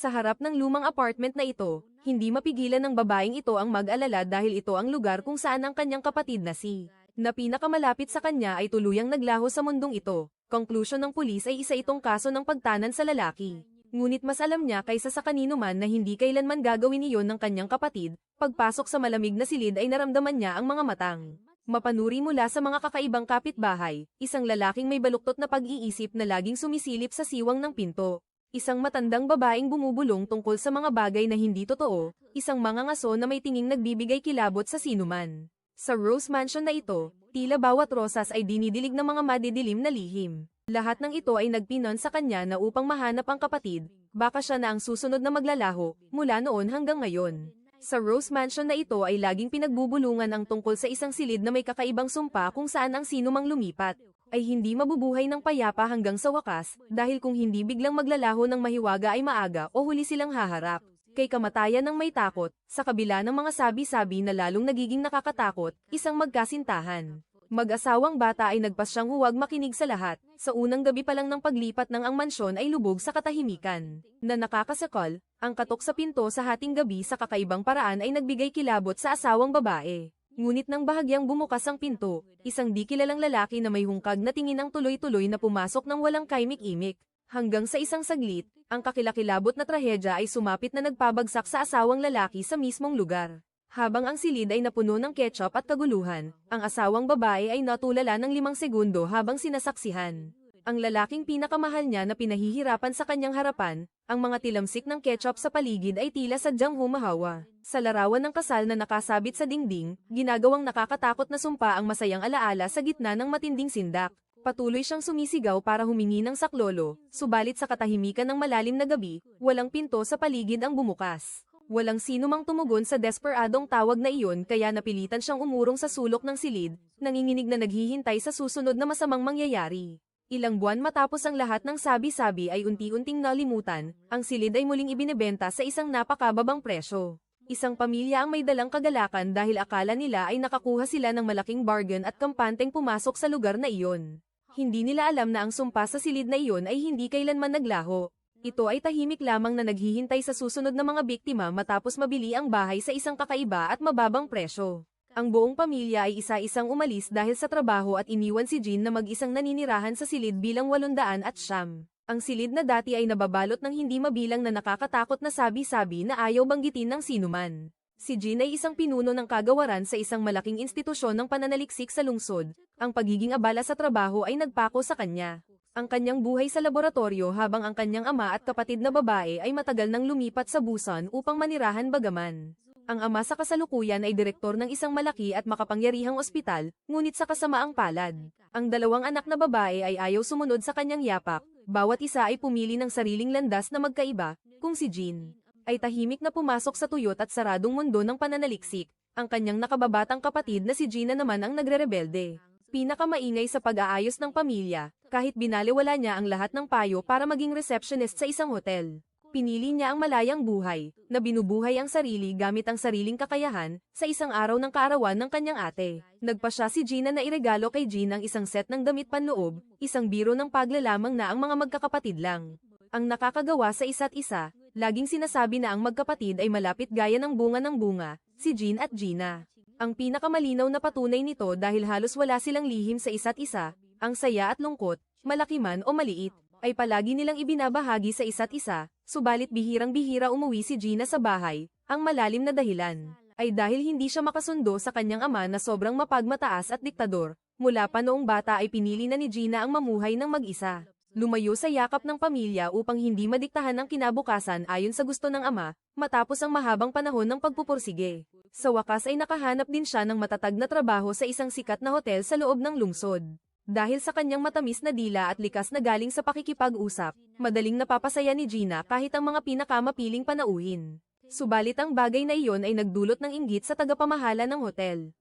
Sa harap ng lumang apartment na ito, hindi mapigilan ng babaeng ito ang mag-alala dahil ito ang lugar kung saan ang kanyang kapatid na pinakamalapit sa kanya ay tuluyang naglaho sa mundong ito. Konklusyon ng pulis ay isa itong kaso ng pagtanan sa lalaki. Ngunit mas alam niya kaysa sa kanino man na hindi kailanman gagawin iyon ng kanyang kapatid. Pagpasok sa malamig na silid ay naramdaman niya ang mga matang mapanuri mula sa mga kakaibang kapitbahay, isang lalaking may baluktot na pag-iisip na laging sumisilip sa siwang ng pinto. Isang matandang babaeng bumubulong tungkol sa mga bagay na hindi totoo, isang mangangaso na may tinging nagbibigay kilabot sa sinuman. Sa Rose Mansion na ito, tila bawat rosas ay dinidilig ng mga madidilim na lihim. Lahat ng ito ay nagpinon sa kanya na upang mahanap ang kapatid, baka siya na ang susunod na maglalaho, mula noon hanggang ngayon. Sa Rose Mansion na ito ay laging pinagbubulungan ang tungkol sa isang silid na may kakaibang sumpa kung saan ang sinumang lumipat ay hindi mabubuhay ng payapa hanggang sa wakas, dahil kung hindi biglang maglalaho ng mahiwaga ay maaga o huli silang haharap kay kamatayan ng may takot, sa kabila ng mga sabi-sabi na lalong nagiging nakakatakot, isang magkasintahan. Mag-asawang bata ay nagpasyang huwag makinig sa lahat, sa unang gabi pa lang ng paglipat ng ang mansyon ay lubog sa katahimikan. Na nakakasakal, ang katok sa pinto sa hating gabi sa kakaibang paraan ay nagbigay kilabot sa asawang babae. Ngunit nang bahagyang bumukas ang pinto, isang di kilalang lalaki na may hungkag na tingin ang tuloy-tuloy na pumasok ng walang kaimik-imik. Hanggang sa isang saglit, ang kakilakilabot na trahedya ay sumapit na nagpabagsak sa asawang lalaki sa mismong lugar. Habang ang silid ay napuno ng ketchup at kaguluhan, ang asawang babae ay natulala ng 5 segundo habang sinasaksihan. Ang lalaking pinakamahal niya na pinahihirapan sa kanyang harapan, ang mga tilamsik ng ketchup sa paligid ay tila sadyang humahawa. Sa larawan ng kasal na nakasabit sa dingding, ginagawang nakakatakot na sumpa ang masayang alaala sa gitna ng matinding sindak. Patuloy siyang sumisigaw para humingi ng saklolo, subalit sa katahimikan ng malalim na gabi, walang pinto sa paligid ang bumukas. Walang sino mang tumugon sa desperadong tawag na iyon kaya napilitan siyang umurong sa sulok ng silid, nanginginig na naghihintay sa susunod na masamang mangyayari. Ilang buwan matapos ang lahat ng sabi-sabi ay unti-unting nalimutan, ang silid ay muling ibinebenta sa isang napakababang presyo. Isang pamilya ang may dalang kagalakan dahil akala nila ay nakakuha sila ng malaking bargain at kampanteng pumasok sa lugar na iyon. Hindi nila alam na ang sumpa sa silid na iyon ay hindi kailanman naglaho. Ito ay tahimik lamang na naghihintay sa susunod na mga biktima matapos mabili ang bahay sa isang kakaiba at mababang presyo. Ang buong pamilya ay isa-isang umalis dahil sa trabaho at iniwan si Jean na mag-isang naninirahan sa silid bilang 800 at siyam. Ang silid na dati ay nababalot ng hindi mabilang na nakakatakot na sabi-sabi na ayaw banggitin ng sinuman. Si Jean ay isang pinuno ng kagawaran sa isang malaking institusyon ng pananaliksik sa lungsod. Ang pagiging abala sa trabaho ay nagpako sa kanya. Ang kanyang buhay sa laboratorio habang ang kanyang ama at kapatid na babae ay matagal nang lumipat sa Busan upang manirahan bagaman. Ang ama sa kasalukuyan ay direktor ng isang malaki at makapangyarihang ospital, ngunit sa kasamaang palad. Ang 2 anak na babae ay ayaw sumunod sa kanyang yapak, bawat isa ay pumili ng sariling landas na magkaiba, kung si Jean ay tahimik na pumasok sa tuyot at saradong mundo ng pananaliksik, ang kanyang nakababatang kapatid na si Gina naman ang nagre-rebelde. Pinakamaingay sa pag-aayos ng pamilya, kahit binaliwala niya ang lahat ng payo para maging receptionist sa isang hotel. Pinili niya ang malayang buhay, na binubuhay ang sarili gamit ang sariling kakayahan, sa isang araw ng kaarawan ng kanyang ate. Nagpa siya si Gina na iregalo kay Jean ang isang set ng damit panloob, isang biro ng paglalamang na ang mga magkakapatid lang ang nakakagawa sa isa't isa. Laging sinasabi na ang magkapatid ay malapit gaya ng bunga, si Jean at Gina. Ang pinakamalinaw na patunay nito dahil halos wala silang lihim sa isa't isa, ang saya at lungkot, malaki man o maliit, ay palagi nilang ibinabahagi sa isa't isa, subalit bihirang-bihira umuwi si Gina sa bahay. Ang malalim na dahilan ay dahil hindi siya makasundo sa kanyang ama na sobrang mapagmataas at diktador. Mula pa noong bata ay pinili na ni Gina ang mamuhay ng mag-isa. Lumayo sa yakap ng pamilya upang hindi madiktahan ang kinabukasan ayon sa gusto ng ama, matapos ang mahabang panahon ng pagpupursige. Sa wakas ay nakahanap din siya ng matatag na trabaho sa isang sikat na hotel sa loob ng lungsod. Dahil sa kanyang matamis na dila at likas na galing sa pakikipag-usap, madaling napapasaya ni Gina kahit ang mga pinakamapiling panauhin. Subalit ang bagay na iyon ay nagdulot ng inggit sa tagapamahala ng hotel.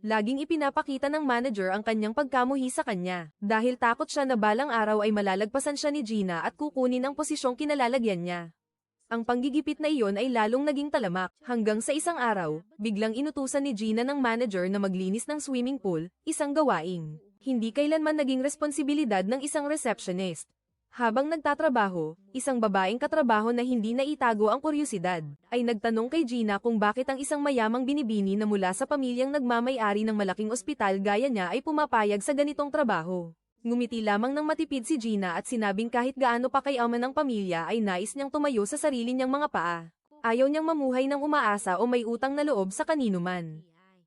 Laging ipinapakita ng manager ang kanyang pagkamuhi sa kanya, dahil takot siya na balang araw ay malalagpasan siya ni Gina at kukunin ang posisyong kinalalagyan niya. Ang panggigipit na iyon ay lalong naging talamak, hanggang sa isang araw, biglang inutusan ni Gina ng manager na maglinis ng swimming pool, isang gawaing hindi kailanman naging responsibilidad ng isang receptionist. Habang nagtatrabaho, isang babaeng katrabaho na hindi naitago ang kuryosidad, ay nagtanong kay Gina kung bakit ang isang mayamang binibini na mula sa pamilyang nagmamay-ari ng malaking ospital gaya niya ay pumapayag sa ganitong trabaho. Ngumiti lamang ng matipid si Gina at sinabing kahit gaano pa kayaman ng pamilya ay nais niyang tumayo sa sarili niyang mga paa. Ayaw niyang mamuhay ng umaasa o may utang na loob sa kanino man.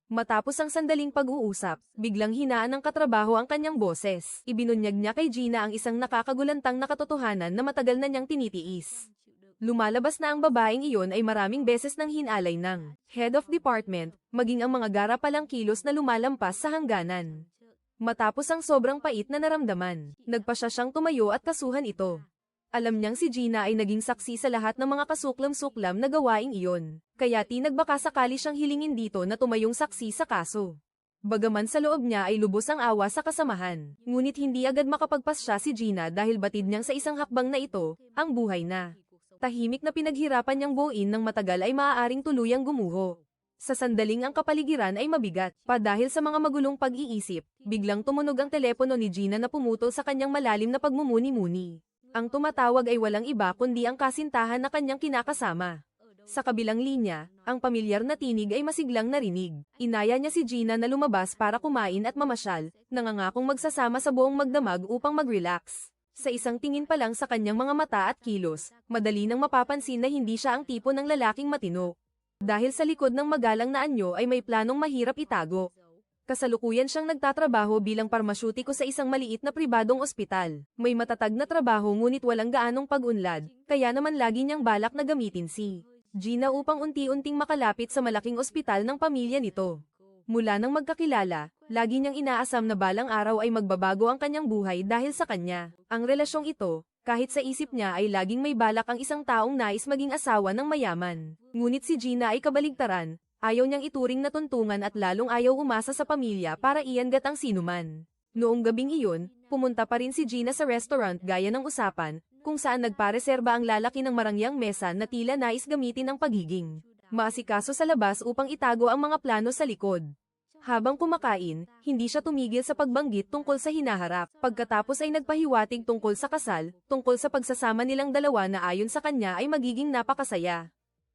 Matapos ang sandaling pag-uusap, biglang hinaan ng katrabaho ang kanyang boses. Ibinunyag niya kay Gina ang isang nakakagulantang na katotohanan na matagal na niyang tinitiis. Lumalabas na ang babaeng iyon ay maraming beses nang hinalay ng head of department, maging ang mga garapalang kilos na lumalampas sa hangganan. Matapos ang sobrang pait na naramdaman, nagpa siya siyang tumayo at kasuhan ito. Alam niyang si Gina ay naging saksi sa lahat ng mga kasuklam-suklam na gawaing iyon, kaya tinagbaka sakali siyang hilingin dito na tumayong saksi sa kaso. Bagaman sa loob niya ay lubos ang awa sa kasamahan, ngunit hindi agad makapagpasya si Gina dahil batid niyang sa isang hakbang na ito, ang buhay na tahimik na pinaghirapan niyang buuin ng matagal ay maaaring tuluyang gumuho. Sa sandaling ang kapaligiran ay mabigat, pa dahil sa mga magulong pag-iisip, biglang tumunog ang telepono ni Gina na pumutol sa kanyang malalim na pagmumuni-muni. Ang tumatawag ay walang iba kundi ang kasintahan na kanyang kinakasama. Sa kabilang linya, ang pamilyar na tinig ay masiglang narinig. Inaya niya si Gina na lumabas para kumain at mamasyal, nangangakong magsasama sa buong magdamag upang mag-relax. Sa isang tingin pa lang sa kanyang mga mata at kilos, madali nang mapapansin na hindi siya ang tipo ng lalaking matino. Dahil sa likod ng magalang na anyo ay may planong mahirap itago. Kasalukuyan siyang nagtatrabaho bilang parmasyutiko sa isang maliit na pribadong ospital. May matatag na trabaho ngunit walang gaanong pag-unlad, kaya naman lagi niyang balak na gamitin si Gina upang unti-unting makalapit sa malaking ospital ng pamilya nito. Mula nang magkakilala, lagi niyang inaasam na balang araw ay magbabago ang kanyang buhay dahil sa kanya. Ang relasyong ito, kahit sa isip niya ay laging may balak ang isang taong nais maging asawa ng mayaman. Ngunit si Gina ay kabaligtaran. Ayaw niyang ituring na tuntungan at lalong ayaw umasa sa pamilya para iangat ang sinuman. Noong gabing iyon, pumunta pa rin si Gina sa restaurant gaya ng usapan, kung saan nagpareserba ang lalaki ng marangyang mesa na tila nais gamitin ang pagiging maasikaso sa labas upang itago ang mga plano sa likod. Habang kumakain, hindi siya tumigil sa pagbanggit tungkol sa hinaharap. Pagkatapos ay nagpahiwatig tungkol sa kasal, tungkol sa pagsasama nilang dalawa na ayon sa kanya ay magiging napakasaya.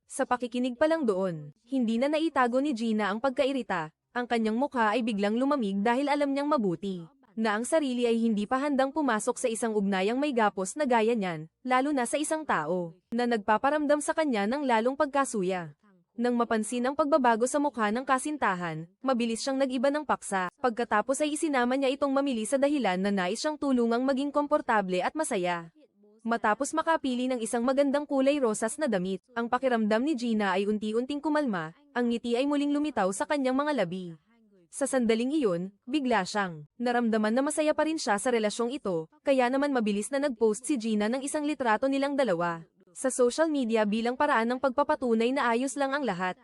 Sa pakikinig pa lang doon, hindi na naitago ni Gina ang pagkairita, ang kanyang mukha ay biglang lumamig dahil alam niyang mabuti, na ang sarili ay hindi pa handang pumasok sa isang ugnayang may gapos na gaya niyan, lalo na sa isang tao, na nagpaparamdam sa kanya ng lalong pagkasuya. Nang mapansin ang pagbabago sa mukha ng kasintahan, mabilis siyang nag-iba ng paksa, pagkatapos ay isinama niya itong mamili sa dahilan na nais siyang tulungang maging komportable at masaya. Matapos makapili ng isang magandang kulay rosas na damit, ang pakiramdam ni Gina ay unti-unting kumalma, ang ngiti ay muling lumitaw sa kanyang mga labi. Sa sandaling iyon, bigla siyang naramdaman na masaya pa rin siya sa relasyong ito, kaya naman mabilis na nag-post si Gina ng isang litrato nilang dalawa sa social media bilang paraan ng pagpapatunay na ayos lang ang lahat.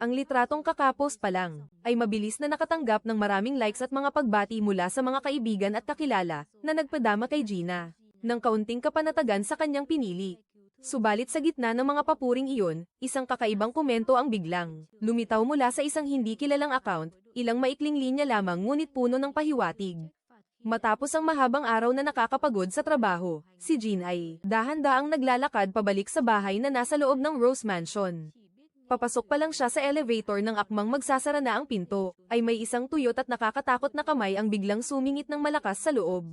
Ang litratong kakapost pa lang ay mabilis na nakatanggap ng maraming likes at mga pagbati mula sa mga kaibigan at kakilala na nagpadama kay Gina ng kaunting kapanatagan sa kanyang pinili. Subalit sa gitna ng mga papuring iyon, isang kakaibang komento ang biglang lumitaw mula sa isang hindi kilalang account, ilang maikling linya lamang ngunit puno ng pahiwatig. Matapos ang mahabang araw na nakakapagod sa trabaho, si Jean ay dahan-daang naglalakad pabalik sa bahay na nasa loob ng Rose Mansion. Papasok pa lang siya sa elevator nang akmang magsasara na ang pinto, ay may isang tuyot at nakakatakot na kamay ang biglang sumingit ng malakas sa loob.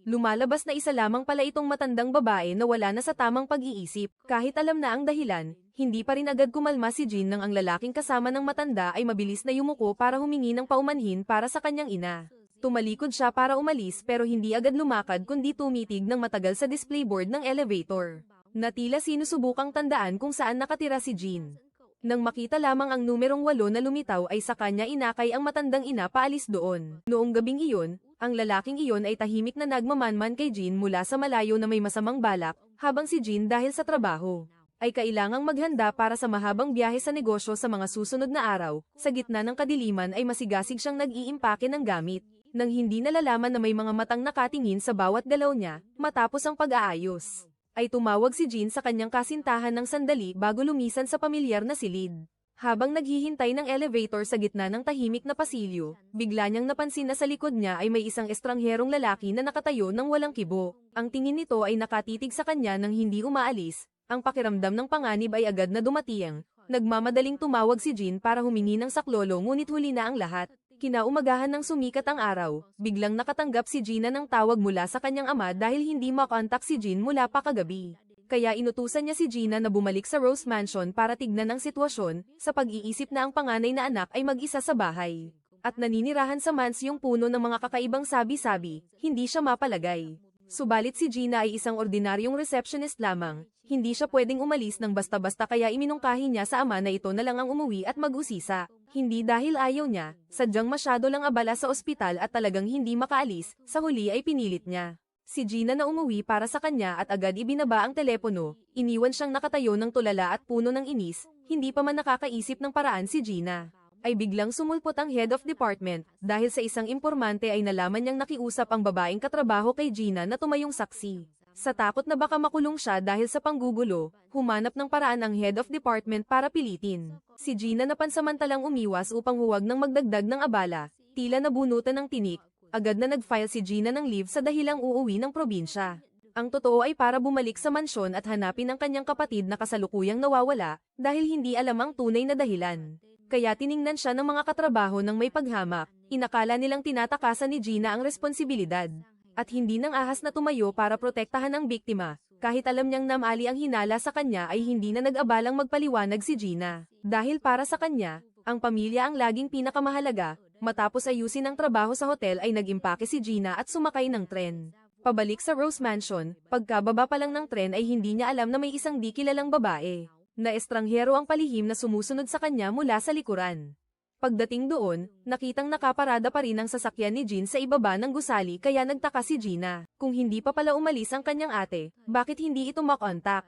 Lumalabas na isa lamang pala itong matandang babae na wala na sa tamang pag-iisip. Kahit alam na ang dahilan, hindi pa rin agad kumalma si Jean nang ang lalaking kasama ng matanda ay mabilis na yumuko para humingi ng paumanhin para sa kanyang ina. Tumalikod siya para umalis pero hindi agad lumakad kundi tumitig ng matagal sa display board ng elevator, na tila sinusubukang tandaan kung saan nakatira si Jean. Nang makita lamang ang numerong 8 na lumitaw ay sa kanya inakay ang matandang ina paalis doon. Noong gabing iyon, ang lalaking iyon ay tahimik na nagmamanman kay Jean mula sa malayo na may masamang balak, habang si Jean dahil sa trabaho ay kailangang maghanda para sa mahabang biyahe sa negosyo sa mga susunod na araw. Sa gitna ng kadiliman ay masigasig siyang nag-iimpake ng gamit, nang hindi nalalaman na may mga matang nakatingin sa bawat galaw niya. Matapos ang pag-aayos, ay tumawag si Jean sa kanyang kasintahan ng sandali bago lumisan sa pamilyar na silid. Habang naghihintay ng elevator sa gitna ng tahimik na pasilyo, bigla niyang napansin na sa likod niya ay may isang estrangherong lalaki na nakatayo ng walang kibo. Ang tingin nito ay nakatitig sa kanya nang hindi umaalis. Ang pakiramdam ng panganib ay agad na dumatiyang. Nagmamadaling tumawag si Jin para humingi ng saklolo ngunit huli na ang lahat. Kinaumagahan ng sumikat ang araw, biglang nakatanggap si Gina ng tawag mula sa kanyang ama dahil hindi makontak si Jin mula pa kagabi. Kaya inutusan niya si Gina na bumalik sa Rose Mansion para tignan ang sitwasyon, sa pag-iisip na ang panganay na anak ay mag-isa sa bahay. At naninirahan sa mansyong puno ng mga kakaibang sabi-sabi, hindi siya mapalagay. Subalit si Gina ay isang ordinaryong receptionist lamang, hindi siya pwedeng umalis ng basta-basta kaya iminungkahi niya sa ama na ito na lang ang umuwi at mag-usisa. Hindi dahil ayaw niya, sadyang masyado lang abala sa ospital at talagang hindi makaalis, sa huli ay pinilit niya. Si Gina na umuwi para sa kanya at agad ibinaba ang telepono, iniwan siyang nakatayo ng tulala at puno ng inis, hindi pa man nakakaisip ng paraan si Gina. Ay biglang sumulpot ang head of department, dahil sa isang impormante ay nalaman niyang nakiusap ang babaeng katrabaho kay Gina na tumayong saksi. Sa takot na baka makulong siya dahil sa panggugulo, humanap ng paraan ang head of department para pilitin. Si Gina na pansamantalang umiwas upang huwag nang magdagdag ng abala, tila nabunutan ng tinik. Agad na nag-file si Gina ng leave sa dahilang uuwi ng probinsya. Ang totoo ay para bumalik sa mansyon at hanapin ang kanyang kapatid na kasalukuyang nawawala, dahil hindi alam ang tunay na dahilan. Kaya tiningnan siya ng mga katrabaho ng may paghamak, inakala nilang tinatakasan ni Gina ang responsibilidad. At hindi nang ahas na tumayo para protektahan ang biktima, kahit alam niyang namali ang hinala sa kanya ay hindi na nag-abalang magpaliwanag si Gina. Dahil para sa kanya, ang pamilya ang laging pinakamahalaga. Matapos ayusin ang trabaho sa hotel ay nag-impake si Gina at sumakay ng tren. Pabalik sa Rose Mansion, pagkababa pa lang ng tren ay hindi niya alam na may isang di kilalang babae, na estranghero ang palihim na sumusunod sa kanya mula sa likuran. Pagdating doon, nakitang nakaparada pa rin ang sasakyan ni Jin sa ibaba ng gusali kaya nagtaka si Gina. Kung hindi pa pala umalis ang kanyang ate, bakit hindi ito makontak?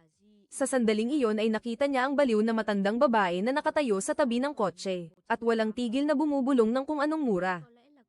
Sa sandaling iyon ay nakita niya ang baliw na matandang babae na nakatayo sa tabi ng kotse, at walang tigil na bumubulong ng kung anong mura.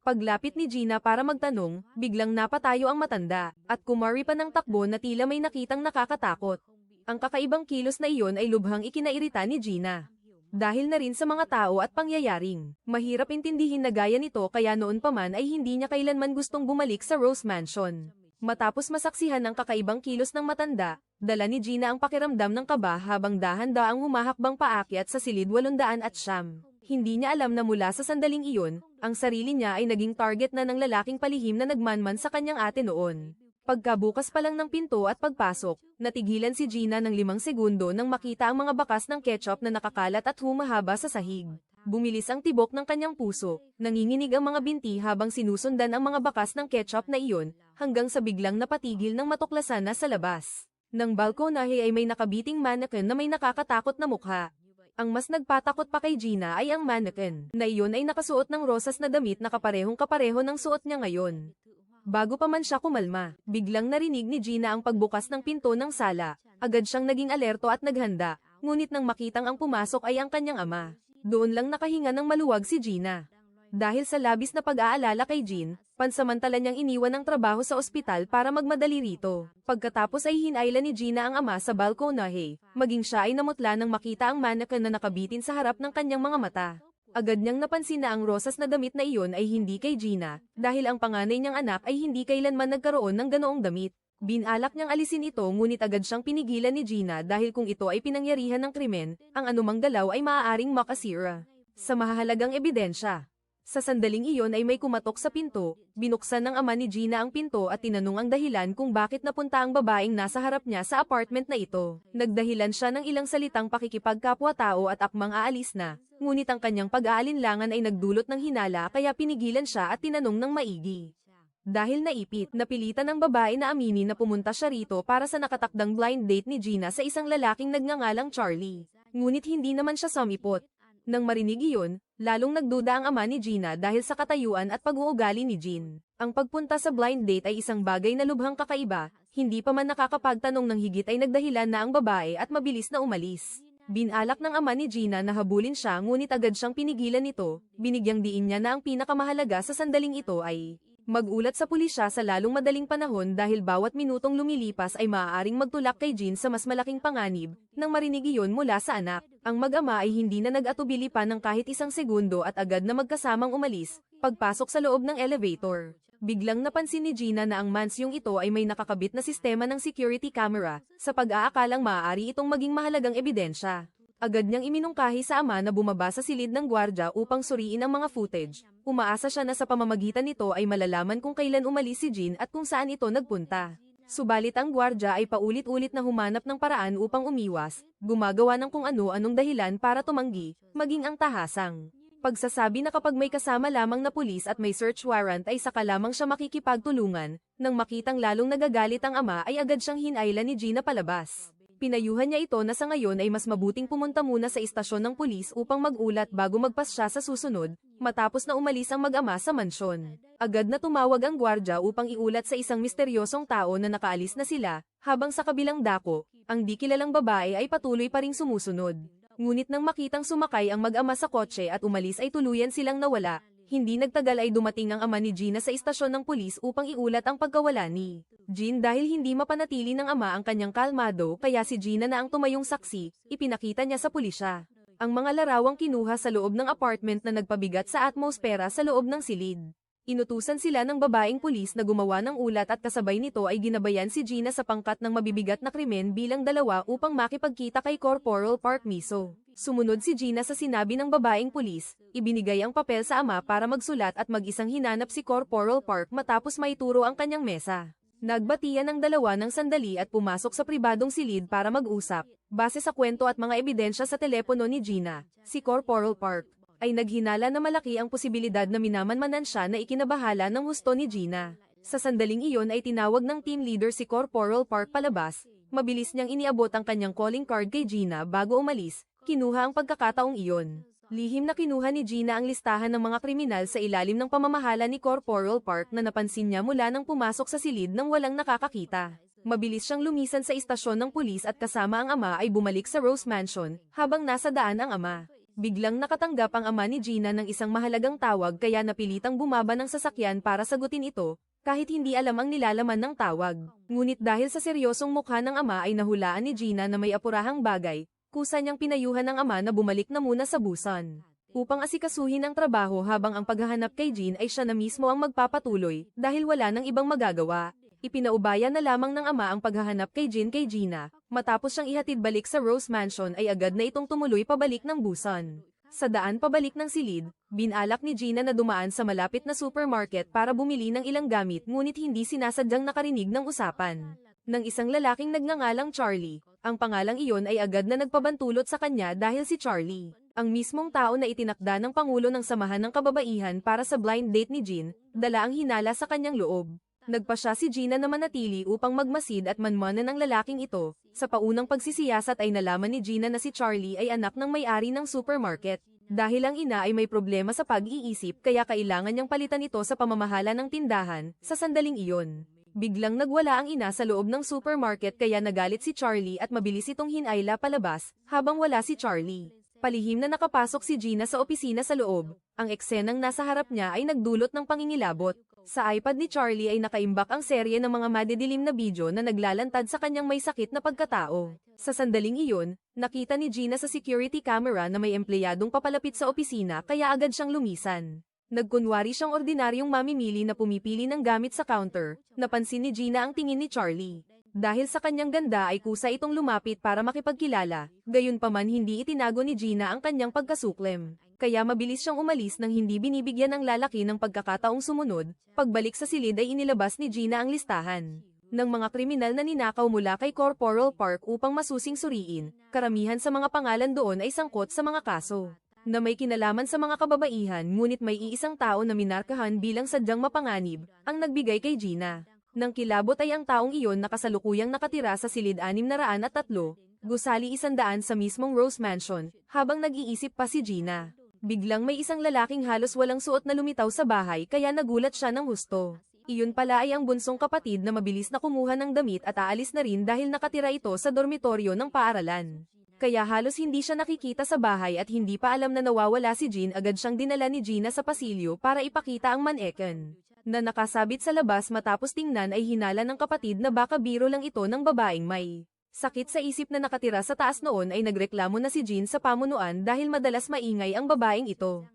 Paglapit ni Gina para magtanong, biglang napatayo ang matanda, at kumari pa ng takbo na tila may nakitang nakakatakot. Ang kakaibang kilos na iyon ay lubhang ikinairita ni Gina. Dahil na rin sa mga tao at pangyayaring, mahirap intindihin na gaya nito kaya noon pa man ay hindi niya kailanman gustong bumalik sa Rose Mansion. Matapos masaksihan ang kakaibang kilos ng matanda, dala ni Gina ang pakiramdam ng kaba habang dahan-daang humahakbang paakyat sa silid 809. Hindi niya alam na mula sa sandaling iyon, ang sarili niya ay naging target na ng lalaking palihim na nagmanman sa kanyang ate noon. Pagkabukas pa lang ng pinto at pagpasok, natigilan si Gina ng 5 segundo nang makita ang mga bakas ng ketchup na nakakalat at humahaba sa sahig. Bumilis ang tibok ng kanyang puso, nanginginig ang mga binti habang sinusundan ang mga bakas ng ketchup na iyon, hanggang sa biglang napatigil ng matuklasan na sa labas. Nang balkonahe ay may nakabiting mannequin na may nakakatakot na mukha. Ang mas nagpatakot pa kay Gina ay ang mannequin, na iyon ay nakasuot ng rosas na damit na kaparehong-kapareho ng suot niya ngayon. Bago pa man siya kumalma, biglang narinig ni Gina ang pagbukas ng pinto ng sala. Agad siyang naging alerto at naghanda, ngunit nang makitang ang pumasok ay ang kanyang ama. Doon lang nakahinga ng maluwag si Gina. Dahil sa labis na pag-aalala kay Jin, pansamantala niyang iniwan ang trabaho sa ospital para magmadali rito. Pagkatapos ay hinayla ni Gina ang ama sa balkonahe, maging siya ay namutla nang makita ang mannequin na nakabitin sa harap ng kanyang mga mata. Agad niyang napansin na ang rosas na damit na iyon ay hindi kay Gina, dahil ang panganay niyang anak ay hindi kailanman nagkaroon ng ganoong damit. Binalak niyang alisin ito ngunit agad siyang pinigilan ni Gina dahil kung ito ay pinangyarihan ng krimen, ang anumang galaw ay maaaring makasira sa mahahalagang ebidensya. Sa sandaling iyon ay may kumatok sa pinto, binuksan ng ama ni Gina ang pinto at tinanong ang dahilan kung bakit napunta ang babaeng nasa harap niya sa apartment na ito. Nagdahilan siya ng ilang salitang pakikipagkapwa-tao at akmang aalis na, ngunit ang kanyang pag-aalinlangan ay nagdulot ng hinala kaya pinigilan siya at tinanong ng maigi. Dahil naipit, napilitan ng babae na aminin na pumunta siya rito para sa nakatakdang blind date ni Gina sa isang lalaking nagngangalang Charlie. Ngunit hindi naman siya sumipot. Nang marinig iyon, lalong nagduda ang ama ni Gina dahil sa katayuan at pag-uugali ni Jin. Ang pagpunta sa blind date ay isang bagay na lubhang kakaiba, hindi pa man nakakapagtanong ng higit ay nagdahilan na ang babae at mabilis na umalis. Binalak ng ama ni Gina na habulin siya ngunit agad siyang pinigilan nito, binigyang diin niya na ang pinakamahalaga sa sandaling ito ay Mag-ulat sa pulisya sa lalong madaling panahon dahil bawat minutong lumilipas ay maaaring magtulak kay Jean sa mas malaking panganib, nang marinig iyon mula sa anak. Ang mag-ama ay hindi na nag-atubili pa ng kahit isang segundo at agad na magkasamang umalis, pagpasok sa loob ng elevator. Biglang napansin ni Gina na ang mansyong ito ay may nakakabit na sistema ng security camera, sa pag-aakalang maaari itong maging mahalagang ebidensya. Agad niyang iminungkahi sa ama na bumaba sa silid ng gwardya upang suriin ang mga footage. Umaasa siya na sa pamamagitan nito ay malalaman kung kailan umalis si Jean at kung saan ito nagpunta. Subalit ang gwardya ay paulit-ulit na humanap ng paraan upang umiwas, gumagawa ng kung ano-anong dahilan para tumanggi, maging ang tahasang pagsasabi na kapag may kasama lamang na pulis at may search warrant ay saka lamang siya makikipagtulungan. Nang makitang lalong nagagalit ang ama ay agad siyang hinayla ni Gina palabas. Pinayuhan niya ito na sa ngayon ay mas mabuting pumunta muna sa istasyon ng pulis upang mag-ulat bago magpas siya sa susunod, matapos na umalis ang mag-ama sa mansyon. Agad na tumawag ang gwardya upang iulat sa isang misteryosong tao na nakaalis na sila, habang sa kabilang dako, ang di kilalang babae ay patuloy pa ring sumusunod. Ngunit nang makitang sumakay ang mag-ama sa kotse at umalis ay tuluyan silang nawala. Hindi nagtagal ay dumating ang ama ni Gina sa istasyon ng pulis upang iulat ang pagkawala ni Jean dahil hindi mapanatili ng ama ang kanyang kalmado kaya si Gina na ang tumayong saksi, ipinakita niya sa pulisya. Ang mga larawang kinuha sa loob ng apartment na nagpabigat sa atmosfera sa loob ng silid. Inutusan sila ng babaeng pulis na gumawa ng ulat at kasabay nito ay ginabayan si Gina sa pangkat ng mabibigat na krimen bilang dalawa upang makipagkita kay Corporal Park Miso. Sumunod si Gina sa sinabi ng babaeng pulis, ibinigay ang papel sa ama para magsulat at mag-isang hinanap si Corporal Park matapos maituro ang kanyang mesa. Nagbatian ang dalawa ng sandali at pumasok sa pribadong silid para mag-usap. Base sa kwento at mga ebidensya sa telepono ni Gina, si Corporal Park ay naghinala na malaki ang posibilidad na minamanmanan siya na ikinabahala ng husto ni Gina. Sa sandaling iyon ay tinawag ng team leader si Corporal Park palabas, mabilis niyang iniabot ang kanyang calling card kay Gina bago umalis, kinuha ang pagkakataong iyon. Lihim na kinuha ni Gina ang listahan ng mga kriminal sa ilalim ng pamamahala ni Corporal Park na napansin niya mula nang pumasok sa silid nang walang nakakakita. Mabilis siyang lumisan sa istasyon ng pulis at kasama ang ama ay bumalik sa Rose Mansion, habang nasa daan ang ama. Biglang nakatanggap ang ama ni Gina ng isang mahalagang tawag kaya napilitang bumaba ng sasakyan para sagutin ito, kahit hindi alam ang nilalaman ng tawag. Ngunit dahil sa seryosong mukha ng ama ay nahulaan ni Gina na may apurahang bagay, kusa niyang pinayuhan ng ama na bumalik na muna sa busan. Upang asikasuhin ang trabaho habang ang paghahanap kay Jean ay siya na mismo ang magpapatuloy, dahil wala nang ibang magagawa. Ipinaubaya na lamang ng ama ang paghahanap kay Gina, matapos siyang ihatid balik sa Rose Mansion ay agad na itong tumuloy pabalik ng busan. Sa daan pabalik ng silid, binalak ni Gina na dumaan sa malapit na supermarket para bumili ng ilang gamit ngunit hindi sinasadyang nakarinig ng usapan ng isang lalaking nagngangalang Charlie. Ang pangalang iyon ay agad na nagpabantulot sa kanya dahil si Charlie, ang mismong tao na itinakda ng Pangulo ng Samahan ng Kababaihan para sa blind date ni Jean, dala ang hinala sa kanyang loob. Nagpasya si Gina na manatili upang magmasid at manmanan ng lalaking ito. Sa paunang pagsisiyasat ay nalaman ni Gina na si Charlie ay anak ng may-ari ng supermarket. Dahil ang ina ay may problema sa pag-iisip kaya kailangan niyang palitan ito sa pamamahala ng tindahan, sa sandaling iyon. Biglang nagwala ang ina sa loob ng supermarket kaya nagalit si Charlie at mabilis itong hinayla palabas, habang wala si Charlie. Palihim na nakapasok si Gina sa opisina sa loob. Ang eksenang nasa harap niya ay nagdulot ng pangingilabot. Sa iPad ni Charlie ay nakaimbak ang serye ng mga madidilim na video na naglalantad sa kanyang may sakit na pagkatao. Sa sandaling iyon, nakita ni Gina sa security camera na may empleyadong papalapit sa opisina kaya agad siyang lumisan. Nagkunwari siyang ordinaryong mamimili na pumipili ng gamit sa counter. Napansin ni Gina ang tingin ni Charlie. Dahil sa kanyang ganda ay kusa itong lumapit para makipagkilala, gayunpaman hindi itinago ni Gina ang kanyang pagkasuklem. Kaya mabilis siyang umalis nang hindi binibigyan ng lalaki ng pagkakataong sumunod. Pagbalik sa silid ay inilabas ni Gina ang listahan ng mga kriminal na ninakaw mula kay Corporal Park upang masusing suriin. Karamihan sa mga pangalan doon ay sangkot sa mga kaso na may kinalaman sa mga kababaihan ngunit may iisang tao na minarkahan bilang sadyang mapanganib ang nagbigay kay Gina. Nang kilabot ay ang taong iyon na kasalukuyang nakatira sa silid 603, gusali 100 sa mismong Rose Mansion, habang nag-iisip pa si Gina. Biglang may isang lalaking halos walang suot na lumitaw sa bahay kaya nagulat siya ng husto. Iyon pala ay ang bunsong kapatid na mabilis na kumuha ng damit at aalis na rin dahil nakatira ito sa dormitoryo ng paaralan. Kaya halos hindi siya nakikita sa bahay at hindi pa alam na nawawala si Jean agad siyang dinala ni Gina sa pasilyo para ipakita ang maneken. na nakasabit sa labas matapos tingnan ay hinala ng kapatid na baka biro lang ito ng babaeng may sakit sa isip na nakatira sa taas noon ay nagreklamo na si Jean sa pamunuan dahil madalas maingay ang babaeng ito.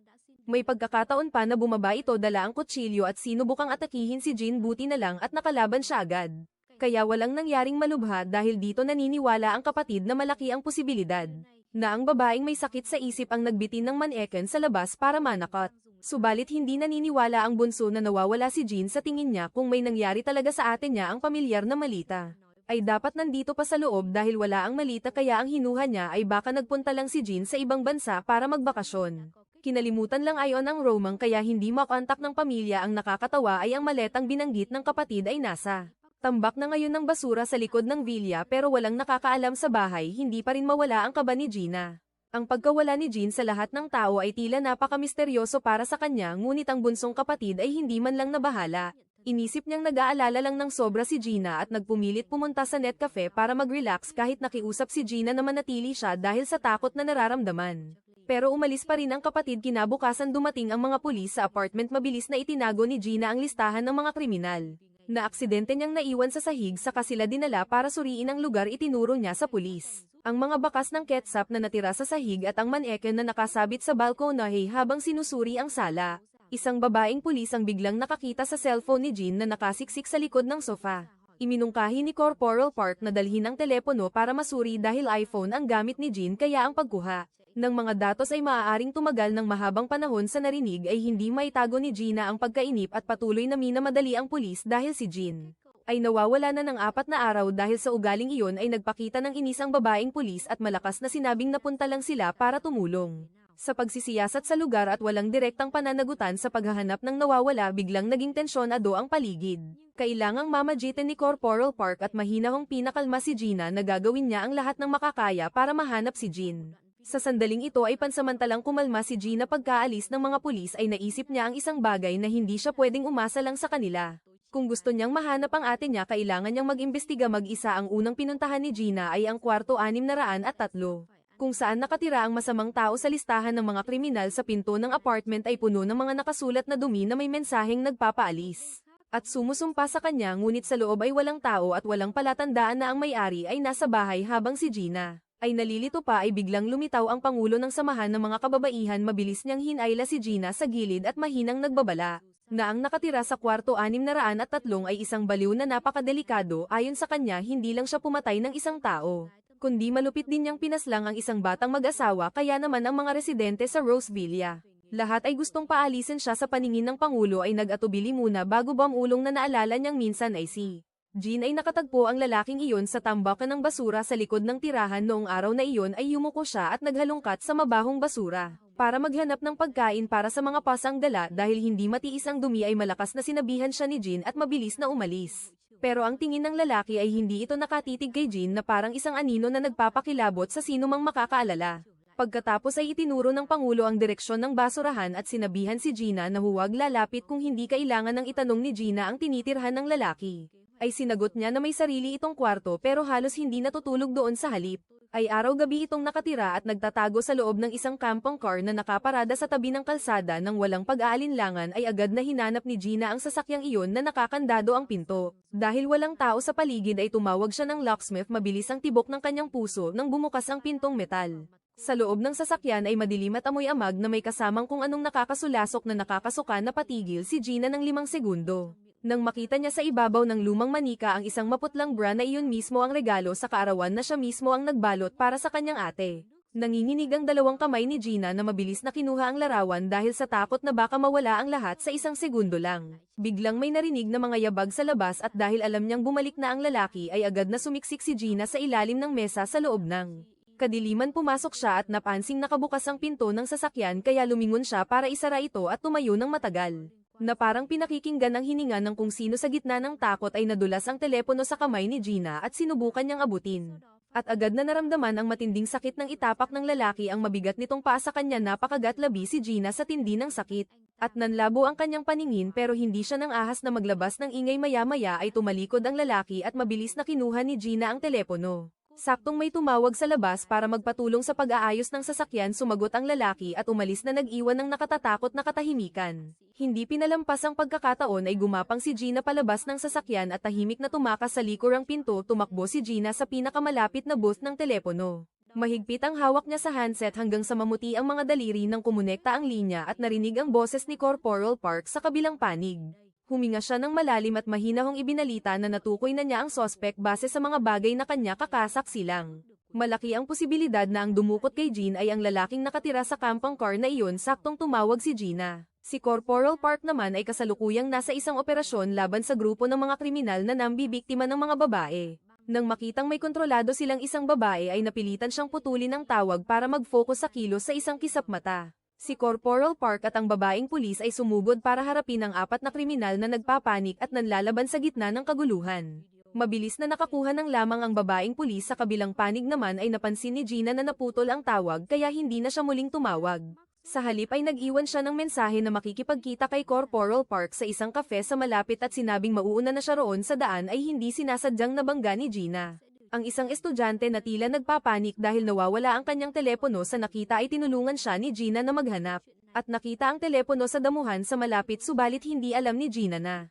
May pagkakataon pa na bumaba ito dala ang kutsilyo at sinubukang atakihin si Jean, buti na lang at nakalaban siya agad. Kaya walang nangyaring malubha dahil dito naniniwala ang kapatid na malaki ang posibilidad na ang babaeng may sakit sa isip ang nagbitin ng maneken sa labas para manakot. Subalit hindi naniniwala ang bunso na nawawala si Jean. Sa tingin niya kung may nangyari talaga sa ate niya ang pamilyar na malita ay dapat nandito pa sa loob dahil wala ang malita, kaya ang hinuha niya ay baka nagpunta lang si Jean sa ibang bansa para magbakasyon. Kinalimutan lang ayon ang Romang kaya hindi makontak ng pamilya. Ang nakakatawa ay ang maletang binanggit ng kapatid ay nasa tambak na ngayon ng basura sa likod ng villa, pero walang nakakaalam sa bahay. Hindi pa rin mawala ang kaba ni Gina. Ang pagkawala ni Jean sa lahat ng tao ay tila napakamisteryoso para sa kanya, ngunit ang bunsong kapatid ay hindi man lang nabahala. Inisip niyang nag-aalala lang ng sobra si Gina at nagpumilit pumunta sa net cafe para mag-relax kahit nakiusap si Gina na manatili siya dahil sa takot na nararamdaman. Pero umalis pa rin ang kapatid. Kinabukasan dumating ang mga pulis sa apartment. Mabilis na itinago ni Gina ang listahan ng mga kriminal na aksidente niyang naiwan sa sahig, saka sila dinala para suriin ang lugar. Itinuro niya sa pulis ang mga bakas ng ketchup na natira sa sahig at ang maneken na nakasabit sa balkonahe habang sinusuri ang sala. Isang babaeng pulis ang biglang nakakita sa cellphone ni Jean na nakasiksik sa likod ng sofa. Iminungkahi ni Corporal Park na dalhin ang telepono para masuri dahil iPhone ang gamit ni Jean, kaya ang pagkuha ng mga datos ay maaaring tumagal ng mahabang panahon. Sa narinig ay hindi maitago ni Gina ang pagkainip at patuloy na minamadali ang pulis dahil si Jean ay nawawala na ng 4 na araw. Dahil sa ugaling iyon ay nagpakita ng inis ang babaeng pulis at malakas na sinabing napunta lang sila para tumulong sa pagsisiyasat sa lugar at walang direktang pananagutan sa paghahanap ng nawawala. Biglang naging tensyonado ang paligid. Kailangang mamagitan ni Corporal Park at mahinahong pinakalma si Gina na gagawin niya ang lahat ng makakaya para mahanap si Jean. Sa sandaling ito ay pansamantalang kumalma si Gina. Pagkaalis ng mga pulis ay naisip niya ang isang bagay na hindi siya pwedeng umasa lang sa kanila. Kung gusto niyang mahanap ang ate niya, kailangan niyang mag-imbestiga mag-isa. Ang unang pinuntahan ni Gina ay ang kwarto 603, kung saan nakatira ang masamang tao. Sa listahan ng mga kriminal sa pinto ng apartment ay puno ng mga nakasulat na dumi na may mensaheng nagpapaalis at sumusumpa sa kanya, ngunit sa loob ay walang tao at walang palatandaan na ang may-ari ay nasa bahay. Habang si Gina ay nalilito pa ay biglang lumitaw ang pangulo ng samahan ng mga kababaihan. Mabilis niyang hinayla si Gina sa gilid at mahinang nagbabala na ang nakatira sa kwarto 603 ay isang baliw na napakadelikado. Ayon sa kanya, hindi lang siya pumatay ng isang tao, kundi malupit din niyang pinaslang ang isang batang mag-asawa. Kaya naman ang mga residente sa Rose Villa, lahat ay gustong paalisin siya. Sa paningin ng pangulo ay nag-atubili muna bago bumulong na naalala niyang minsan ay si Jean ay nakatagpo ang lalaking iyon sa tambakan ng basura sa likod ng tirahan. Noong araw na iyon ay yumuko siya at naghalungkat sa mabahong basura para maghanap ng pagkain para sa mga pasang dala. Dahil hindi matiis ang dumi ay malakas na sinabihan siya ni Jean at mabilis na umalis. Pero ang tingin ng lalaki ay hindi ito nakatitig kay Jean na parang isang anino na nagpapakilabot sa sinumang makakaalala. Pagkatapos ay itinuro ng pangulo ang direksyon ng basurahan at sinabihan si Gina na huwag lalapit kung hindi kailangan. Ng itanong ni Gina ang tinitirhan ng lalaki ay sinagot niya na may sarili itong kwarto pero halos hindi natutulog doon. Sa halip ay araw-gabi itong nakatira at nagtatago sa loob ng isang kampong car na nakaparada sa tabi ng kalsada. Nang walang pag-aalinlangan ay agad na hinanap ni Gina ang sasakyang iyon na nakakandado ang pinto. Dahil walang tao sa paligid ay tumawag siya ng locksmith. Mabilis ang tibok ng kanyang puso nang bumukas ang pintong metal. Sa loob ng sasakyan ay madilim at amoy amag na may kasamang kung anong nakakasulasok na nakakasuka. Napatigil si Gina ng 5 segundo nang makita niya sa ibabaw ng lumang manika ang isang maputlang bra na iyon mismo ang regalo sa kaarawan na siya mismo ang nagbalot para sa kanyang ate. Nanginginig ang 2 kamay ni Gina na mabilis na kinuha ang larawan dahil sa takot na baka mawala ang lahat sa 1 segundo lang. Biglang may narinig na mga yabag sa labas at dahil alam niyang bumalik na ang lalaki ay agad na sumiksik si Gina sa ilalim ng mesa. Sa loob ng kadiliman pumasok siya at napansing nakabukas ang pinto ng sasakyan, kaya lumingon siya para isara ito at tumayo ng matagal na parang pinakikinggan ang hininga ng kung sino. Sa gitna ng takot ay nadulas ang telepono sa kamay ni Gina at sinubukan niyang abutin. At agad na naramdaman ang matinding sakit ng itapak ng lalaki ang mabigat nitong paa sa kanya. Napakagatlabi si Gina sa tindi ng sakit at nanlabo ang kanyang paningin, pero hindi siya nang ahas na maglabas ng ingay. Maya-maya ay tumalikod ang lalaki at mabilis na kinuha ni Gina ang telepono. Saktong may tumawag sa labas para magpatulong sa pag-aayos ng sasakyan. Sumagot ang lalaki at umalis na, nag-iwan ng nakatatakot na katahimikan. Hindi pinalampas ang pagkakataon ay gumapang si Gina palabas ng sasakyan at tahimik na tumakas sa likurang pinto. Tumakbo si Gina sa pinakamalapit na booth ng telepono. Mahigpit ang hawak niya sa handset hanggang sa mamuti ang mga daliri nang kumonekta ang linya at narinig ang boses ni Corporal Park sa kabilang panig. Huminga siya ng malalim at mahinahong ibinalita na natukoy na niya ang sospek base sa mga bagay na kanya kakasaksilang. Malaki ang posibilidad na ang dumukot kay Jean ay ang lalaking nakatira sa camping car na iyon. Saktong tumawag si Gina. Si Corporal Park naman ay kasalukuyang nasa isang operasyon laban sa grupo ng mga kriminal na nambibiktima ng mga babae. Nang makitang may kontrolado silang isang babae ay napilitan siyang putulin ang tawag para mag-focus sa kilos sa isang kisap mata. Si Corporal Park at ang babaeng pulis ay sumugod para harapin ang 4 na kriminal na nagpapanik at nanlalaban sa gitna ng kaguluhan. Mabilis na nakakuha ng lamang ang babaeng pulis. Sa kabilang panig naman ay napansin ni Gina na naputol ang tawag kaya hindi na siya muling tumawag. Sa halip ay nag-iwan siya ng mensahe na makikipagkita kay Corporal Park sa isang kafe sa malapit at sinabing mauuna na siya roon sa daan ay hindi sinasadyang nabangga ni Gina. Ang isang estudyante na tila nagpapanik dahil nawawala ang kanyang telepono sa nakita ay tinulungan siya ni Gina na maghanap. At nakita ang telepono sa damuhan sa malapit subalit hindi alam ni Gina na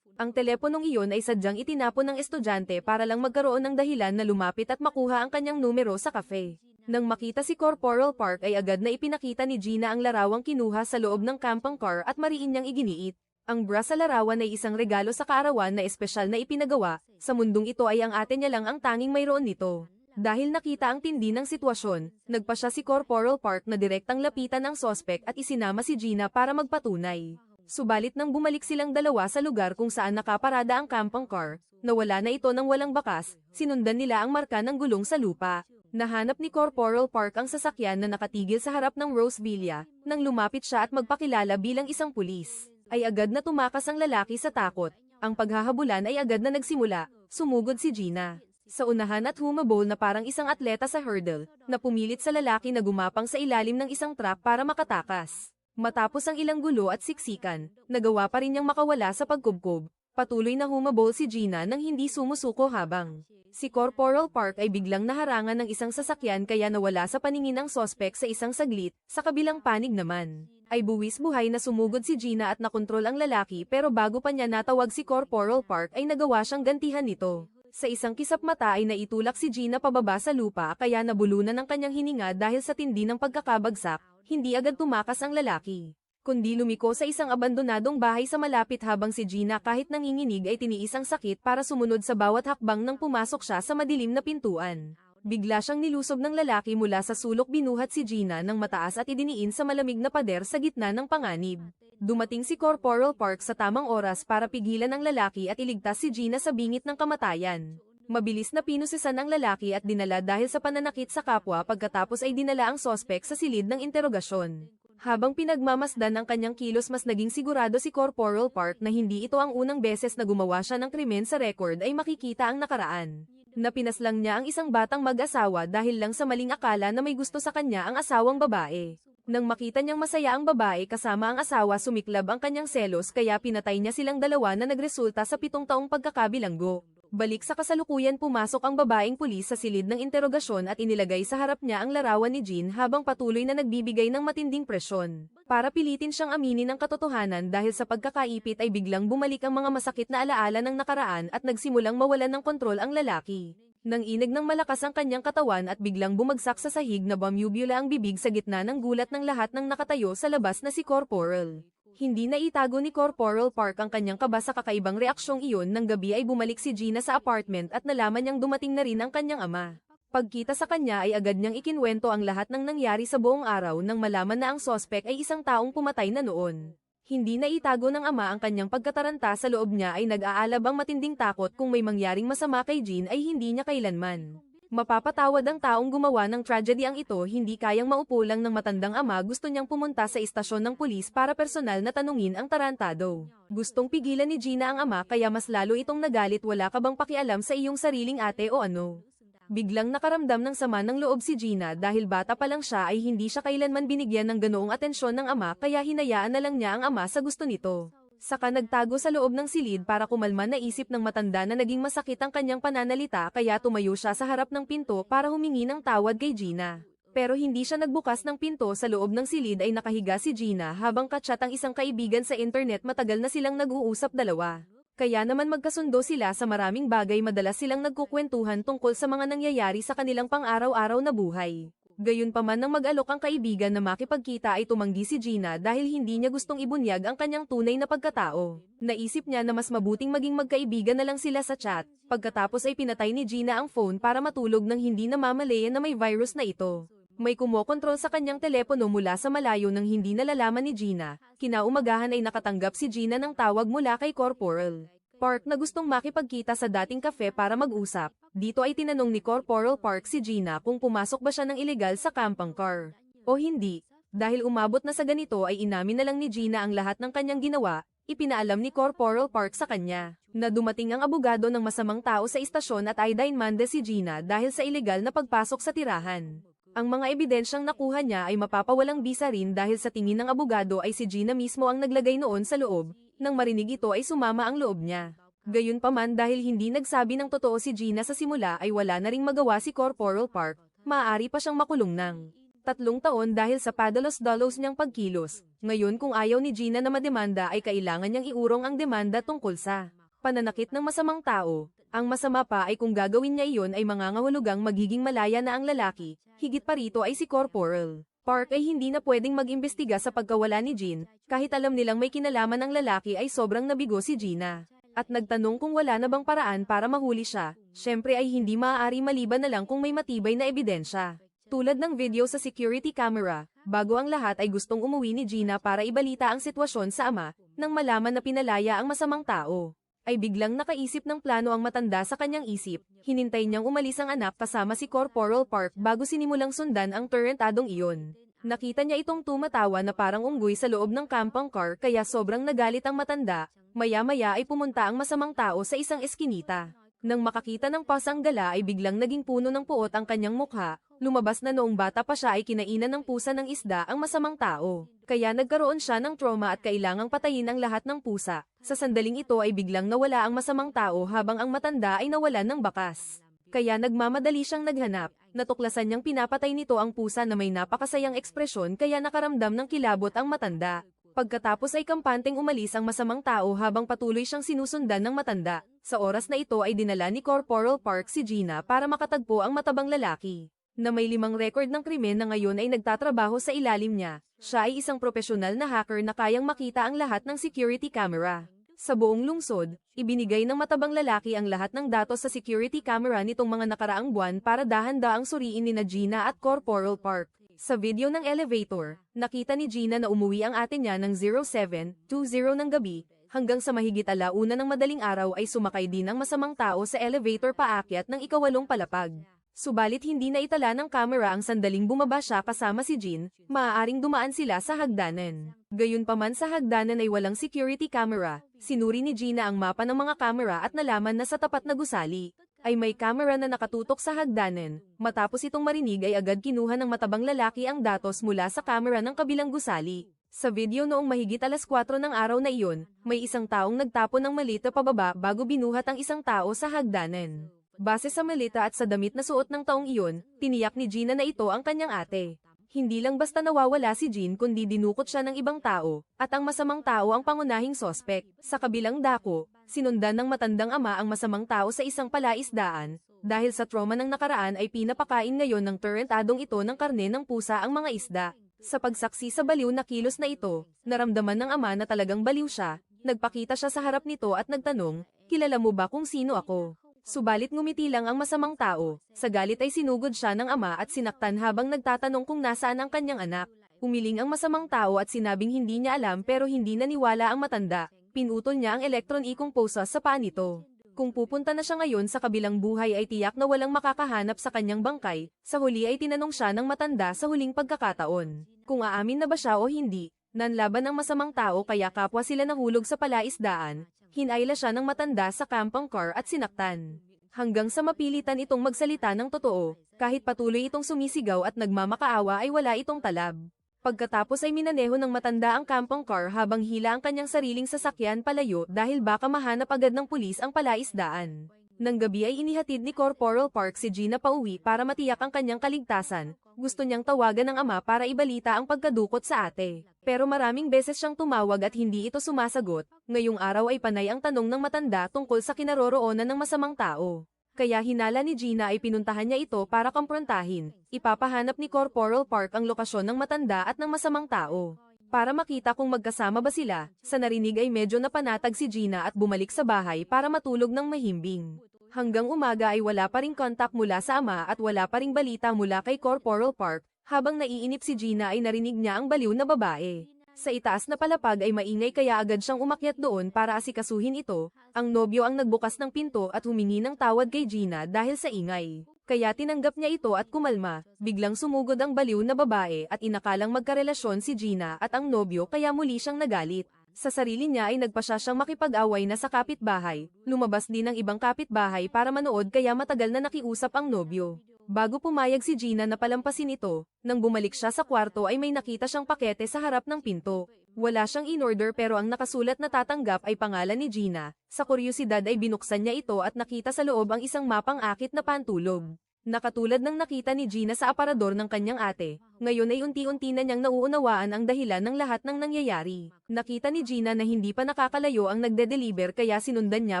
ang teleponong iyon ay sadyang itinapon ng estudyante para lang magkaroon ng dahilan na lumapit at makuha ang kanyang numero sa cafe. Nang makita si Corporal Park ay agad na ipinakita ni Gina ang larawang kinuha sa loob ng camping car at mariin niyang iginiit. Ang bra sa larawan ay isang regalo sa kaarawan na espesyal na ipinagawa. Sa mundong ito ay ang ate niya lang ang tanging mayroon nito. Dahil nakita ang tindi ng sitwasyon, nagpa siya si Corporal Park na direktang lapitan ang sospek at isinama si Gina para magpatunay. Subalit nang bumalik silang dalawa sa lugar kung saan nakaparada ang camping car, nawala na ito ng walang bakas. Sinundan nila ang marka ng gulong sa lupa. Nahanap ni Corporal Park ang sasakyan na nakatigil sa harap ng Rose Villa. Nang lumapit siya at magpakilala bilang isang pulis, ay agad na tumakas ang lalaki sa takot. Ang paghahabulan ay agad na nagsimula. Sumugod si Gina sa unahan at humabol na parang isang atleta sa hurdle, na pumilit sa lalaki na gumapang sa ilalim ng isang truck para makatakas. Matapos ang ilang gulo at siksikan, nagawa pa rin niyang makawala sa pagkubkob. Patuloy na humabol si Gina nang hindi sumusuko habang si Corporal Park ay biglang naharangan ng isang sasakyan kaya nawala sa paningin ang sospek sa isang saglit. Sa kabilang panig naman ay buwis-buhay na sumugod si Gina at nakontrol ang lalaki pero bago pa niya natawag si Corporal Park ay nagawa siyang gantihan nito. Sa isang kisap mata ay naitulak si Gina pababa sa lupa kaya nabulunan ang kanyang hininga dahil sa tindi ng pagkakabagsak. Hindi agad tumakas ang lalaki, kundi lumiko sa isang abandonadong bahay sa malapit habang si Gina kahit nanginginig ay tiniis ang sakit para sumunod sa bawat hakbang nang pumasok siya sa madilim na pintuan. Bigla siyang nilusob ng lalaki mula sa sulok. Binuhat si Gina ng mataas at idiniin sa malamig na pader sa gitna ng panganib. Dumating si Corporal Park sa tamang oras para pigilan ang lalaki at iligtas si Gina sa bingit ng kamatayan. Mabilis na pinusisan ang lalaki at dinala dahil sa pananakit sa kapwa. Pagkatapos ay dinala ang sospek sa silid ng interogasyon. Habang pinagmamasdan ang kanyang kilos mas naging sigurado si Corporal Park na hindi ito ang unang beses na gumawa siya ng krimen. Sa record ay makikita ang nakaraan. Napinaslang niya ang isang batang mag-asawa dahil lang sa maling akala na may gusto sa kanya ang asawang babae. Nang makita niyang masaya ang babae kasama ang asawa sumiklab ang kanyang selos kaya pinatay niya silang dalawa na nagresulta sa 7 taong pagkakabilanggo. Balik sa kasalukuyan pumasok ang babaeng pulis sa silid ng interogasyon at inilagay sa harap niya ang larawan ni Jean habang patuloy na nagbibigay ng matinding presyon. Para pilitin siyang aminin ang katotohanan dahil sa pagkakaipit ay biglang bumalik ang mga masakit na alaala ng nakaraan at nagsimulang mawalan ng kontrol ang lalaki. Nang inig ng malakas ang kanyang katawan at biglang bumagsak sa sahig na bumubula ang bibig sa gitna ng gulat ng lahat ng nakatayo sa labas na si Corporal. Hindi na itago ni Corporal Park ang kanyang kaba sa kakaibang reaksyong iyon. Nang gabi ay bumalik si Gina sa apartment at nalaman niyang dumating na rin ang kanyang ama. Pagkita sa kanya ay agad niyang ikinwento ang lahat ng nangyari sa buong araw nang malaman na ang sospek ay isang taong pumatay na noon. Hindi na itago ng ama ang kanyang pagkataranta. Sa loob niya ay nag-aalab ang matinding takot kung may mangyaring masama kay Jean ay hindi niya kailanman mapapatawad ang taong gumawa ng tragedy. Ang ito hindi kayang maupo lang ng matandang ama. Gusto niyang pumunta sa istasyon ng pulis para personal na tanungin ang tarantado. Gustong pigilan ni Gina ang ama kaya mas lalo itong nagalit. Wala ka bang pakialam sa iyong sariling ate o ano? Biglang nakaramdam ng sama ng loob si Gina dahil bata pa lang siya ay hindi siya kailanman binigyan ng ganoong atensyon ng ama kaya hinayaan na lang niya ang ama sa gusto nito. Saka nagtago sa loob ng silid para kumalma. Naisip ng matanda na naging masakit ang kanyang pananalita kaya tumayo siya sa harap ng pinto para humingi ng tawad kay Gina. Pero hindi siya nagbukas ng pinto. Sa loob ng silid ay nakahiga si Gina habang kachat ang isang kaibigan sa internet. Matagal na silang nag-uusap dalawa. Kaya naman magkasundo sila sa maraming bagay. Madalas silang nagkukwentuhan tungkol sa mga nangyayari sa kanilang pang-araw-araw na buhay. Gayunpaman nang mag-alok ang kaibigan na makipagkita ay tumanggi si Gina dahil hindi niya gustong ibunyag ang kanyang tunay na pagkatao. Naisip niya na mas mabuting maging magkaibigan na lang sila sa chat. Pagkatapos ay pinatay ni Gina ang phone para matulog nang hindi namamalayan na may virus na ito. May kumokontrol sa kanyang telepono mula sa malayo nang hindi nalalaman ni Gina. Kinaumagahan ay nakatanggap si Gina ng tawag mula kay Corporal Park na gustong makipagkita sa dating kafe para mag-usap. Dito ay tinanong ni Corporal Park si Gina kung pumasok ba siya ng ilegal sa camping car o hindi. Dahil umabot na sa ganito ay inamin na lang ni Gina ang lahat ng kanyang ginawa. Ipinaalam ni Corporal Park sa kanya na dumating ang abogado ng masamang tao sa istasyon at ay dinmande si Gina dahil sa ilegal na pagpasok sa tirahan. Ang mga ebidensyang nakuha niya ay mapapawalang bisa rin dahil sa tingin ng abogado ay si Gina mismo ang naglagay noon sa loob. Nang marinig ito ay sumama ang loob niya. Gayunpaman dahil hindi nagsabi ng totoo si Gina sa simula ay wala na ring magawa si Corporal Park. Maaari pa siyang makulong ng 3 taon dahil sa padalos-dalos niyang pagkilos. Ngayon kung ayaw ni Gina na mademanda ay kailangan niyang iurong ang demanda tungkol sa pananakit ng masamang tao. Ang masama pa ay kung gagawin niya iyon ay mangangahulugang magiging malaya na ang lalaki. Higit pa rito ay si Corporal Park ay hindi na pwedeng mag-imbestiga sa pagkawala ni Jean, kahit alam nilang may kinalaman ng lalaki ay sobrang nabigo si Gina. At nagtanong kung wala na bang paraan para mahuli siya, syempre ay hindi maaari maliban na lang kung may matibay na ebidensya. Tulad ng video sa security camera, bago ang lahat ay gustong umuwi ni Gina para ibalita ang sitwasyon sa ama, nang malaman na pinalaya ang masamang tao. Ay biglang nakaisip ng plano ang matanda sa kanyang isip, hinintay niyang umalis ang anak kasama si Corporal Park bago sinimulang sundan ang tarantadong iyon. Nakita niya itong tumatawa na parang unggoy sa loob ng camping car kaya sobrang nagalit ang matanda. Maya-maya ay pumunta ang masamang tao sa isang eskinita. Nang makakita ng pasang gala ay biglang naging puno ng puot ang kanyang mukha. Lumabas na noong bata pa siya ay kinainan ng pusa ng isda ang masamang tao. Kaya nagkaroon siya ng trauma at kailangang patayin ang lahat ng pusa. Sa sandaling ito ay biglang nawala ang masamang tao habang ang matanda ay nawalan ng bakas. Kaya nagmamadali siyang naghanap. Natuklasan niyang pinapatay nito ang pusa na may napakasayang ekspresyon kaya nakaramdam ng kilabot ang matanda. Pagkatapos ay kampanteng umalis ang masamang tao habang patuloy siyang sinusundan ng matanda. Sa oras na ito ay dinala ni Corporal Park si Gina para makatagpo ang matabang lalaki na may 5 record ng krimen na ngayon ay nagtatrabaho sa ilalim niya. Siya ay isang profesional na hacker na kayang makita ang lahat ng security camera. Sa buong lungsod, ibinigay ng matabang lalaki ang lahat ng datos sa security camera nitong mga nakaraang buwan para dahan-daang suriin ni Gina at Corporal Park. Sa video ng elevator, nakita ni Gina na umuwi ang ate niya ng 07:20 ng gabi, hanggang sa mahigit 1:00 ng madaling araw ay sumakay din ang masamang tao sa elevator paakyat ng ika-8 palapag. Subalit hindi na itala ng kamera ang sandaling bumaba siya kasama si Jean, maaaring dumaan sila sa hagdanan. Gayunpaman sa hagdanan ay walang security camera, sinuri ni Gina ang mapa ng mga kamera at nalaman na sa tapat na gusali ay may kamera na nakatutok sa hagdanan. Matapos itong marinig ay agad kinuha ng matabang lalaki ang datos mula sa kamera ng kabilang gusali. Sa video noong mahigit 4:00 ng araw na iyon, may isang taong nagtapon ng malita pababa bago binuhat ang isang tao sa hagdanan. Base sa malita at sa damit na suot ng taong iyon, tiniyak ni Gina na ito ang kanyang ate. Hindi lang basta nawawala si Jean kundi dinukot siya ng ibang tao, at ang masamang tao ang pangunahing sospek. Sa kabilang dako, sinundan ng matandang ama ang masamang tao sa isang palaisdaan. Dahil sa trauma ng nakaraan ay pinapakain ngayon ng tarantadong ito ng karne ng pusa ang mga isda. Sa pagsaksi sa baliw na kilos na ito, naramdaman ng ama na talagang baliw siya. Nagpakita siya sa harap nito at nagtanong, "Kilala mo ba kung sino ako?" Subalit ngumiti lang ang masamang tao. Sa galit ay sinugod siya ng ama at sinaktan habang nagtatanong kung nasaan ang kanyang anak. Umiling ang masamang tao at sinabing hindi niya alam pero hindi naniwala ang matanda. Pinutol niya ang electron-ikong posa sa paa nito. Kung pupunta na siya ngayon sa kabilang buhay ay tiyak na walang makakahanap sa kanyang bangkay. Sa huli ay tinanong siya ng matanda sa huling pagkakataon kung aamin na ba siya o hindi. Nanlaban ang masamang tao kaya kapwa sila nahulog sa palaisdaan. Hinayla siya ng matanda sa camping car at sinaktan. Hanggang sa mapilitan itong magsalita ng totoo, kahit patuloy itong sumisigaw at nagmamakaawa ay wala itong talab. Pagkatapos ay minaneho ng matanda ang camping car habang hila ang kanyang sariling sasakyan palayo dahil baka mahanap agad ng pulis ang palaisdaan. Nang gabi ay inihatid ni Corporal Park si Gina pauwi para matiyak ang kanyang kaligtasan. Gusto niyang tawagan ng ama para ibalita ang pagkadukot sa ate. Pero maraming beses siyang tumawag at hindi ito sumasagot. Ngayong araw ay panay ang tanong ng matanda tungkol sa kinaroroonan ng masamang tao. Kaya hinala ni Gina ay pinuntahan niya ito para komprontahin. Ipapahanap ni Corporal Park ang lokasyon ng matanda at ng masamang tao. Para makita kung magkasama ba sila, sa narinig ay medyo napanatag si Gina at bumalik sa bahay para matulog ng mahimbing. Hanggang umaga ay wala pa ring kontak mula sa ama at wala pa ring balita mula kay Corporal Park. Habang naiinip si Gina ay narinig niya ang baliw na babae. Sa itaas na palapag ay maingay kaya agad siyang umakyat doon para asikasuhin ito. Ang nobyo ang nagbukas ng pinto at humingi ng tawad kay Gina dahil sa ingay. Kaya tinanggap niya ito at kumalma. Biglang sumugod ang baliw na babae at inakalang magkarelasyon si Gina at ang nobyo kaya muli siyang nagalit. Sa sarili niya ay nagpa siya siyang makipag-away na sa kapitbahay. Lumabas din ang ibang kapitbahay para manood kaya matagal na nakiusap ang nobyo. Bago pumayag si Gina na palampasin ito, nang bumalik siya sa kwarto ay may nakita siyang pakete sa harap ng pinto. Wala siyang in-order pero ang nakasulat na tatanggap ay pangalan ni Gina. Sa kuryosidad ay binuksan niya ito at nakita sa loob ang isang mapang akit na pantulog. Nakatulad ng nakita ni Gina sa aparador ng kanyang ate, ngayon ay unti-unti na niyang nauunawaan ang dahilan ng lahat ng nangyayari. Nakita ni Gina na hindi pa nakakalayo ang nagde-deliver kaya sinundan niya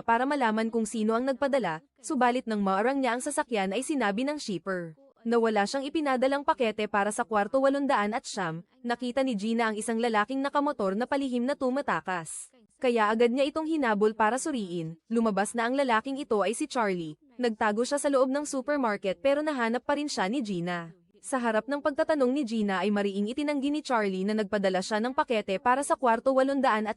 para malaman kung sino ang nagpadala, subalit nang maarang niya ang sasakyan ay sinabi ng shipper na wala siyang ipinadalang pakete para sa kwarto 800 nakita ni Gina ang isang lalaking nakamotor na palihim na tumatakas. Kaya agad niya itong hinabol para suriin. Lumabas na ang lalaking ito ay si Charlie. Nagtago siya sa loob ng supermarket pero nahanap pa rin siya ni Gina. Sa harap ng pagtatanong ni Gina ay mariing itinanggi ni Charlie na nagpadala siya ng pakete para sa kwarto 800.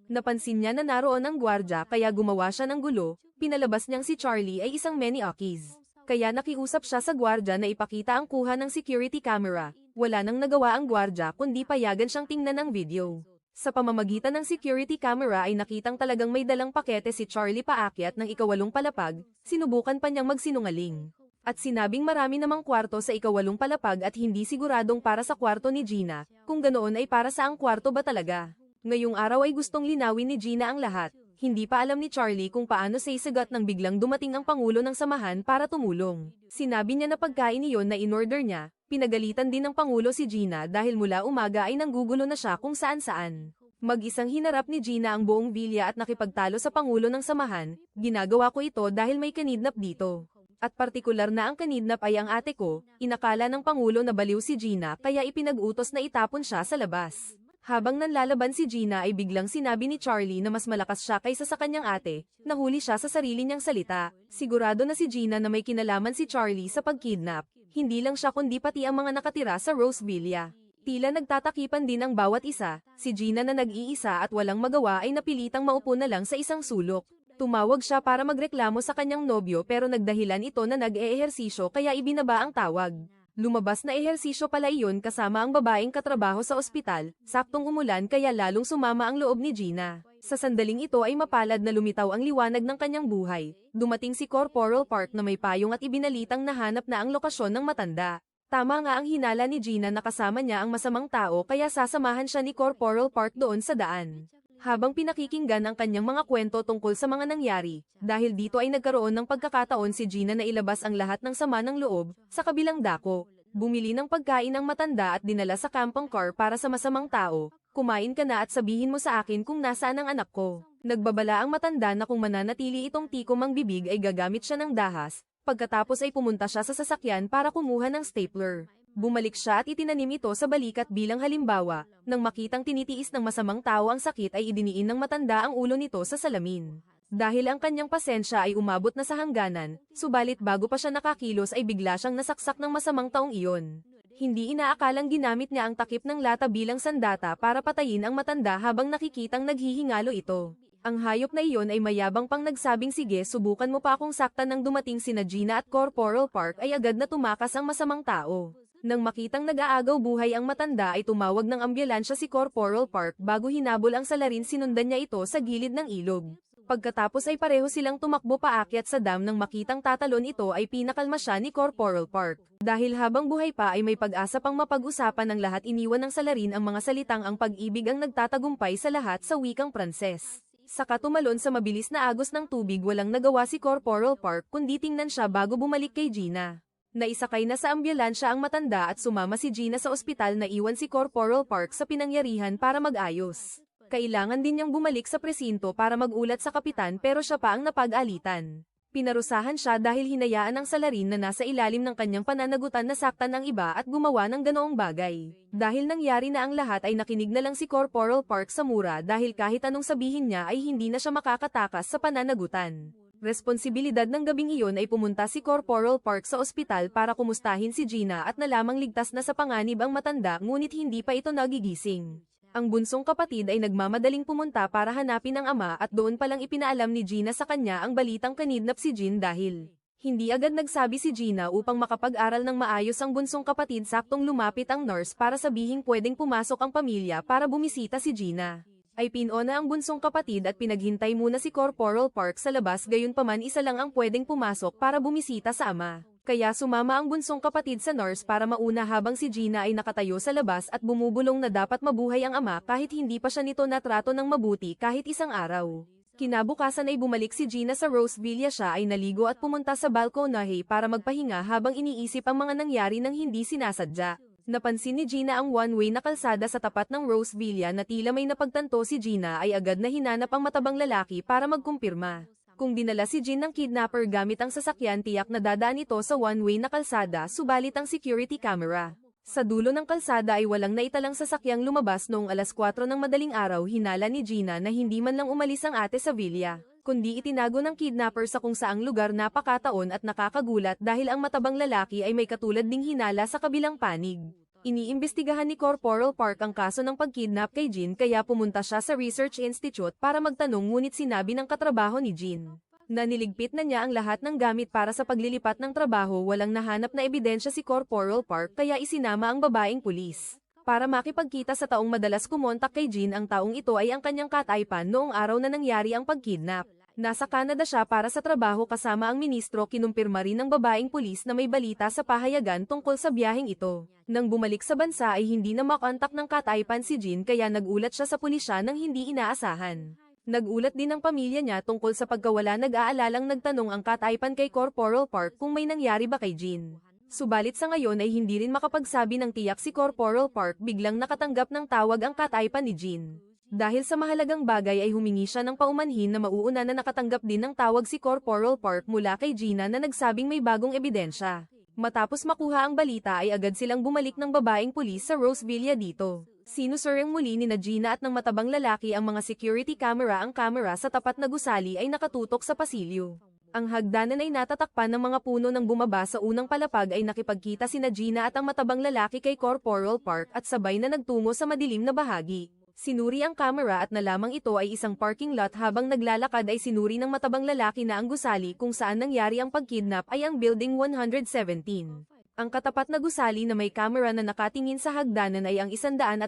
Napansin niya na naroon ang gwardya kaya gumawa siya ng gulo. Pinalabas niyang si Charlie ay isang Maniokis. Kaya nakiusap siya sa gwardya na ipakita ang kuha ng security camera. Wala nang nagawa ang gwardya kundi payagan siyang tingnan ang video. Sa pamamagitan ng security camera ay nakitang talagang may dalang pakete si Charlie paakyat ng ika-8 palapag, sinubukan pa niyang magsinungaling. At sinabing marami namang kwarto sa ika-8 palapag at hindi siguradong para sa kwarto ni Gina, kung ganoon ay para sa ang kwarto ba talaga. Ngayong araw ay gustong linawin ni Gina ang lahat. Hindi pa alam ni Charlie kung paano sa isagat nang biglang dumating ang pangulo ng samahan para tumulong. Sinabi niya na pagkain iyon na in-order niya. Pinagalitan din ng pangulo si Gina dahil mula umaga ay nanggugulo na siya kung saan-saan. Mag-isang hinarap ni Gina ang buong bilya at nakipagtalo sa pangulo ng samahan. Ginagawa ko ito dahil may kanidnap dito. At partikular na ang kanidnap ay ang ate ko. Inakala ng pangulo na baliw si Gina kaya ipinag-utos na itapon siya sa labas. Habang nanlalaban si Gina ay biglang sinabi ni Charlie na mas malakas siya kaysa sa kanyang ate. Nahuli siya sa sarili niyang salita. Sigurado na si Gina na may kinalaman si Charlie sa pagkidnap. Hindi lang siya kundi pati ang mga nakatira sa Rose Villa. Tila nagtatakipan din ang bawat isa. Si Gina na nag-iisa at walang magawa ay napilitang maupo na lang sa isang sulok. Tumawag siya para magreklamo sa kanyang nobyo pero nagdahilan ito na nag-eehersisyo kaya ibinaba ang tawag. Lumabas na ehersisyo pala iyon kasama ang babaeng katrabaho sa ospital, saktong umulan kaya lalong sumama ang loob ni Gina. Sa sandaling ito ay mapalad na lumitaw ang liwanag ng kanyang buhay. Dumating si Corporal Park na may payong at ibinalitang nahanap na ang lokasyon ng matanda. Tama nga ang hinala ni Gina na kasama niya ang masamang tao kaya sasamahan siya ni Corporal Park doon sa daan. Habang pinakikinggan ang kanyang mga kwento tungkol sa mga nangyari, dahil dito ay nagkaroon ng pagkakataon si Gina na ilabas ang lahat ng sama ng loob, sa kabilang dako. Bumili ng pagkain ng matanda at dinala sa camping car para sa masamang tao. Kumain ka na at sabihin mo sa akin kung nasaan ang anak ko. Nagbabala ang matanda na kung mananatili itong tikom ang bibig ay gagamit siya ng dahas. Pagkatapos ay pumunta siya sa sasakyan para kumuha ng stapler. Bumalik siya at itinanim ito sa balikat bilang halimbawa. Nang makitang tinitiis ng masamang tao ang sakit ay idiniin ng matanda ang ulo nito sa salamin. Dahil ang kanyang pasensya ay umabot na sa hangganan, subalit bago pa siya nakakilos ay bigla siyang nasaksak ng masamang taong iyon. Hindi inaakalang ginamit niya ang takip ng lata bilang sandata para patayin ang matanda habang nakikitang naghihingalo ito. Ang hayop na iyon ay mayabang pang nagsabing sige subukan mo pa akong saktan nang dumating sina Gina at Corporal Park ay agad na tumakas ang masamang tao. Nang makitang nag-aagaw buhay ang matanda ay tumawag ng ambulansya si Corporal Park bago hinabol ang salarin sinundan niya ito sa gilid ng ilog. Pagkatapos ay pareho silang tumakbo paakyat sa dam nang makitang tatalon ito ay pinakalma siya ni Corporal Park. Dahil habang buhay pa ay may pag-asa pang mapag-usapan ng lahat iniwan ng salarin ang mga salitang ang pag-ibig ang nagtatagumpay sa lahat sa wikang Pranses. Saka tumalon sa mabilis na agos ng tubig. Walang nagawa si Corporal Park kundi tingnan siya bago bumalik kay Gina. Naisakay na sa ambulansya ang matanda at sumama si Gina sa ospital na iwan si Corporal Park sa pinangyarihan para mag-ayos. Kailangan din niyang bumalik sa presinto para mag-ulat sa kapitan pero siya pa ang napag-alitan. Pinarusahan siya dahil hinayaan ng salarin na nasa ilalim ng kanyang pananagutan na saktan ang iba at gumawa ng ganoong bagay. Dahil nangyari na ang lahat ay nakinig na lang si Corporal Park sa mura dahil kahit anong sabihin niya ay hindi na siya makakatakas sa pananagutan. Responsibilidad ng gabing iyon ay pumunta si Corporal Park sa ospital para kumustahin si Gina at nalamang ligtas na sa panganib ang matanda ngunit hindi pa ito nagigising. Ang bunsong kapatid ay nagmamadaling pumunta para hanapin ang ama at doon palang ipinaalam ni Gina sa kanya ang balitang kanidnap si Jin dahil hindi agad nagsabi si Gina upang makapag-aral ng maayos ang bunsong kapatid. Saktong lumapit ang nurse para sabihing pwedeng pumasok ang pamilya para bumisita si Gina. Ay pinona ang bunsong kapatid at pinaghintay muna si Corporal Park sa labas, gayunpaman isa lang ang pwedeng pumasok para bumisita sa ama. Kaya sumama ang bunsong kapatid sa nurse para mauna habang si Gina ay nakatayo sa labas at bumubulong na dapat mabuhay ang ama kahit hindi pa siya nito natrato ng mabuti kahit isang araw. Kinabukasan ay bumalik si Gina sa Roseville. Siya ay naligo at pumunta sa balkonahe para magpahinga habang iniisip ang mga nangyari nang hindi sinasadya. Napansin ni Gina ang one-way na kalsada sa tapat ng Roseville na tila may napagtanto si Gina ay agad na hinanap ang matabang lalaki para magkumpirma. Kung dinala si Jin ng kidnapper gamit ang sasakyan, tiyak na dadaan ito sa one-way na kalsada, subalit ang security camera sa dulo ng kalsada ay walang naitalang sasakyang lumabas. Noong alas 4 ng madaling araw, hinala ni Gina na hindi man lang umalis ang ate sa villa, kundi itinago ng kidnapper sa kung saang lugar. Napakataon at nakakagulat dahil ang matabang lalaki ay may katulad ding hinala sa kabilang panig. Iniimbestigahan ni Corporal Park ang kaso ng pagkidnap kay Jin kaya pumunta siya sa Research Institute para magtanong, ngunit sinabi ng katrabaho ni Jin na niligpit na niya ang lahat ng gamit para sa paglilipat ng trabaho. Walang nahanap na ebidensya si Corporal Park kaya isinama ang babaeng pulis para makipagkita sa taong madalas kumontak kay Jin. Ang taong ito ay ang kanyang kataypan noong araw na nangyari ang pagkidnap. Nasa Canada siya para sa trabaho kasama ang ministro. Kinumpirma rin ng babaeng pulis na may balita sa pahayagan tungkol sa biyaheng ito. Nang bumalik sa bansa ay hindi na makontak ng kataypan si Jin kaya nagulat siya sa pulisya nang hindi inaasahan. Nagulat din ang pamilya niya tungkol sa pagkawala. Nag-aalalang nagtanong ang kataypan kay Corporal Park kung may nangyari ba kay Jin. Subalit sa ngayon ay hindi rin makapagsabi ng tiyak si Corporal Park. Biglang nakatanggap ng tawag ang kataypan ni Jin. Dahil sa mahalagang bagay ay humingi siya ng paumanhin na mauuna na nakatanggap din ng tawag si Corporal Park mula kay Gina na nagsabing may bagong ebidensya. Matapos makuha ang balita ay agad silang bumalik ng babaeng pulis sa Roseville dito. Sinusuring muli ni Gina at ng matabang lalaki ang mga security camera. Ang camera sa tapat na gusali ay nakatutok sa pasilyo. Ang hagdanan ay natatakpan ng mga puno. Nang bumaba sa unang palapag ay nakipagkita sina Gina at ang matabang lalaki kay Corporal Park at sabay na nagtungo sa madilim na bahagi. Sinuri ang camera at nalamang ito ay isang parking lot. Habang naglalakad ay sinuri ng matabang lalaki na ang gusali kung saan nangyari ang pagkidnap ay ang Building 117. Ang katapat na gusali na may camera na nakatingin sa hagdanan ay ang 116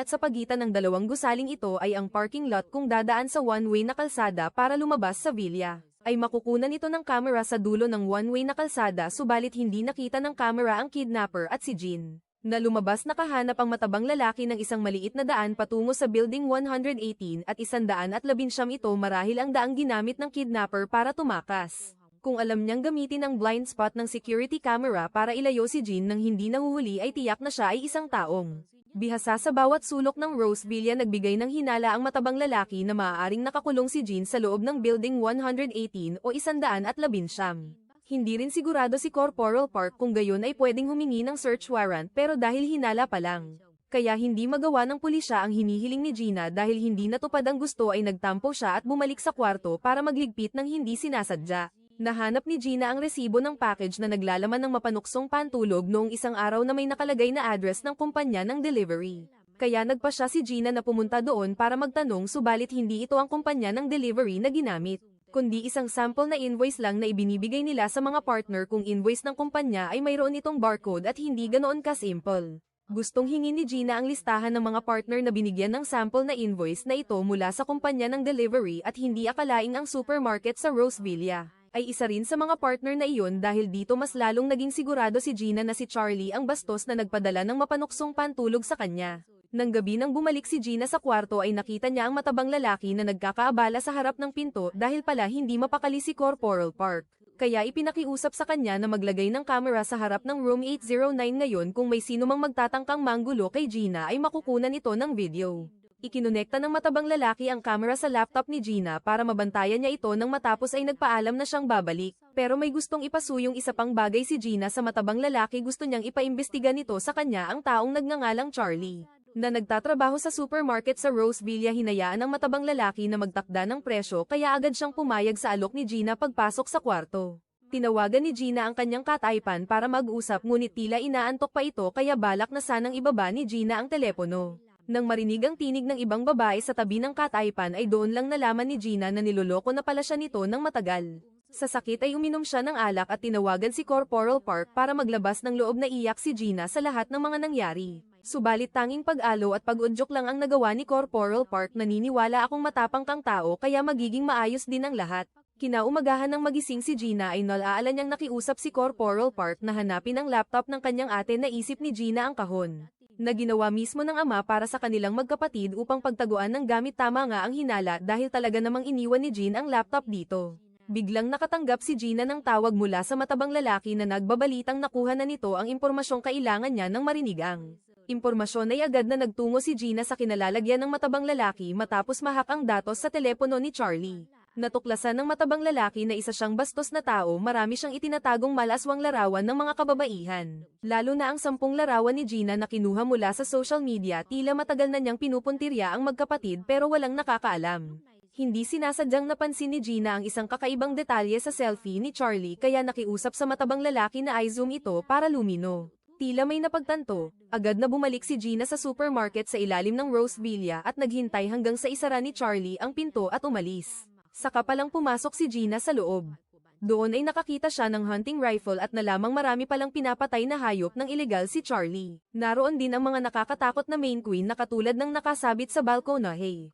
at sa pagitan ng dalawang gusaling ito ay ang parking lot kung dadaan sa one-way na kalsada para lumabas sa villa. Ay makukunan ito ng camera sa dulo ng one-way na kalsada, subalit hindi nakita ng camera ang kidnapper at si Jin. Na lumabas. Nakahanap ang matabang lalaki ng isang maliit na daan patungo sa Building 118 at 119 ito marahil ang daang ginamit ng kidnapper para tumakas. Kung alam niyang gamitin ang blind spot ng security camera para ilayo si Jin nang hindi nahuhuli ay tiyak na siya ay isang taong bihasa sa bawat sulok ng Roseville. Nagbigay ng hinala ang matabang lalaki na maaaring nakakulong si Jin sa loob ng Building 118 o 119. Hindi rin sigurado si Corporal Park kung gayon ay pwedeng humingi ng search warrant pero dahil hinala pa lang, kaya hindi magawa ng pulisya ang hinihiling ni Gina. Dahil hindi natupad ang gusto ay nagtampo siya at bumalik sa kwarto para magligpit ng hindi sinasadya. Nahanap ni Gina ang resibo ng package na naglalaman ng mapanuksong pantulog noong isang araw na may nakalagay na address ng kumpanya ng delivery. Kaya nagpa siya si Gina na pumunta doon para magtanong, subalit hindi ito ang kumpanya ng delivery na ginamit, kundi isang sample na invoice lang na ibinibigay nila sa mga partner. Kung invoice ng kumpanya ay mayroon itong barcode at hindi ganoon ka-simple. Gustong hingin ni Gina ang listahan ng mga partner na binigyan ng sample na invoice na ito mula sa kumpanya ng delivery at hindi akalaing ang supermarket sa Roseville ay isa rin sa mga partner na iyon. Dahil dito mas lalong naging sigurado si Gina na si Charlie ang bastos na nagpadala ng mapanuksong pantulog sa kanya. Nang gabi nang bumalik si Gina sa kwarto ay nakita niya ang matabang lalaki na nagkakaabala sa harap ng pinto dahil pala hindi mapakali si Corporal Park. Kaya ipinakiusap sa kanya na maglagay ng camera sa harap ng room 809 ngayon kung may sino mang magtatangkang manggulo kay Gina ay makukunan ito ng video. Ikinonekta ng matabang lalaki ang camera sa laptop ni Gina para mabantayan niya ito nang matapos ay nagpaalam na siyang babalik. Pero may gustong ipasuyong isa pang bagay si Gina sa matabang lalaki, gusto niyang ipaimbestiga nito sa kanya ang taong nagngangalang Charlie na nagtatrabaho sa supermarket sa Roseville. Hinayaan ng matabang lalaki na magtakda ng presyo kaya agad siyang pumayag sa alok ni Gina pagpasok sa kwarto. Tinawagan ni Gina ang kanyang kataypan para mag-usap ngunit tila inaantok pa ito kaya balak na sanang ibaba ni Gina ang telepono. Nang marinig ang tinig ng ibang babae sa tabi ng kataypan ay doon lang nalaman ni Gina na niloloko na pala siya nito ng matagal. Sa sakit ay uminom siya ng alak at tinawagan si Corporal Park para maglabas ng loob na iyak si Gina sa lahat ng mga nangyari. Subalit tanging pag-alo at pag-udyok lang ang nagawa ni Corporal Park. Naniniwala akong matapang kang tao kaya magiging maayos din ang lahat. Kinaumagahan ng magising si Gina ay nalaala niyang nakiusap si Corporal Park na hanapin ang laptop ng kanyang ate. Naisip ni Gina ang kahon na ginawa mismo ng ama para sa kanilang magkapatid upang pagtaguan ng gamit. Tama nga ang hinala dahil talaga namang iniwan ni Jean ang laptop dito. Biglang nakatanggap si Gina ng tawag mula sa matabang lalaki na nagbabalitang nakuha na nito ang impormasyong kailangan niya ng marinig. Ang impormasyon ay agad na nagtungo si Gina sa kinalalagyan ng matabang lalaki matapos mahak ang datos sa telepono ni Charlie. Natuklasan ng matabang lalaki na isa siyang bastos na tao. Marami siyang itinatagong malaswang larawan ng mga kababaihan. Lalo na ang 10 larawan ni Gina na kinuha mula sa social media. Tila matagal na niyang pinupuntirya ang magkapatid pero walang nakakaalam. Hindi sinasadyang napansin ni Gina ang isang kakaibang detalye sa selfie ni Charlie kaya nakiusap sa matabang lalaki na i-zoom ito para lumino. Tila may napagtanto, agad na bumalik si Gina sa supermarket sa ilalim ng Roseville at naghintay hanggang sa isara ni Charlie ang pinto at umalis. Saka palang pumasok si Gina sa loob. Doon ay nakakita siya ng hunting rifle at nalamang marami palang pinapatay na hayop ng ilegal si Charlie. Naroon din ang mga nakakatakot na main queen na katulad ng nakasabit sa balkonahe.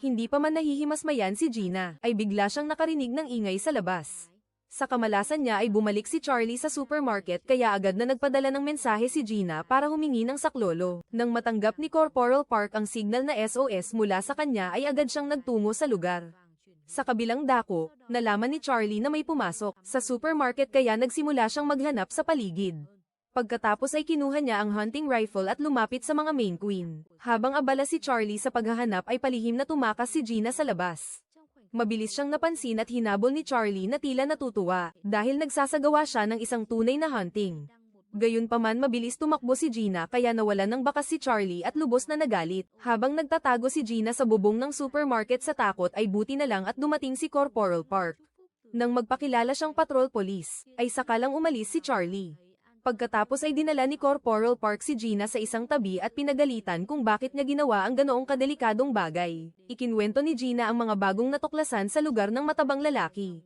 Hindi pa man nahihimasmayan si Gina, ay bigla siyang nakarinig ng ingay sa labas. Sa kamalasan niya ay bumalik si Charlie sa supermarket kaya agad na nagpadala ng mensahe si Gina para humingi ng saklolo. Nang matanggap ni Corporal Park ang signal na SOS mula sa kanya ay agad siyang nagtungo sa lugar. Sa kabilang dako, nalaman ni Charlie na may pumasok sa supermarket kaya nagsimula siyang maghanap sa paligid. Pagkatapos ay kinuha niya ang hunting rifle at lumapit sa mga main queen. Habang abala si Charlie sa paghahanap ay palihim na tumakas si Gina sa labas. Mabilis siyang napansin at hinabol ni Charlie na tila natutuwa dahil nagsasagawa siya ng isang tunay na hunting. Gayunpaman mabilis tumakbo si Gina kaya nawalan ng bakas si Charlie at lubos na nagalit. Habang nagtatago si Gina sa bubong ng supermarket sa takot ay buti na lang at dumating si Corporal Park. Nang magpakilala siyang patrol police, ay sakalang umalis si Charlie. Pagkatapos ay dinala ni Corporal Park si Gina sa isang tabi at pinagalitan kung bakit niya ginawa ang ganoong kadelikadong bagay. Ikinwento ni Gina ang mga bagong natuklasan sa lugar ng matabang lalaki.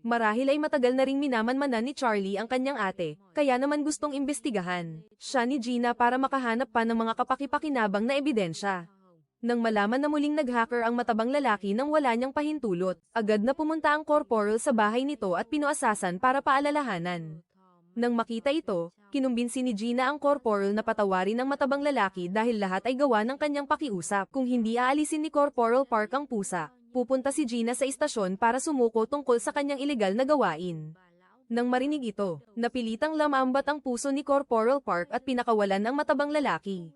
Marahil ay matagal na ring minamanmanan ni Charlie ang kanyang ate, kaya naman gustong imbestigahan siya ni Gina para makahanap pa ng mga kapakipakinabang na ebidensya. Nang malaman na muling nag-hacker ang matabang lalaki nang wala niyang pahintulot, agad na pumunta ang corporal sa bahay nito at pinuasasan para paalalahanan. Nang makita ito, kinumbinsi ni Gina ang corporal na patawarin ang matabang lalaki dahil lahat ay gawa ng kanyang pakiusap. Kung hindi aalisin ni Corporal Park ang pusa, pupunta si Gina sa istasyon para sumuko tungkol sa kanyang ilegal na gawain. Nang marinig ito, napilitang lamambat ang puso ni Corporal Park at pinakawalan ang matabang lalaki.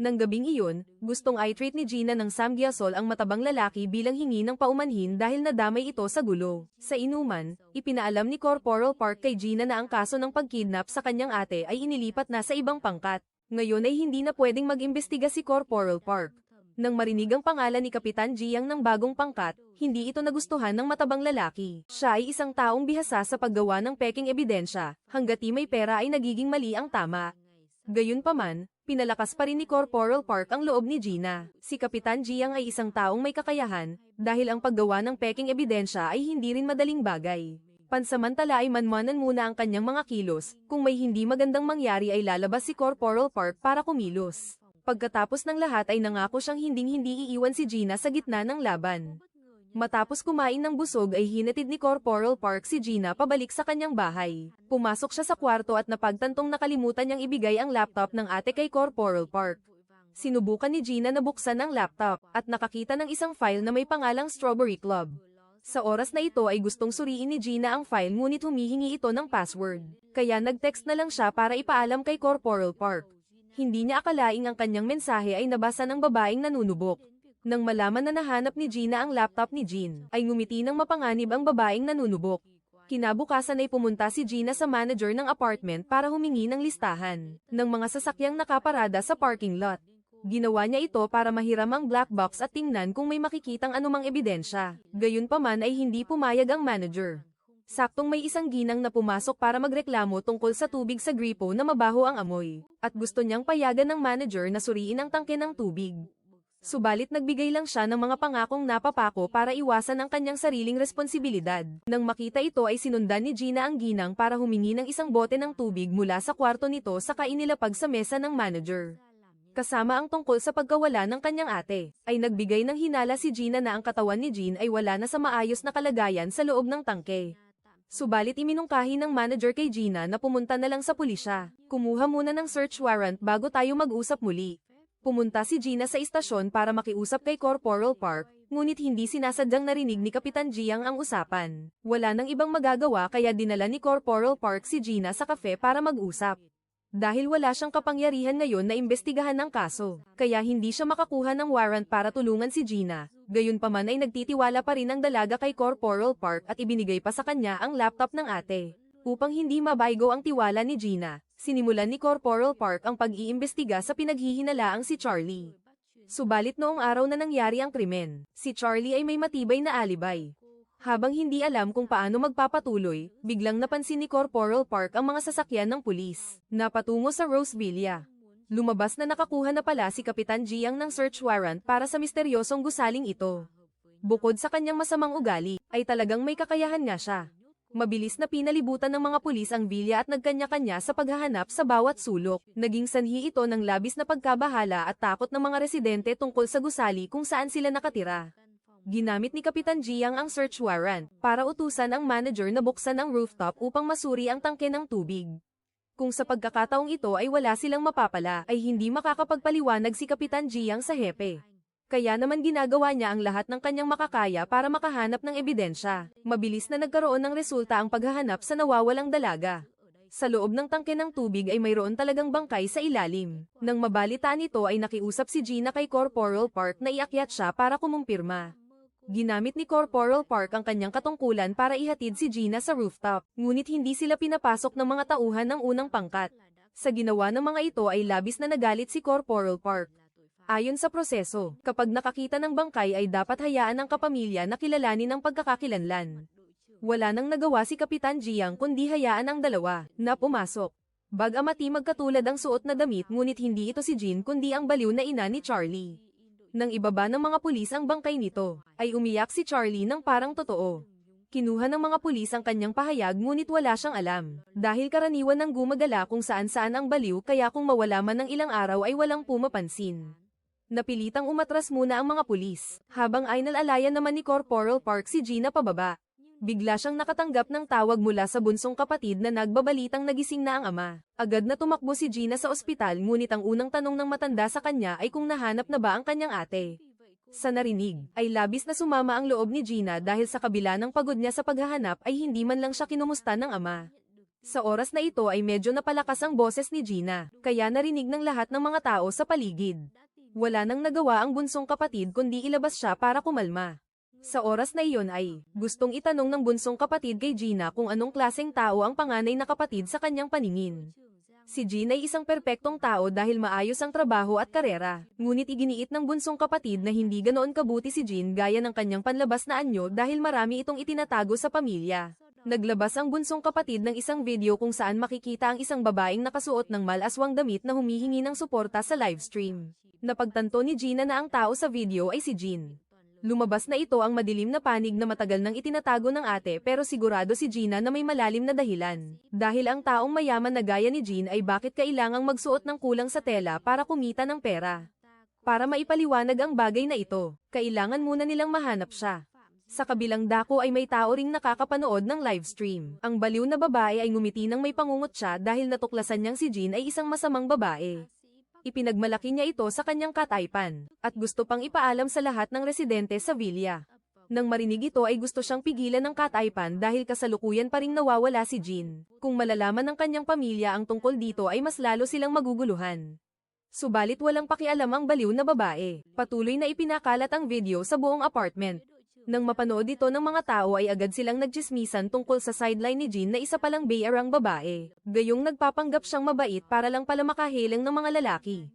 Nang gabing iyon, gustong i-treat ni Gina ng samgyasol ang matabang lalaki bilang hingi ng paumanhin dahil nadamay ito sa gulo. Sa inuman, ipinaalam ni Corporal Park kay Gina na ang kaso ng pagkidnap sa kanyang ate ay inilipat na sa ibang pangkat. Ngayon ay hindi na pwedeng mag-imbestiga si Corporal Park. Nang marinig ang pangalan ni Kapitan Jiang ng bagong pangkat, hindi ito nagustuhan ng matabang lalaki. Siya ay isang taong bihasa sa paggawa ng peking ebidensya, hangga't may pera ay nagiging mali ang tama. Gayunpaman, pinalakas pa rin ni Corporal Park ang loob ni Gina. Si Kapitan Jiang ay isang taong may kakayahan, dahil ang paggawa ng peking ebidensya ay hindi rin madaling bagay. Pansamantala ay manmanan muna ang kanyang mga kilos, kung may hindi magandang mangyari ay lalabas si Corporal Park para kumilos. Pagkatapos ng lahat ay nangako siyang hinding-hindi iiwan si Gina sa gitna ng laban. Matapos kumain ng busog ay hinatid ni Corporal Park si Gina pabalik sa kanyang bahay. Pumasok siya sa kwarto at napagtantong nakalimutan niyang ibigay ang laptop ng ate kay Corporal Park. Sinubukan ni Gina na buksan ang laptop, at nakakita ng isang file na may pangalang Strawberry Club. Sa oras na ito ay gustong suriin ni Gina ang file ngunit humihingi ito ng password. Kaya nag-text na lang siya para ipaalam kay Corporal Park. Hindi niya akalaing ang kanyang mensahe ay nabasa ng babaeng nanunubok. Nang malaman na nahanap ni Gina ang laptop ni Jean, ay ngumiti ng mapanganib ang babaeng nanunubok. Kinabukasan ay pumunta si Gina sa manager ng apartment para humingi ng listahan ng mga sasakyang nakaparada sa parking lot. Ginawa niya ito para mahiram ang black box at tingnan kung may makikitang anumang ebidensya. Gayunpaman ay hindi pumayag ang manager. Saktong may isang ginang na pumasok para magreklamo tungkol sa tubig sa gripo na mabaho ang amoy, at gusto niyang payagan ng manager na suriin ang tangke ng tubig. Subalit nagbigay lang siya ng mga pangakong napapako para iwasan ang kanyang sariling responsibilidad. Nang makita ito ay sinundan ni Gina ang ginang para humingi ng isang bote ng tubig mula sa kwarto nito saka inilapag sa mesa ng manager. Kasama ang tungkol sa pagkawala ng kanyang ate, ay nagbigay ng hinala si Gina na ang katawan ni Jean ay wala na sa maayos na kalagayan sa loob ng tangke. Subalit iminungkahi ng manager kay Gina na pumunta na lang sa pulisya. Kumuha muna ng search warrant bago tayo mag-usap muli. Pumunta si Gina sa istasyon para makiusap kay Corporal Park, ngunit hindi sinasadyang narinig ni Kapitan Jiang ang usapan. Wala nang ibang magagawa kaya dinala ni Corporal Park si Gina sa kafe para mag-usap. Dahil wala siyang kapangyarihan ngayon na imbestigahan ng kaso, kaya hindi siya makakuha ng warrant para tulungan si Gina. Gayunpaman ay nagtitiwala pa rin ang dalaga kay Corporal Park at ibinigay pa sa kanya ang laptop ng ate. Upang hindi mabaygo ang tiwala ni Gina, sinimulan ni Corporal Park ang pag-iimbestiga sa pinaghihinalaang si Charlie. Subalit noong araw na nangyari ang krimen, si Charlie ay may matibay na alibay. Habang hindi alam kung paano magpapatuloy, biglang napansin ni Corporal Park ang mga sasakyan ng pulis na patungo sa Rosevilla. Lumabas na nakakuha na pala si Kapitan Jiang ng search warrant para sa misteryosong gusaling ito. Bukod sa kanyang masamang ugali, ay talagang may kakayahan nga siya. Mabilis na pinalibutan ng mga pulis ang villa at nagkanya-kanya sa paghahanap sa bawat sulok. Naging sanhi ito ng labis na pagkabahala at takot ng mga residente tungkol sa gusali kung saan sila nakatira. Ginamit ni Kapitan Jiang ang search warrant para utusan ang manager na buksan ang rooftop upang masuri ang tangke ng tubig. Kung sa pagkakataong ito ay wala silang mapapala, ay hindi makakapagpaliwanag si Kapitan Jiang sa hepe. Kaya naman ginagawa niya ang lahat ng kanyang makakaya para makahanap ng ebidensya. Mabilis na nagkaroon ng resulta ang paghahanap sa nawawalang dalaga. Sa loob ng tangke ng tubig ay mayroon talagang bangkay sa ilalim. Nang mabalitaan ito ay nakiusap si Gina kay Corporal Park na iakyat siya para kumumpirma. Ginamit ni Corporal Park ang kanyang katungkulan para ihatid si Gina sa rooftop, ngunit hindi sila pinapasok ng mga tauhan ng unang pangkat. Sa ginawa ng mga ito ay labis na nagalit si Corporal Park. Ayon sa proseso, kapag nakakita ng bangkay ay dapat hayaan ng kapamilya na kilalanin ang pagkakakilanlan. Wala nang nagawa si Kapitan Jiang kundi hayaan ang dalawa na pumasok. Bagamati magkatulad ang suot na damit ngunit hindi ito si Jean kundi ang baliw na ina ni Charlie. Nang ibaba ng mga pulis ang bangkay nito, ay umiyak si Charlie ng parang totoo. Kinuha ng mga pulis ang kanyang pahayag ngunit wala siyang alam. Dahil karaniwan ng gumagala kung saan-saan ang baliw kaya kung mawala man ng ilang araw ay walang pumapansin. Napilitang umatras muna ang mga pulis, habang ay nalalayan naman ni Corporal Park si Gina pababa. Bigla siyang nakatanggap ng tawag mula sa bunsong kapatid na nagbabalitang nagising na ang ama. Agad na tumakbo si Gina sa ospital ngunit ang unang tanong ng matanda sa kanya ay kung nahanap na ba ang kanyang ate. Sa narinig, ay labis na sumama ang loob ni Gina dahil sa kabila ng pagod niya sa paghahanap ay hindi man lang siya kinumusta ng ama. Sa oras na ito ay medyo napalakas ang boses ni Gina, kaya narinig ng lahat ng mga tao sa paligid. Wala nang nagawa ang bunsong kapatid kundi ilabas siya para kumalma. Sa oras na iyon ay, gustong itanong ng bunsong kapatid kay Gina kung anong klaseng tao ang panganay na kapatid sa kanyang paningin. Si Gina ay isang perpektong tao dahil maayos ang trabaho at karera, ngunit iginiit ng bunsong kapatid na hindi ganoon kabuti si Jean gaya ng kanyang panlabas na anyo dahil marami itong itinatago sa pamilya. Naglabas ang bunsong kapatid ng isang video kung saan makikita ang isang babaeng nakasuot ng malaswang damit na humihingi ng suporta sa livestream. Napagtanto ni Gina na ang tao sa video ay si Jean. Lumabas na ito ang madilim na panig na matagal nang itinatago ng ate pero sigurado si Gina na may malalim na dahilan. Dahil ang taong mayaman na gaya ni Jean ay bakit kailangang magsuot ng kulang sa tela para kumita ng pera. Para maipaliwanag ang bagay na ito, kailangan muna nilang mahanap siya. Sa kabilang dako ay may tao ring nakakapanood ng livestream. Ang baliw na babae ay ngumiti nang may pangungot siya dahil natuklasan niyang si Jean ay isang masamang babae. Ipinagmalaki niya ito sa kanyang kataypan, at gusto pang ipaalam sa lahat ng residente sa villa. Nang marinig ito ay gusto siyang pigilan ng kataypan dahil kasalukuyan pa ring nawawala si Jean. Kung malalaman ng kanyang pamilya ang tungkol dito ay mas lalo silang maguguluhan. Subalit walang pakialam ang baliw na babae. Patuloy na ipinakalat ang video sa buong apartment. Nang mapanood ito ng mga tao ay agad silang nagtsismisan tungkol sa sideline ni Jean na isa palang bayarang babae. Gayong nagpapanggap siyang mabait para lang pala makahiling ng mga lalaki.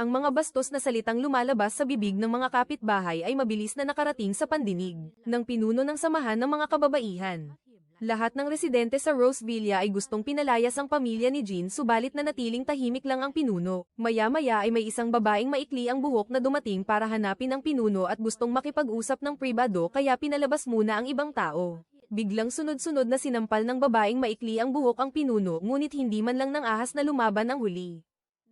Ang mga bastos na salitang lumalabas sa bibig ng mga kapitbahay ay mabilis na nakarating sa pandinig ng pinuno ng samahan ng mga kababaihan. Lahat ng residente sa Rose Villa ay gustong pinalayas ang pamilya ni Jean subalit na natiling tahimik lang ang pinuno. Maya-maya ay may isang babaeng maikli ang buhok na dumating para hanapin ang pinuno at gustong makipag-usap ng pribado kaya pinalabas muna ang ibang tao. Biglang sunod-sunod na sinampal ng babaeng maikli ang buhok ang pinuno ngunit hindi man lang ng ahas na lumaban ang huli.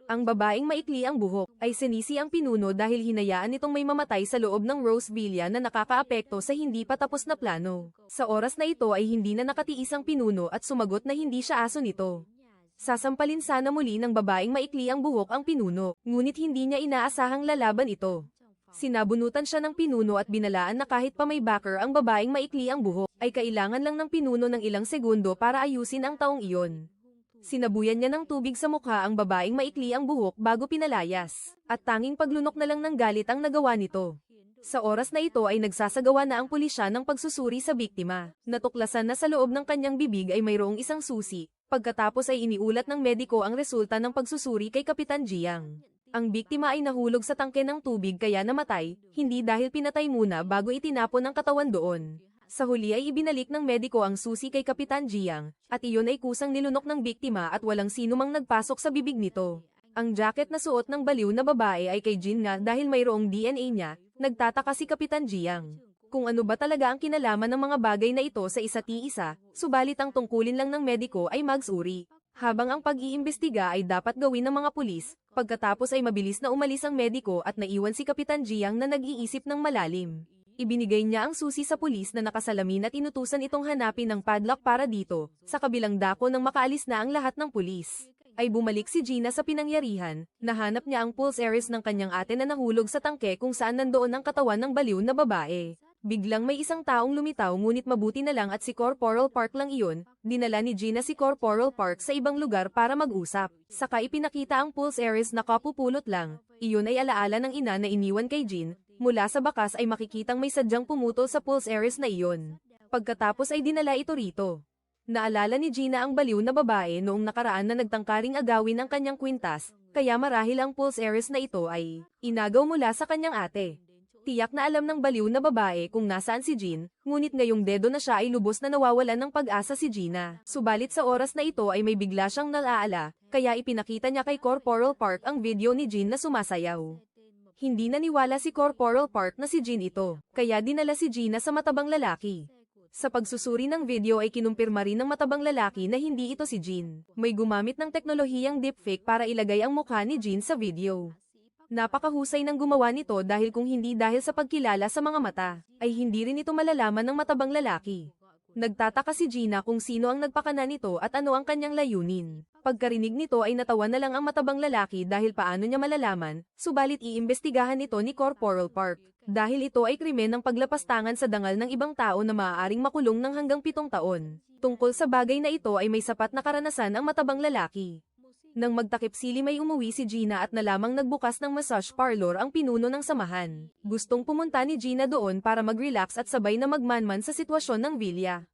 Ang babaeng maikli ang buhok ay sinisi ang pinuno dahil hinayaan nitong may mamatay sa loob ng Rose Villa na nakakaapekto sa hindi pa tapos na plano. Sa oras na ito ay hindi na nakatiis ang pinuno at sumagot na hindi siya aso nito. Sasampalin sana muli ng babaeng maikli ang buhok ang pinuno, ngunit hindi niya inaasahang lalaban ito. Sinabunutan siya ng pinuno at binalaan na kahit pa may backer ang babaeng maikli ang buhok, ay kailangan lang ng pinuno ng ilang segundo para ayusin ang taong iyon. Sinabuyan niya ng tubig sa mukha ang babaeng maikli ang buhok bago pinalayas, at tanging paglunok na lang ng galit ang nagawa nito. Sa oras na ito ay nagsasagawa na ang pulisya ng pagsusuri sa biktima. Natuklasan na sa loob ng kanyang bibig ay mayroong isang susi, pagkatapos ay iniulat ng mediko ang resulta ng pagsusuri kay Kapitan Jiang. Ang biktima ay nahulog sa tangke ng tubig kaya namatay, hindi dahil pinatay muna bago itinapon ang katawan doon. Sa huli ay ibinalik ng mediko ang susi kay Kapitan Jiang, at iyon ay kusang nilunok ng biktima at walang sino mang nagpasok sa bibig nito. Ang jacket na suot ng baliw na babae ay kay Jean nga dahil mayroong DNA niya, nagtataka si Kapitan Jiang. Kung ano ba talaga ang kinalaman ng mga bagay na ito sa isa't iisa, subalit ang tungkulin lang ng mediko ay magsuri. Habang ang pag-iimbestiga ay dapat gawin ng mga pulis, pagkatapos ay mabilis na umalis ang mediko at naiwan si Kapitan Jiang na nag-iisip ng malalim. Ibinigay niya ang susi sa pulis na nakasalamin at inutusan itong hanapin ng padlock para dito. Sa kabilang dako nang makaalis na ang lahat ng pulis, ay bumalik si Gina sa pinangyarihan. Nahanap niya ang pulse areas ng kanyang ate na nahulog sa tangke kung saan nandoon ang katawan ng baliw na babae. Biglang may isang taong lumitaw ngunit mabuti na lang at si Corporal Park lang iyon. Dinala ni Gina si Corporal Park sa ibang lugar para mag-usap. Saka ipinakita ang pulse areas na kapupulot lang. Iyon ay alaala ng ina na iniwan kay Jean. Mula sa bakas ay makikitang may sadyang pumutol sa pulse areas na iyon. Pagkatapos ay dinala ito rito. Naalala ni Gina ang baliw na babae noong nakaraan na nagtangkaring agawin ang kanyang kwintas, kaya marahil ang pulse areas na ito ay inagaw mula sa kanyang ate. Tiyak na alam ng baliw na babae kung nasaan si Jean, ngunit ngayong dedo na siya ay lubos na nawawalan ng pag-asa si Gina. Subalit sa oras na ito ay may bigla siyang nalaala, kaya ipinakita niya kay Corporal Park ang video ni Jean na sumasayaw. Hindi naniwala si Corporal Park na si Jean ito, kaya dinala si Gina sa matabang lalaki. Sa pagsusuri ng video ay kinumpirma rin ng matabang lalaki na hindi ito si Jean. May gumamit ng teknolohiyang deepfake para ilagay ang mukha ni Jean sa video. Napakahusay ng gumawa nito dahil kung hindi dahil sa pagkilala sa mga mata, ay hindi rin ito malalaman ng matabang lalaki. Nagtataka si Gina kung sino ang nagpakana nito at ano ang kanyang layunin. Pagkarinig nito ay natawa na lang ang matabang lalaki dahil paano niya malalaman, subalit iimbestigahan ito ni Corporal Park. Dahil ito ay krimen ng paglapastangan sa dangal ng ibang tao na maaaring makulong ng hanggang 7 taon. Tungkol sa bagay na ito ay may sapat na karanasan ang matabang lalaki. Nang magtakip-silim ay umuwi si Gina at nalamang nagbukas ng massage parlor ang pinuno ng samahan. Gustong pumunta ni Gina doon para mag-relax at sabay na magmanman sa sitwasyon ng villa.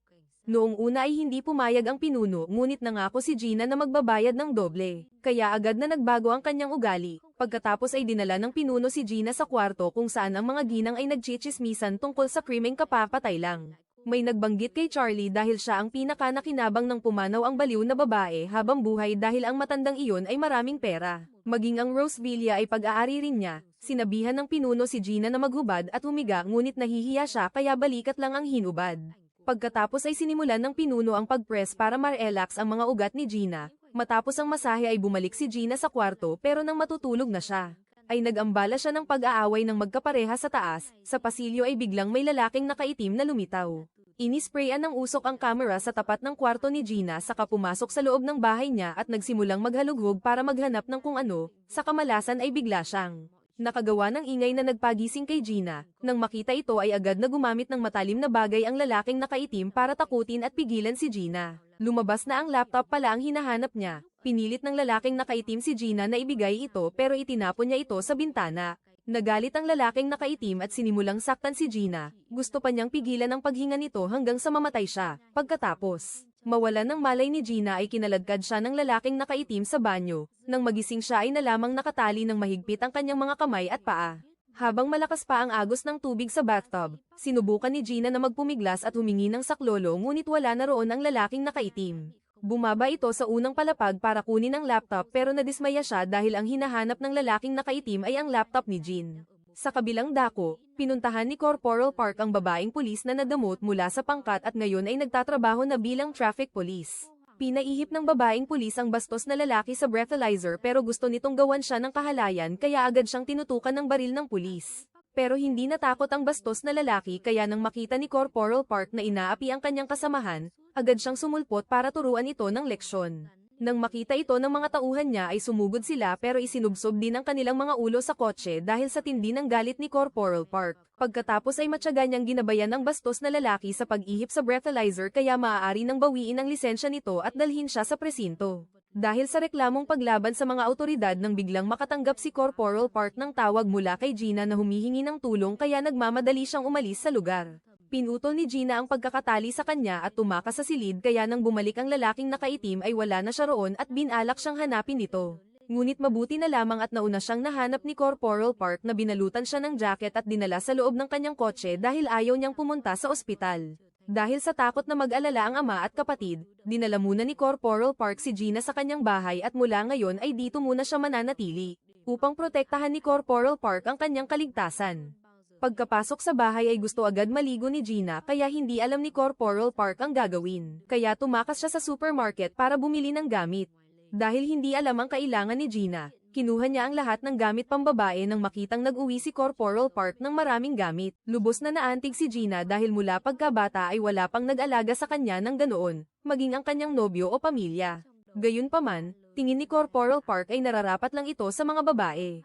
Noong una ay hindi pumayag ang pinuno ngunit nangako si Gina na magbabayad ng doble. Kaya agad na nagbago ang kanyang ugali. Pagkatapos ay dinala ng pinuno si Gina sa kwarto kung saan ang mga ginang ay nagchichismisan tungkol sa krimeng kapapatay lang. May nagbanggit kay Charlie dahil siya ang pinaka-nakinabang ng pumanaw ang baliw na babae habang buhay dahil ang matandang iyon ay maraming pera. Maging ang Rose Villa ay pag-aari rin niya. Sinabihan ng pinuno si Gina na maghubad at humiga ngunit nahihiya siya kaya balikat lang ang hinubad. Pagkatapos ay sinimulan ng pinuno ang pag-press para ma-relax ang mga ugat ni Gina. Matapos ang masahe ay bumalik si Gina sa kwarto pero nang matutulog na siya, ay nag-ambala siya ng pag-aaway ng magkapareha sa taas. Sa pasilyo ay biglang may lalaking nakaitim na lumitaw. Inisprayan ng usok ang camera sa tapat ng kwarto ni Gina saka pumasok sa loob ng bahay niya at nagsimulang maghalughog para maghanap ng kung ano, sa kamalasan ay bigla siyang nakagawa ng ingay na nagpagising kay Gina. Nang makita ito ay agad na gumamit ng matalim na bagay ang lalaking nakaitim para takutin at pigilan si Gina. Lumabas na ang laptop pala ang hinahanap niya. Pinilit ng lalaking nakaitim si Gina na ibigay ito pero itinapon niya ito sa bintana. Nagalit ang lalaking nakaitim at sinimulang saktan si Gina. Gusto pa niyang pigilan ang paghinga nito hanggang sa mamatay siya. Pagkatapos, mawalan ng malay ni Gina ay kinaladkad siya ng lalaking nakaitim sa banyo. Nang magising siya ay nalamang nakatali ng mahigpit ang kanyang mga kamay at paa. Habang malakas pa ang agos ng tubig sa bathtub, sinubukan ni Gina na magpumiglas at humingi ng saklolo ngunit wala na roon ang lalaking nakaitim. Bumaba ito sa unang palapag para kunin ang laptop pero nadismaya siya dahil ang hinahanap ng lalaking nakaitim ay ang laptop ni Jean. Sa kabilang dako, pinuntahan ni Corporal Park ang babaeng pulis na nadamot mula sa pangkat at ngayon ay nagtatrabaho na bilang traffic police. Pinaihip ng babaeng pulis ang bastos na lalaki sa breathalyzer pero gusto nitong gawan siya ng kahalayan kaya agad siyang tinutukan ng baril ng pulis. Pero hindi natakot ang bastos na lalaki kaya nang makita ni Corporal Park na inaapi ang kanyang kasamahan, agad siyang sumulpot para turuan ito ng leksyon. Nang makita ito ng mga tauhan niya ay sumugod sila pero isinubsob din ang kanilang mga ulo sa kotse dahil sa tindi ng galit ni Corporal Park. Pagkatapos ay matyaga niyang ginabayan ang bastos na lalaki sa pag-ihip sa breathalyzer kaya maaari nang bawiin ang lisensya nito at dalhin siya sa presinto. Dahil sa reklamong paglaban sa mga awtoridad nang biglang makatanggap si Corporal Park ng tawag mula kay Gina na humihingi ng tulong kaya nagmamadali siyang umalis sa lugar. Pinutol ni Gina ang pagkakatali sa kanya at tumakas sa silid kaya nang bumalik ang lalaking nakaitim ay wala na siya roon at binalak siyang hanapin ito. Ngunit mabuti na lamang at nauna siyang nahanap ni Corporal Park na binalutan siya ng jacket at dinala sa loob ng kanyang kotse dahil ayaw niyang pumunta sa ospital. Dahil sa takot na mag-alala ang ama at kapatid, dinala muna ni Corporal Park si Gina sa kanyang bahay at mula ngayon ay dito muna siya mananatili, upang protektahan ni Corporal Park ang kanyang kaligtasan. Pagkapasok sa bahay ay gusto agad maligo ni Gina kaya hindi alam ni Corporal Park ang gagawin. Kaya tumakas siya sa supermarket para bumili ng gamit. Dahil hindi alam ang kailangan ni Gina, kinuha niya ang lahat ng gamit pambabae nang makitang nag-uwi si Corporal Park ng maraming gamit. Lubos na naantig si Gina dahil mula pagkabata ay wala pang nag-alaga sa kanya ng ganoon, maging ang kanyang nobyo o pamilya. Gayunpaman, tingin ni Corporal Park ay nararapat lang ito sa mga babae.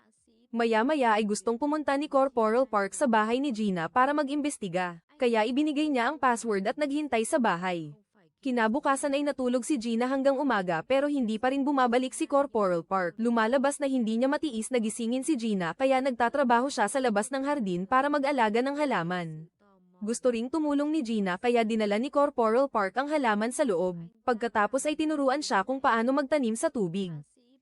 Maya-maya ay gustong pumunta ni Corporal Park sa bahay ni Gina para mag-imbestiga, kaya ibinigay niya ang password at naghintay sa bahay. Kinabukasan ay natulog si Gina hanggang umaga pero hindi pa rin bumabalik si Corporal Park. Lumalabas na hindi niya matiis na gisingin si Gina kaya nagtatrabaho siya sa labas ng hardin para mag-alaga ng halaman. Gusto ring tumulong ni Gina kaya dinala ni Corporal Park ang halaman sa loob. Pagkatapos ay tinuruan siya kung paano magtanim sa tubig.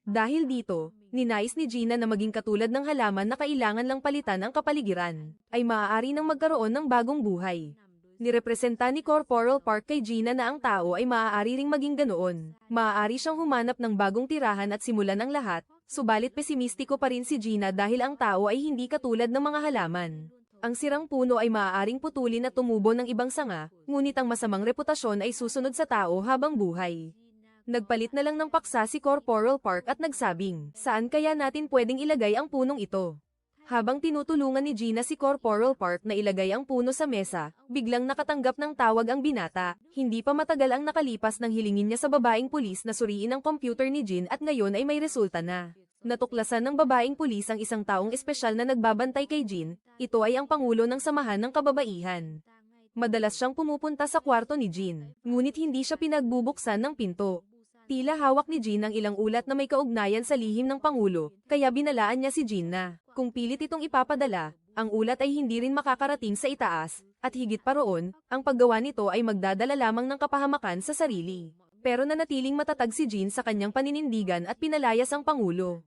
Dahil dito, ninais ni Gina na maging katulad ng halaman na kailangan lang palitan ang kapaligiran, ay maaari nang magkaroon ng bagong buhay. Nirepresenta ni Corporal Park kay Gina na ang tao ay maaari ring maging ganoon. Maaari siyang humanap ng bagong tirahan at simulan ang lahat, subalit pesimistiko pa rin si Gina dahil ang tao ay hindi katulad ng mga halaman. Ang sirang puno ay maaaring putulin at tumubo ng ibang sanga, ngunit ang masamang reputasyon ay susunod sa tao habang buhay. Nagpalit na lang ng paksa si Corporal Park at nagsabing, saan kaya natin pwedeng ilagay ang punong ito? Habang tinutulungan ni Gina si Corporal Park na ilagay ang puno sa mesa, biglang nakatanggap ng tawag ang binata. Hindi pa matagal ang nakalipas nang hilingin niya sa babaeng pulis na suriin ang computer ni Jean at ngayon ay may resulta na. Natuklasan ng babaeng pulis ang isang taong espesyal na nagbabantay kay Jean. Ito ay ang pangulo ng samahan ng kababaihan. Madalas siyang pumupunta sa kwarto ni Jean, ngunit hindi siya pinagbubuksan ng pinto. Tila hawak ni Jean ang ilang ulat na may kaugnayan sa lihim ng Pangulo, kaya binalaan niya si Jean na, kung pilit itong ipapadala, ang ulat ay hindi rin makakarating sa itaas, at higit pa roon, ang paggawa nito ay magdadala lamang ng kapahamakan sa sarili. Pero nanatiling matatag si Jean sa kanyang paninindigan at pinalayas ang Pangulo.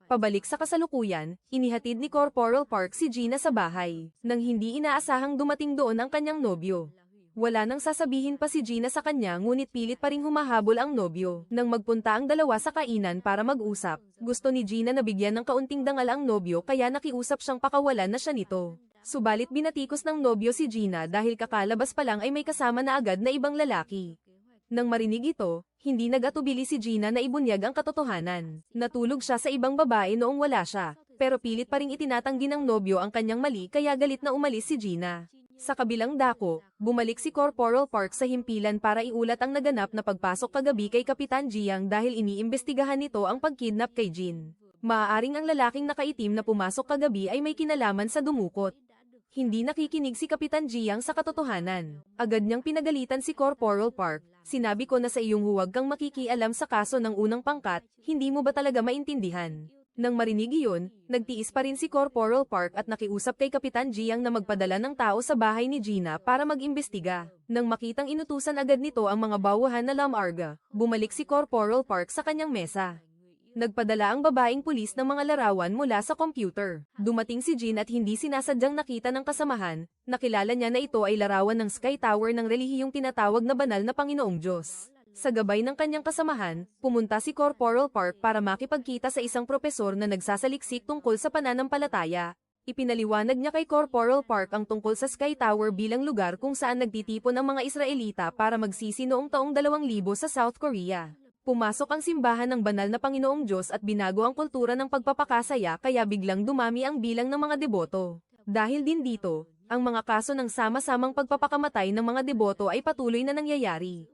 Pabalik sa kasalukuyan, inihatid ni Corporal Park si Gina sa bahay, nang hindi inaasahang dumating doon ang kanyang nobyo. Wala nang sasabihin pa si Gina sa kanya ngunit pilit pa ring humahabol ang nobyo. Nang magpunta ang dalawa sa kainan para mag-usap, gusto ni Gina na bigyan ng kaunting dangal ang nobyo kaya nakiusap siyang pakawalan na siya nito. Subalit binatikos ng nobyo si Gina dahil kakalabas pa lang ay may kasama na agad na ibang lalaki. Nang marinig ito, hindi nag-atubili si Gina na ibunyag ang katotohanan. Natulog siya sa ibang babae noong wala siya, pero pilit pa ring itinatanggi ng nobyo ang kanyang mali kaya galit na umalis si Gina. Sa kabilang dako, bumalik si Corporal Park sa himpilan para iulat ang naganap na pagpasok kagabi kay Kapitan Jiang dahil iniimbestigahan nito ang pagkidnap kay Jin. Maaaring ang lalaking nakaitim na pumasok kagabi ay may kinalaman sa dumukot. Hindi nakikinig si Kapitan Jiang sa katotohanan. Agad niyang pinagalitan si Corporal Park. Sinabi ko na sa iyong huwag kang makikialam sa kaso ng unang pangkat, hindi mo ba talaga maintindihan? Nang marinig iyon, nagtiis pa rin si Corporal Park at nakiusap kay Kapitan Jiang na magpadala ng tao sa bahay ni Gina para mag-imbestiga. Nang makitang inutusan agad nito ang mga bawahan na Lamarga, bumalik si Corporal Park sa kanyang mesa. Nagpadala ang babaeng pulis ng mga larawan mula sa computer. Dumating si Jin at hindi sinasadyang nakita ng kasamahan, nakilala niya na ito ay larawan ng Sky Tower ng relihiyong tinatawag na banal na Panginoong Diyos. Sa gabay ng kanyang kasamahan, pumunta si Corporal Park para makipagkita sa isang propesor na nagsasaliksik tungkol sa pananampalataya. Ipinaliwanag niya kay Corporal Park ang tungkol sa Sky Tower bilang lugar kung saan nagtitipon ang mga Israelita para magsisi noong taong 2000 sa South Korea. Pumasok ang simbahan ng banal na Panginoong Diyos at binago ang kultura ng pagpapakasaya kaya biglang dumami ang bilang ng mga deboto. Dahil din dito, ang mga kaso ng sama-samang pagpapakamatay ng mga deboto ay patuloy na nangyayari.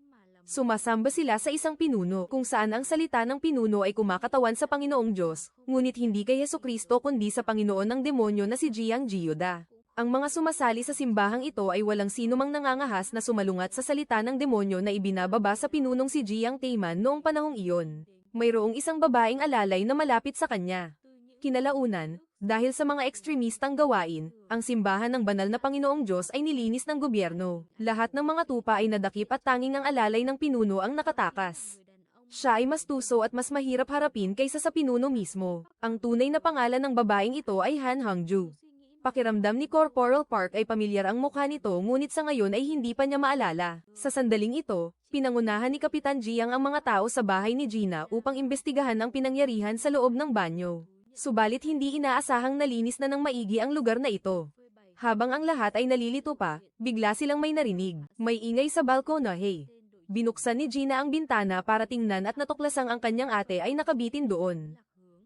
Sumasamba sila sa isang pinuno kung saan ang salita ng pinuno ay kumakatawan sa Panginoong Diyos, ngunit hindi kay Hesukristo kundi sa Panginoon ng demonyo na si Jiang Jiyoda. Ang mga sumasali sa simbahang ito ay walang sinumang nangangahas na sumalungat sa salita ng demonyo na ibinababa sa pinunong si Jiang Taeman noong panahong iyon. Mayroong isang babaeng alalay na malapit sa kanya. Kinalaunan, dahil sa mga ekstremistang gawain, ang simbahan ng banal na Panginoong Diyos ay nilinis ng gobyerno. Lahat ng mga tupa ay nadakip at tanging ang alalay ng pinuno ang nakatakas. Siya ay mas tuso at mas mahirap harapin kaysa sa pinuno mismo. Ang tunay na pangalan ng babaeng ito ay Han Hangju. Pakiramdam ni Corporal Park ay pamilyar ang mukha nito ngunit sa ngayon ay hindi pa niya maalala. Sa sandaling ito, pinangunahan ni Kapitan Jiang ang mga tao sa bahay ni Gina upang imbestigahan ang pinangyarihan sa loob ng banyo. Subalit hindi inaasahang nalinis na ng maigi ang lugar na ito. Habang ang lahat ay nalilito pa, bigla silang may narinig. May ingay sa balkonahe. Binuksan ni Gina ang bintana para tingnan at natuklasang ang kanyang ate ay nakabitin doon.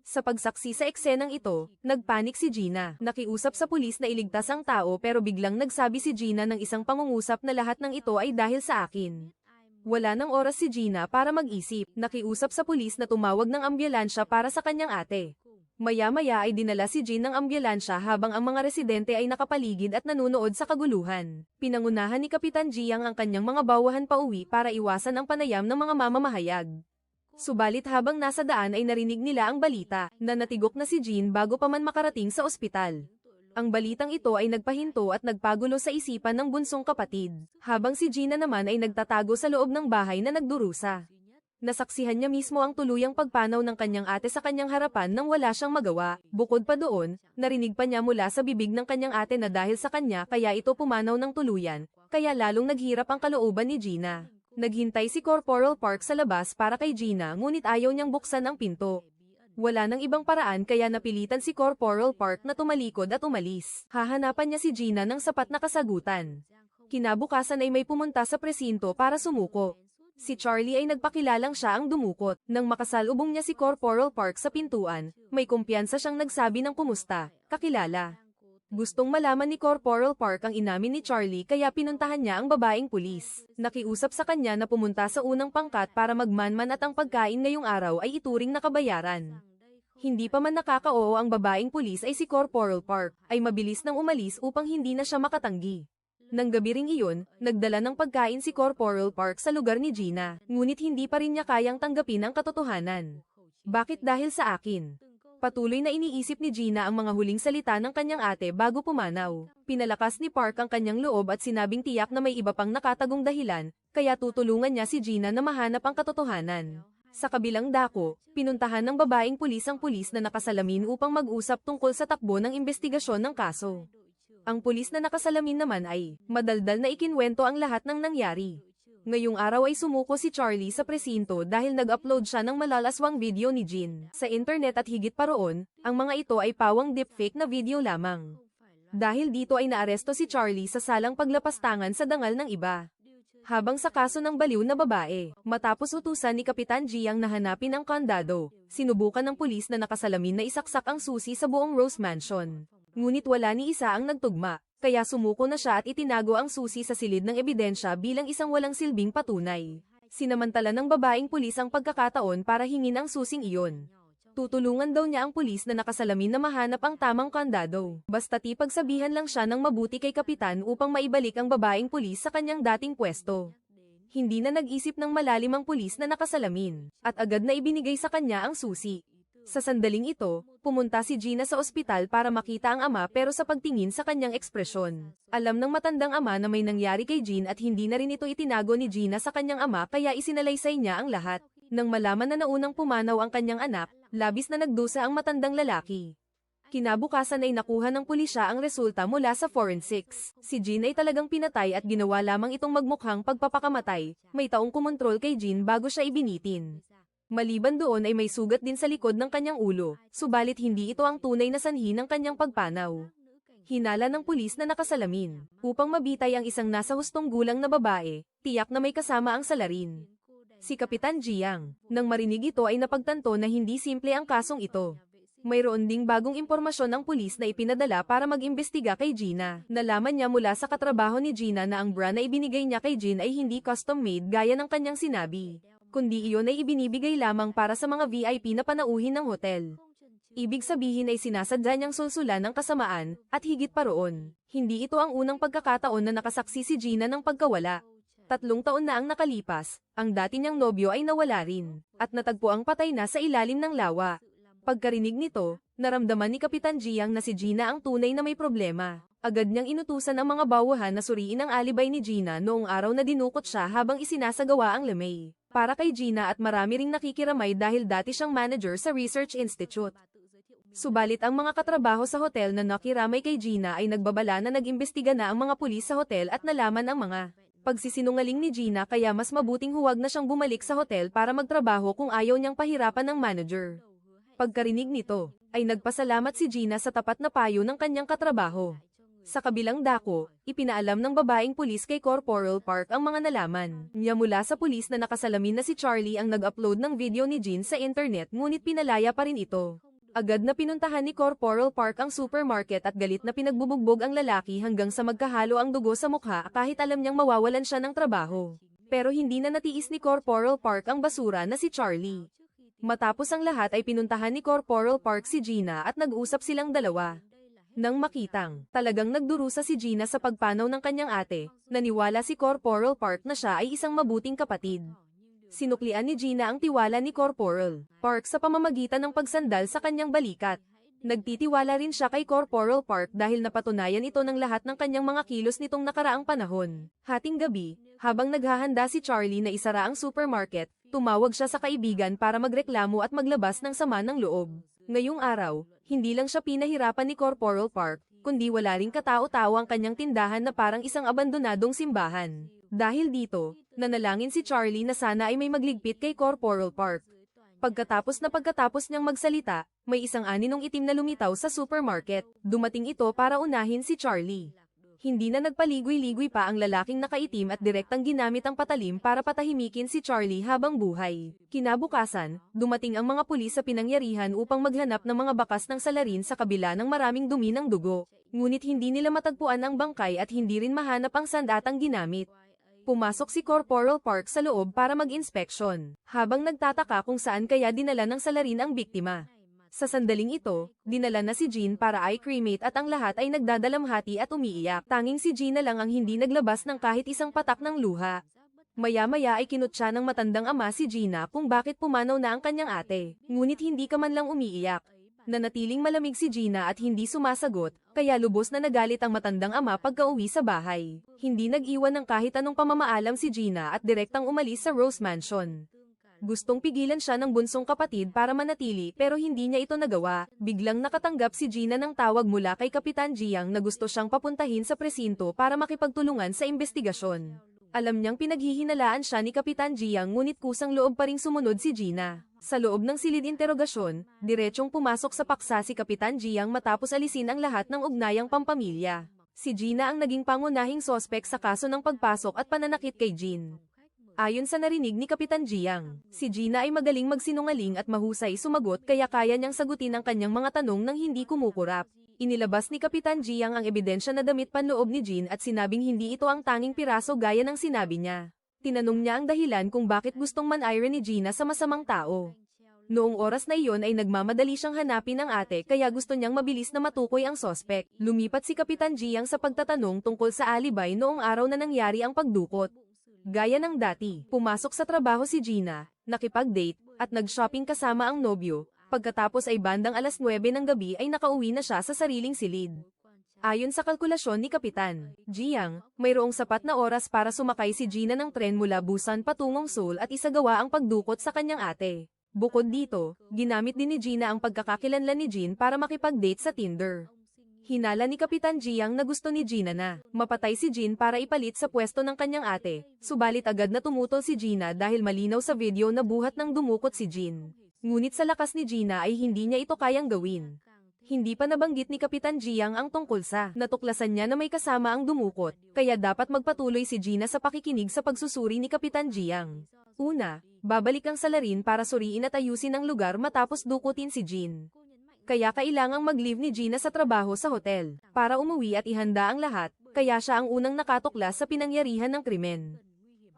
Sa pagsaksi sa eksenang ito, nagpanik si Gina. Nakiusap sa pulis na iligtas ang tao pero biglang nagsabi si Gina ng isang pangungusap na lahat ng ito ay dahil sa akin. Wala nang oras si Gina para mag-isip. Nakiusap sa pulis na tumawag ng ambulansya para sa kanyang ate. Maya-maya ay dinala si Jin ng ambulansya habang ang mga residente ay nakapaligid at nanunood sa kaguluhan. Pinangunahan ni Kapitan Jiang ang kanyang mga bawahan pauwi para iwasan ang panayam ng mga mamamahayag. Subalit habang nasa daan ay narinig nila ang balita na natigok na si Jin bago pa man makarating sa ospital. Ang balitang ito ay nagpahinto at nagpagulo sa isipan ng bunsong kapatid, habang si Gina naman ay nagtatago sa loob ng bahay na nagdurusa. Nasaksihan niya mismo ang tuluyang pagpanaw ng kanyang ate sa kanyang harapan nang wala siyang magawa. Bukod pa doon, narinig pa niya mula sa bibig ng kanyang ate na dahil sa kanya kaya ito pumanaw ng tuluyan, kaya lalong naghirap ang kalooban ni Gina. Naghintay si Corporal Park sa labas para kay Gina ngunit ayaw niyang buksan ang pinto. Wala nang ibang paraan kaya napilitan si Corporal Park na tumalikod at umalis. Hahanapan niya si Gina ng sapat na kasagutan. Kinabukasan ay may pumunta sa presinto para sumuko. Si Charlie ay nagpakilalang siya ang dumukot. Nang makasalubong niya si Corporal Park sa pintuan, may kumpiyansa siyang nagsabi ng kumusta, kakilala. Gustong malaman ni Corporal Park ang inamin ni Charlie kaya pinuntahan niya ang babaeng pulis. Nakiusap sa kanya na pumunta sa unang pangkat para magmanman at ang pagkain ngayong araw ay ituring na kabayaran. Hindi pa man nakaka-oo ang babaeng pulis ay si Corporal Park, ay mabilis nang umalis upang hindi na siya makatanggi. Nang gabi ring iyon, nagdala ng pagkain si Corporal Park sa lugar ni Gina, ngunit hindi pa rin niya kayang tanggapin ang katotohanan. Bakit dahil sa akin? Patuloy na iniisip ni Gina ang mga huling salita ng kanyang ate bago pumanaw. Pinalakas ni Park ang kanyang loob at sinabing tiyak na may iba pang nakatagong dahilan, kaya tutulungan niya si Gina na mahanap ang katotohanan. Sa kabilang dako, pinuntahan ng babaeng pulis ang pulis na nakasalamin upang mag-usap tungkol sa takbo ng investigasyon ng kaso. Ang pulis na nakasalamin naman ay madaldal na ikinwento ang lahat ng nangyari. Ngayong araw ay sumuko si Charlie sa presinto dahil nag-upload siya ng malalaswang video ni Jin sa internet at higit pa roon, ang mga ito ay pawang deepfake na video lamang. Dahil dito ay naaresto si Charlie sa salang paglapastangan sa dangal ng iba. Habang sa kaso ng baliw na babae, matapos utusan ni Kapitan Jiang na hanapin ang kandado, sinubukan ng pulis na nakasalamin na isaksak ang susi sa buong Rose Mansion. Ngunit wala ni isa ang nagtugma. kaya sumuko na siya at itinago ang susi sa silid ng ebidensya bilang isang walang silbing patunay. Sinamantala ng babaeng pulis ang pagkakataon para hingin ang susing iyon. Tutulungan daw niya ang pulis na nakasalamin na mahanap ang tamang kandado. Basta't ipagsabihan lang siya ng mabuti kay kapitan upang maibalik ang babaeng pulis sa kanyang dating pwesto. Hindi na nag-isip ng malalim ang pulis na nakasalamin, at agad na ibinigay sa kanya ang susi. Sa sandaling ito, pumunta si Gina sa ospital para makita ang ama pero sa pagtingin sa kanyang ekspresyon, alam ng matandang ama na may nangyari kay Jean at hindi na rin ito itinago ni Gina sa kanyang ama kaya isinalaysay niya ang lahat. Nang malaman na naunang pumanaw ang kanyang anak, labis na nagdusa ang matandang lalaki. Kinabukasan ay nakuha ng pulisya ang resulta mula sa forensics. Si Jean ay talagang pinatay at ginawa lamang itong magmukhang pagpapakamatay. May taong kumontrol kay Jean bago siya ibinitin. Maliban doon ay may sugat din sa likod ng kanyang ulo, subalit hindi ito ang tunay na sanhi ng kanyang pagpanaw. Hinala ng pulis na nakasalamin, upang mabitay ang isang nasa hustong gulang na babae, tiyak na may kasama ang salarin. Si Kapitan Jiang, nang marinig ito ay napagtanto na hindi simple ang kasong ito. Mayroon ding bagong impormasyon ng pulis na ipinadala para mag-imbestiga kay Gina. Nalaman niya mula sa katrabaho ni Gina na ang bra na ibinigay niya kay Jean ay hindi custom-made gaya ng kanyang sinabi, kundi iyon ay ibinibigay lamang para sa mga VIP na panauhin ng hotel. Ibig sabihin ay sinasadya niyang sulsulan ng kasamaan, at higit pa roon, hindi ito ang unang pagkakataon na nakasaksi si Gina ng pagkawala. 3 taon na ang nakalipas, ang dati niyang nobyo ay nawala rin, at natagpo ang patay na sa ilalim ng lawa. Pagkarinig nito, naramdaman ni Kapitan Jiang na si Gina ang tunay na may problema. Agad niyang inutusan ang mga bawahan na suriin ang alibay ni Gina noong araw na dinukot siya habang isinasagawa ang lemay. Para kay Gina at marami ring nakikiramay dahil dati siyang manager sa Research Institute. Subalit ang mga katrabaho sa hotel na nakiramay kay Gina ay nagbabala na nag-imbestiga na ang mga pulis sa hotel at nalaman ang mga pagsisinungaling ni Gina kaya mas mabuting huwag na siyang bumalik sa hotel para magtrabaho kung ayaw niyang pahirapan ng manager. Pagkarinig nito, ay nagpasalamat si Gina sa tapat na payo ng kanyang katrabaho. Sa kabilang dako, ipinaalam ng babaeng pulis kay Corporal Park ang mga nalaman niya mula sa pulis na nakasalamin na si Charlie ang nag-upload ng video ni Jean sa internet ngunit pinalaya pa rin ito. Agad na pinuntahan ni Corporal Park ang supermarket at galit na pinagbubugbog ang lalaki hanggang sa magkahalo ang dugo sa mukha kahit alam niyang mawawalan siya ng trabaho. Pero hindi na natiis ni Corporal Park ang basura na si Charlie. Matapos ang lahat ay pinuntahan ni Corporal Park si Gina at nag-usap silang dalawa. Nang makitang talagang nagdurusa si Gina sa pagpanaw ng kanyang ate, naniwala si Corporal Park na siya ay isang mabuting kapatid. Sinuklian ni Gina ang tiwala ni Corporal Park sa pamamagitan ng pagsandal sa kanyang balikat. Nagtitiwala rin siya kay Corporal Park dahil napatunayan ito ng lahat ng kanyang mga kilos nitong nakaraang panahon. Hating gabi, habang naghahanda si Charlie na isara ang supermarket, tumawag siya sa kaibigan para magreklamo at maglabas ng sama ng loob. Ngayong araw, hindi lang siya pinahirapan ni Corporal Park, kundi wala ring katao-tao ang kanyang tindahan na parang isang abandonadong simbahan. Dahil dito, nanalangin si Charlie na sana ay may magligpit kay Corporal Park. Pagkatapos niyang magsalita, may isang aninong itim na lumitaw sa supermarket. Dumating ito para unahin si Charlie. Hindi na nagpaligoy-ligoy pa ang lalaking nakaitim at direktang ginamit ang patalim para patahimikin si Charlie habang buhay. Kinabukasan, dumating ang mga pulis sa pinangyarihan upang maghanap ng mga bakas ng salarin sa kabila ng maraming dumi ng dugo. Ngunit hindi nila matagpuan ang bangkay at hindi rin mahanap ang sandatang ginamit. Pumasok si Corporal Park sa loob para mag-inspeksyon, habang nagtataka kung saan kaya dinala ng salarin ang biktima. Sa sandaling ito, dinala na si Jean para i-cremate at ang lahat ay nagdadalamhati at umiiyak. Tanging si Gina lang ang hindi naglabas ng kahit isang patak ng luha. Maya-maya ay kinutya ng matandang ama si Gina kung bakit pumanaw na ang kanyang ate, ngunit hindi ka man lang umiiyak. Nanatiling malamig si Gina at hindi sumasagot, kaya lubos na nagalit ang matandang ama pagka-uwi sa bahay. Hindi nag-iwan ng kahit anong pamamaalam si Gina at direktang umalis sa Rose Mansion. Gustong pigilan siya ng bunsong kapatid para manatili pero hindi niya ito nagawa. Biglang nakatanggap si Gina ng tawag mula kay Kapitan Jiang na gusto siyang papuntahin sa presinto para makipagtulungan sa investigasyon. Alam niyang pinaghihinalaan siya ni Kapitan Jiang ngunit kusang loob pa ring sumunod si Gina. Sa loob ng silid interogasyon, diretsong pumasok sa paksa si Kapitan Jiang matapos alisin ang lahat ng ugnayang pampamilya. Si Gina ang naging pangunahing sospek sa kaso ng pagpasok at pananakit kay Jean. Ayon sa narinig ni Kapitan Jiang, si Gina ay magaling magsinungaling at mahusay sumagot kaya kaya niyang sagutin ang kanyang mga tanong nang hindi kumukurap. Inilabas ni Kapitan Jiang ang ebidensya na damit panloob ni Jin at sinabing hindi ito ang tanging piraso gaya ng sinabi niya. Tinanong niya ang dahilan kung bakit gustong man-ire ni Gina sa masamang tao. Noong oras na iyon ay nagmamadali siyang hanapin ang ate kaya gusto niyang mabilis na matukoy ang sospek. Lumipat si Kapitan Jiang sa pagtatanong tungkol sa alibay noong araw na nangyari ang pagdukot. Gaya ng dati, pumasok sa trabaho si Gina, nakipag-date, at nag-shopping kasama ang nobyo. Pagkatapos ay bandang alas 9 ng gabi ay nakauwi na siya sa sariling silid. Ayon sa kalkulasyon ni Kapitan Jiang, mayroong sapat na oras para sumakay si Gina ng tren mula Busan patungong Seoul at isagawa ang pagdukot sa kanyang ate. Bukod dito, ginamit din ni Gina ang pagkakakilanlan ni Jin para makipag-date sa Tinder. Hinala ni Kapitan Jiang na gusto ni Gina na mapatay si Jin para ipalit sa pwesto ng kanyang ate, subalit agad na tumutol si Gina dahil malinaw sa video na buhat ng dumukot si Jin. Ngunit sa lakas ni Gina ay hindi niya ito kayang gawin. Hindi pa nabanggit ni Kapitan Jiang ang tungkol sa natuklasan niya na may kasama ang dumukot, kaya dapat magpatuloy si Gina sa pakikinig sa pagsusuri ni Kapitan Jiang. Una, babalik ang salarin para suriin at ayusin ang lugar matapos dukutin si Jin. Kaya kailangang mag-leave ni Gina sa trabaho sa hotel, para umuwi at ihanda ang lahat, kaya siya ang unang nakatuklas sa pinangyarihan ng krimen.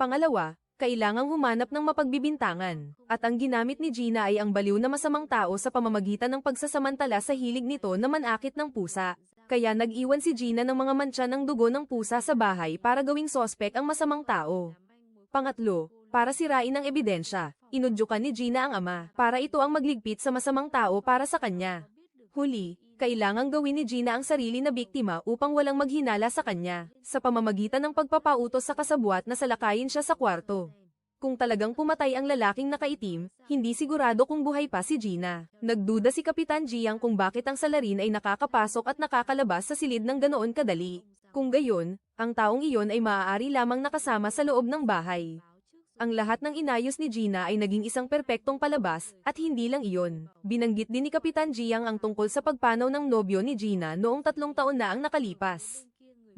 Pangalawa, kailangang humanap ng mapagbibintangan, at ang ginamit ni Gina ay ang baliw na masamang tao sa pamamagitan ng pagsasamantala sa hilig nito na manakit ng pusa. Kaya nag-iwan si Gina ng mga mantsa ng dugo ng pusa sa bahay para gawing sospek ang masamang tao. Pangatlo, para sirain ang ebidensya, inudyukan ni Gina ang ama, para ito ang magligpit sa masamang tao para sa kanya. Huli, kailangang gawin ni Gina ang sarili na biktima upang walang maghinala sa kanya, sa pamamagitan ng pagpapautos sa kasabwat na salakayin siya sa kwarto. Kung talagang pumatay ang lalaking nakaitim, hindi sigurado kung buhay pa si Gina. Nagduda si Kapitan Jiang kung bakit ang salarin ay nakakapasok at nakakalabas sa silid ng ganoon kadali. Kung gayon, ang taong iyon ay maaari lamang nakasama sa loob ng bahay. Ang lahat ng inayos ni Gina ay naging isang perpektong palabas, at hindi lang iyon. Binanggit din ni Kapitan Jiang ang tungkol sa pagpanaw ng nobyo ni Gina noong 3 taon na ang nakalipas.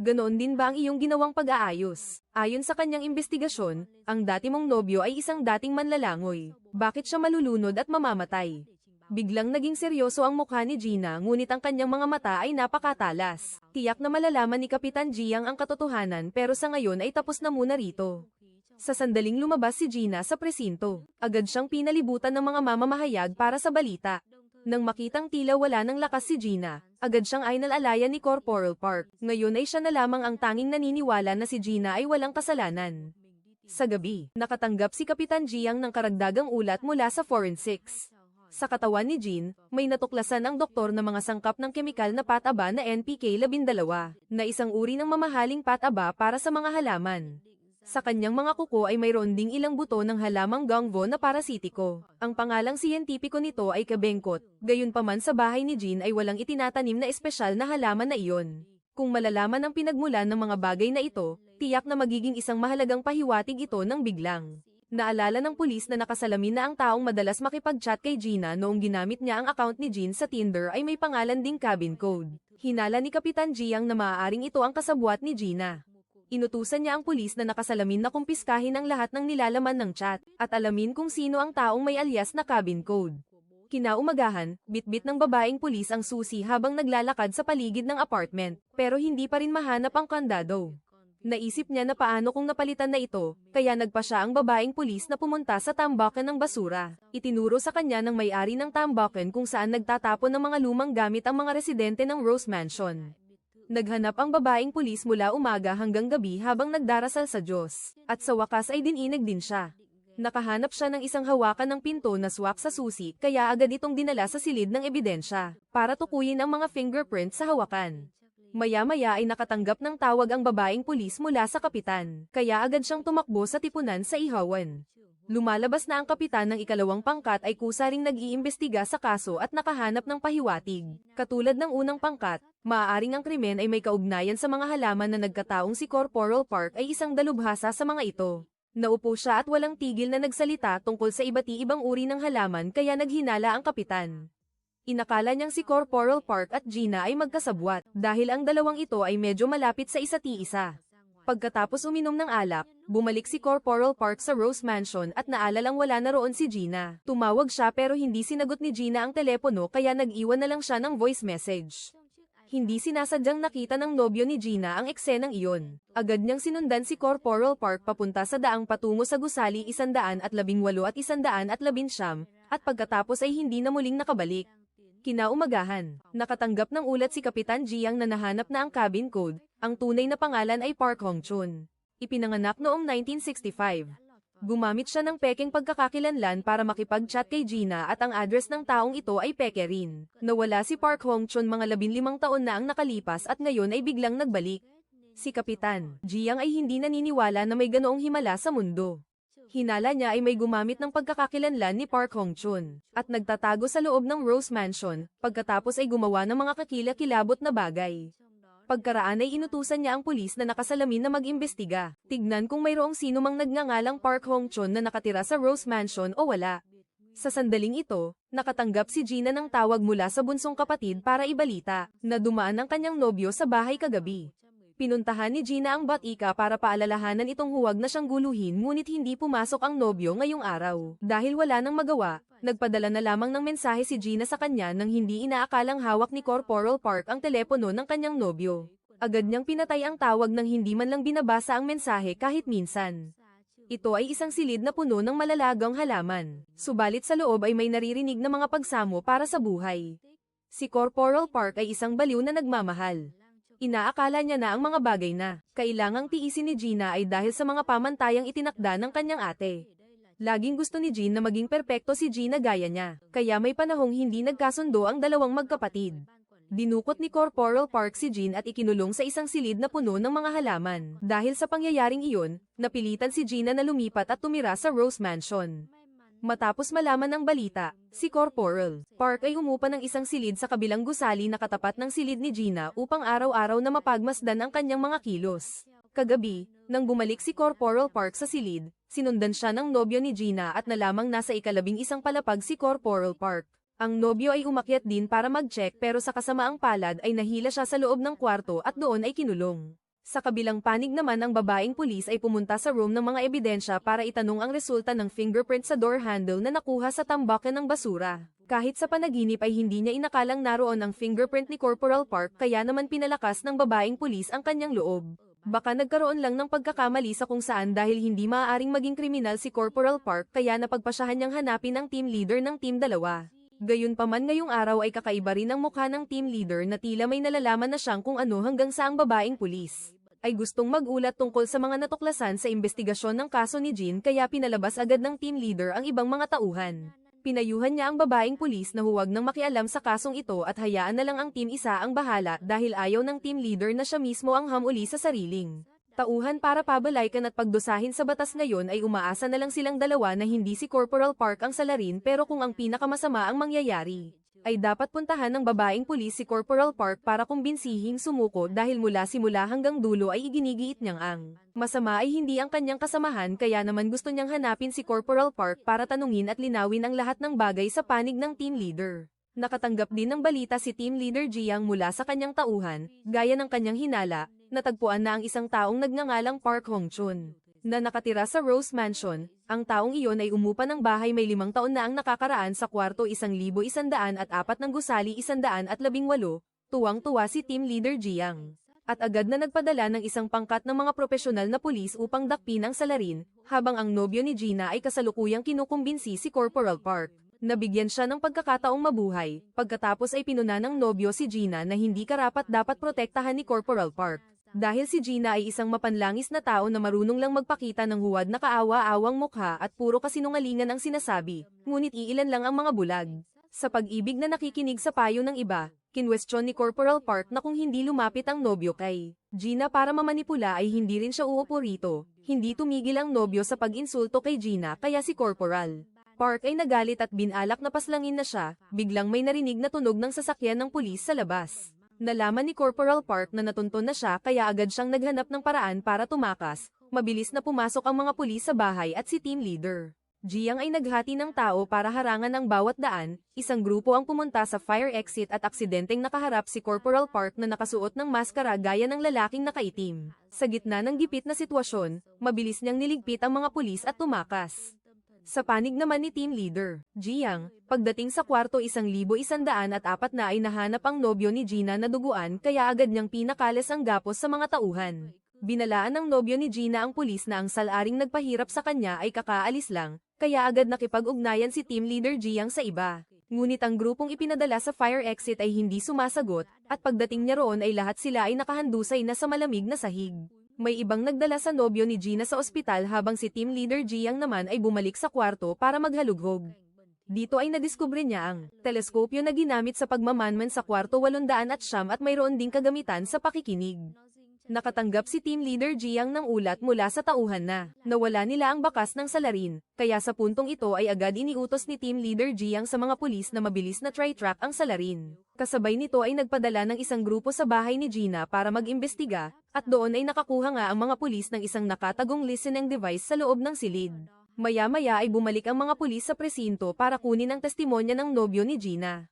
Ganoon din ba ang iyong ginawang pag-aayos? Ayon sa kanyang investigasyon, ang dati mong nobyo ay isang dating manlalangoy. Bakit siya malulunod at mamamatay? Biglang naging seryoso ang mukha ni Gina ngunit ang kanyang mga mata ay napakatalas. Tiyak na malalaman ni Kapitan Jiang ang katotohanan pero sa ngayon ay tapos na muna rito. Sa sandaling lumabas si Gina sa presinto, agad siyang pinalibutan ng mga mamamahayag para sa balita. Nang makitang tila wala ng lakas si Gina, agad siyang inalalayan ni Corporal Park. Ngayon ay siya na lamang ang tanging naniniwala na si Gina ay walang kasalanan. Sa gabi, nakatanggap si Kapitan Jiang ng karagdagang ulat mula sa forensics. Sa katawan ni Jin, may natuklasan ang doktor na mga sangkap ng kemikal na pataba na NPK-12, na isang uri ng mamahaling pataba para sa mga halaman. Sa kanyang mga kuko ay mayroon ding ilang buto ng halamang gangvo na parasitiko. Ang pangalang siyentipiko nito ay kabengkot, gayunpaman sa bahay ni Jin ay walang itinatanim na espesyal na halaman na iyon. Kung malalaman ang pinagmulan ng mga bagay na ito, tiyak na magiging isang mahalagang pahiwatig ito ng biglang. Naalala ng pulis na nakasalamin na ang taong madalas makipag-chat kay Gina noong ginamit niya ang account ni Jin sa Tinder ay may pangalan ding cabin code. Hinala ni Kapitan Jiang na maaaring ito ang kasabwat ni Gina. Inutusan niya ang pulis na nakasalamin na kumpiskahin ang lahat ng nilalaman ng chat, at alamin kung sino ang taong may alias na cabin code. Kinaumagahan, bitbit ng babaeng pulis ang susi habang naglalakad sa paligid ng apartment, pero hindi pa rin mahanap ang kandado. Naisip niya na paano kung napalitan na ito, kaya nagpa siya ang babaeng pulis na pumunta sa tambakan ng basura. Itinuro sa kanya ng may-ari ng tambakan kung saan nagtatapon ng mga lumang gamit ang mga residente ng Rose Mansion. Naghanap ang babaeng pulis mula umaga hanggang gabi habang nagdarasal sa Diyos, at sa wakas ay dininag din siya. Nakahanap siya ng isang hawakan ng pinto na swak sa susi kaya agad itong dinala sa silid ng ebidensya, para tukuyin ang mga fingerprints sa hawakan. Maya-maya ay nakatanggap ng tawag ang babaeng pulis mula sa kapitan, kaya agad siyang tumakbo sa tipunan sa ihawan. Lumalabas na ang kapitan ng ikalawang pangkat ay kusa ring nag-iimbestiga sa kaso at nakahanap ng pahiwatig. Katulad ng unang pangkat, maaaring ang krimen ay may kaugnayan sa mga halaman na nagkataong si Corporal Park ay isang dalubhasa sa mga ito. Naupo siya at walang tigil na nagsalita tungkol sa iba't ibang uri ng halaman kaya naghinala ang kapitan. Inakala niyang si Corporal Park at Gina ay magkasabwat dahil ang dalawang ito ay medyo malapit sa isa't isa. Pagkatapos uminom ng alak, bumalik si Corporal Park sa Rose Mansion at naalalang wala na roon si Gina. Tumawag siya pero hindi sinagot ni Gina ang telepono kaya nag-iwan na lang siya ng voice message. Hindi sinasadyang nakita ng nobyo ni Gina ang eksenang iyon. Agad niyang sinundan si Corporal Park papunta sa daang patungo sa gusali 118 at 119, at pagkatapos ay hindi na muling nakabalik. Kinaumagahan, nakatanggap ng ulat si Kapitan Jiang na nahanap na ang cabin code. Ang tunay na pangalan ay Park Hong-chun. Ipinanganak noong 1965. Gumamit siya ng pekeng pagkakakilanlan para makipag-chat kay Gina at ang address ng taong ito ay peke rin. Nawala si Park Hong-chun mga 15 taon na ang nakalipas at ngayon ay biglang nagbalik. Si Kapitan Jiang ay hindi naniniwala na may ganoong himala sa mundo. Hinala niya ay may gumamit ng pagkakakilanlan ni Park Hong-chun at nagtatago sa loob ng Rose Mansion, pagkatapos ay gumawa ng mga kakilakilabot na bagay. Pagkaraan ay inutusan niya ang pulis na nakasalamin na mag-imbestiga. Tignan kung mayroong sino mang nagngangalang Park Hong-chun na nakatira sa Rose Mansion o wala. Sa sandaling ito, nakatanggap si Gina ng tawag mula sa bunsong kapatid para ibalita na dumaan ang kanyang nobyo sa bahay kagabi. Pinuntahan ni Gina ang batika para paalalahanan itong huwag na siyang guluhin, ngunit hindi pumasok ang nobyo ngayong araw. Dahil wala nang magawa, nagpadala na lamang ng mensahe si Gina sa kanya nang hindi inaakalang hawak ni Corporal Park ang telepono ng kanyang nobyo. Agad niyang pinatay ang tawag nang hindi man lang binabasa ang mensahe kahit minsan. Ito ay isang silid na puno ng malalagang halaman. Subalit sa loob ay may naririnig na mga pagsamo para sa buhay. Si Corporal Park ay isang baliw na nagmamahal. Inaakala niya na ang mga bagay na kailangang tiisin ni Gina ay dahil sa mga pamantayang itinakda ng kanyang ate. Laging gusto ni Jean na maging perpekto si Gina gaya niya, kaya may panahong hindi nagkasundo ang dalawang magkapatid. Dinukot ni Corporal Park si Jean at ikinulong sa isang silid na puno ng mga halaman. Dahil sa pangyayaring iyon, napilitan si Gina na lumipat at tumira sa Rose Mansion. Matapos malaman ng balita, si Corporal Park ay umupa ng isang silid sa kabilang gusali na katapat ng silid ni Gina upang araw-araw na mapagmasdan ang kanyang mga kilos. Kagabi, nang bumalik si Corporal Park sa silid, sinundan siya ng nobyo ni Gina at nalamang nasa ika-11 palapag si Corporal Park. Ang nobyo ay umakyat din para mag-check pero sa kasamaang palad ay nahila siya sa loob ng kwarto at doon ay kinulong. Sa kabilang panig naman ang babaeng pulis ay pumunta sa room ng mga ebidensya para itanong ang resulta ng fingerprint sa door handle na nakuha sa tambakan ng basura. Kahit sa panaginip ay hindi niya inakalang naroon ang fingerprint ni Corporal Park, kaya naman pinalakas ng babaeng pulis ang kanyang loob. Baka nagkaroon lang ng pagkakamali sa kung saan dahil hindi maaaring maging kriminal si Corporal Park, kaya napagpasyahan niyang hanapin ang team leader ng Team 2. Gayunpaman ngayong araw ay kakaiba rin ang mukha ng team leader na tila may nalalaman na siyang kung ano hanggang sa ang babaeng pulis ay gustong mag-ulat tungkol sa mga natuklasan sa investigasyon ng kaso ni Jean, kaya pinalabas agad ng team leader ang ibang mga tauhan. Pinayuhan niya ang babaeng pulis na huwag nang makialam sa kasong ito at hayaan na lang ang team isa ang bahala dahil ayaw ng team leader na siya mismo ang hamuli sa sariling tauhan para pabalaykan at pagdusahin sa batas. Ngayon ay umaasa na lang silang dalawa na hindi si Corporal Park ang salarin, pero kung ang pinakamasama ang mangyayari, ay dapat puntahan ng babaeng pulis si Corporal Park para kumbinsihing sumuko dahil mula simula hanggang dulo ay iginigiit niyang ang masama ay hindi ang kanyang kasamahan, kaya naman gusto niyang hanapin si Corporal Park para tanungin at linawin ang lahat ng bagay sa panig ng team leader. Nakatanggap din ng balita si Team Leader Jiang mula sa kanyang tauhan, gaya ng kanyang hinala, natagpuan na ang isang taong nagngangalang Park Hong-chun na nakatira sa Rose Mansion. Ang taong iyon ay umupa ng bahay may 5 taon na ang nakakaraan sa kwarto 1,104 ng gusali 118. Tuwang-tuwa si Team Leader Jiang at agad na nagpadala ng isang pangkat ng mga propesyonal na pulis upang dakpin ang salarin, habang ang nobyo ni Gina ay kasalukuyang kinukumbinsi si Corporal Park. Nabigyan siya ng pagkakataong mabuhay, pagkatapos ay pinuna ng nobyo si Gina na hindi karapat-dapat protektahan ni Corporal Park. Dahil si Gina ay isang mapanlangis na tao na marunong lang magpakita ng huwad na kaawa-awang mukha at puro kasinungalingan ang sinasabi, ngunit iilan lang ang mga bulag. Sa pag-ibig na nakikinig sa payo ng iba, kinwestiyon ni Corporal Park na kung hindi lumapit ang nobyo kay Gina para mamanipula ay hindi rin siya uupo rito. Hindi tumigil ang nobyo sa pag-insulto kay Gina, kaya si Corporal Park ay nagalit at binalak na paslangin na siya. Biglang may narinig na tunog ng sasakyan ng pulis sa labas. Nalaman ni Corporal Park na natunton na siya, kaya agad siyang naghanap ng paraan para tumakas. Mabilis na pumasok ang mga pulis sa bahay at si team leader Jiang ay naghati ng tao para harangan ang bawat daan. Isang grupo ang pumunta sa fire exit at aksidenteng nakaharap si Corporal Park na nakasuot ng maskara gaya ng lalaking nakaitim. Sa gitna ng gipit na sitwasyon, mabilis niyang niligpit ang mga pulis at tumakas. Sa panig naman ni Team Leader Jiang, pagdating sa kwarto 1,104 na ay nahanap ang nobyo ni Gina na duguan kaya agad niyang pinakalas ang gapos sa mga tauhan. Binalaan ng nobyo ni Gina ang pulis na ang salaring nagpahirap sa kanya ay kakaalis lang, kaya agad nakipag-ugnayan si Team Leader Jiang sa iba. Ngunit ang grupong ipinadala sa fire exit ay hindi sumasagot, at pagdating niya roon ay lahat sila ay nakahandusay na sa malamig na sahig. May ibang nagdala sa nobyo ni Gina sa ospital habang si Team Leader Jiang naman ay bumalik sa kwarto para maghalughog. Dito ay nadiskubre niya ang teleskopyo na ginamit sa pagmamanman sa kwarto 809 at mayroon ding kagamitan sa pakikinig. Nakatanggap si Team Leader Jiang ng ulat mula sa tauhan na nawala nila ang bakas ng salarin, kaya sa puntong ito ay agad iniutos ni Team Leader Jiang sa mga pulis na mabilis na try-track ang salarin. Kasabay nito ay nagpadala ng isang grupo sa bahay ni Gina para mag-imbestiga, at doon ay nakakuha nga ang mga pulis ng isang nakatagong listening device sa loob ng silid. Maya-maya ay bumalik ang mga pulis sa presinto para kunin ang testimonya ng nobyo ni Gina.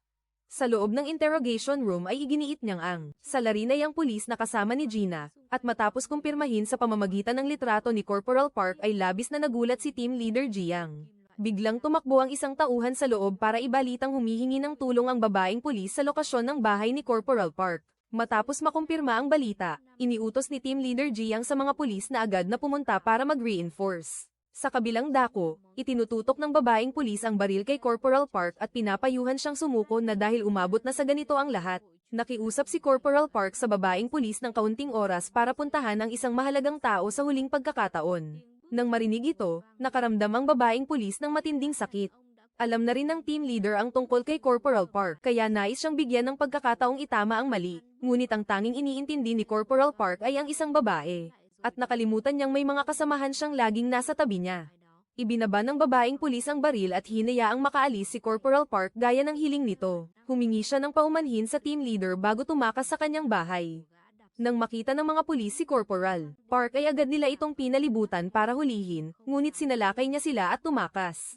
Sa loob ng interrogation room ay iginiit niyang ang salarin ay ang pulis na kasama ni Gina, at matapos kumpirmahin sa pamamagitan ng litrato ni Corporal Park ay labis na nagulat si Team Leader Jiang. Biglang tumakbo ang isang tauhan sa loob para ibalitang humihingi ng tulong ang babaeng pulis sa lokasyon ng bahay ni Corporal Park. Matapos makumpirma ang balita, iniutos ni Team Leader Jiang sa mga pulis na agad na pumunta para mag-reinforce. Sa kabilang dako, itinututok ng babaeng pulis ang baril kay Corporal Park at pinapayuhan siyang sumuko na dahil umabot na sa ganito ang lahat. Nakiusap si Corporal Park sa babaeng pulis ng kaunting oras para puntahan ang isang mahalagang tao sa huling pagkakataon. Nang marinig ito, nakaramdam ang babaeng pulis ng matinding sakit. Alam na rin ng team leader ang tungkol kay Corporal Park, kaya nais siyang bigyan ng pagkakataong itama ang mali. Ngunit ang tanging iniintindi ni Corporal Park ay ang isang babae. At nakalimutan niyang may mga kasamahan siyang laging nasa tabi niya. Ibinaba ng babaeng pulis ang baril at hinayaang makaalis si Corporal Park gaya ng hiling nito. Humingi siya ng paumanhin sa team leader bago tumakas sa kanyang bahay. Nang makita ng mga pulis si Corporal Park ay agad nila itong pinalibutan para hulihin, ngunit sinalakay niya sila at tumakas.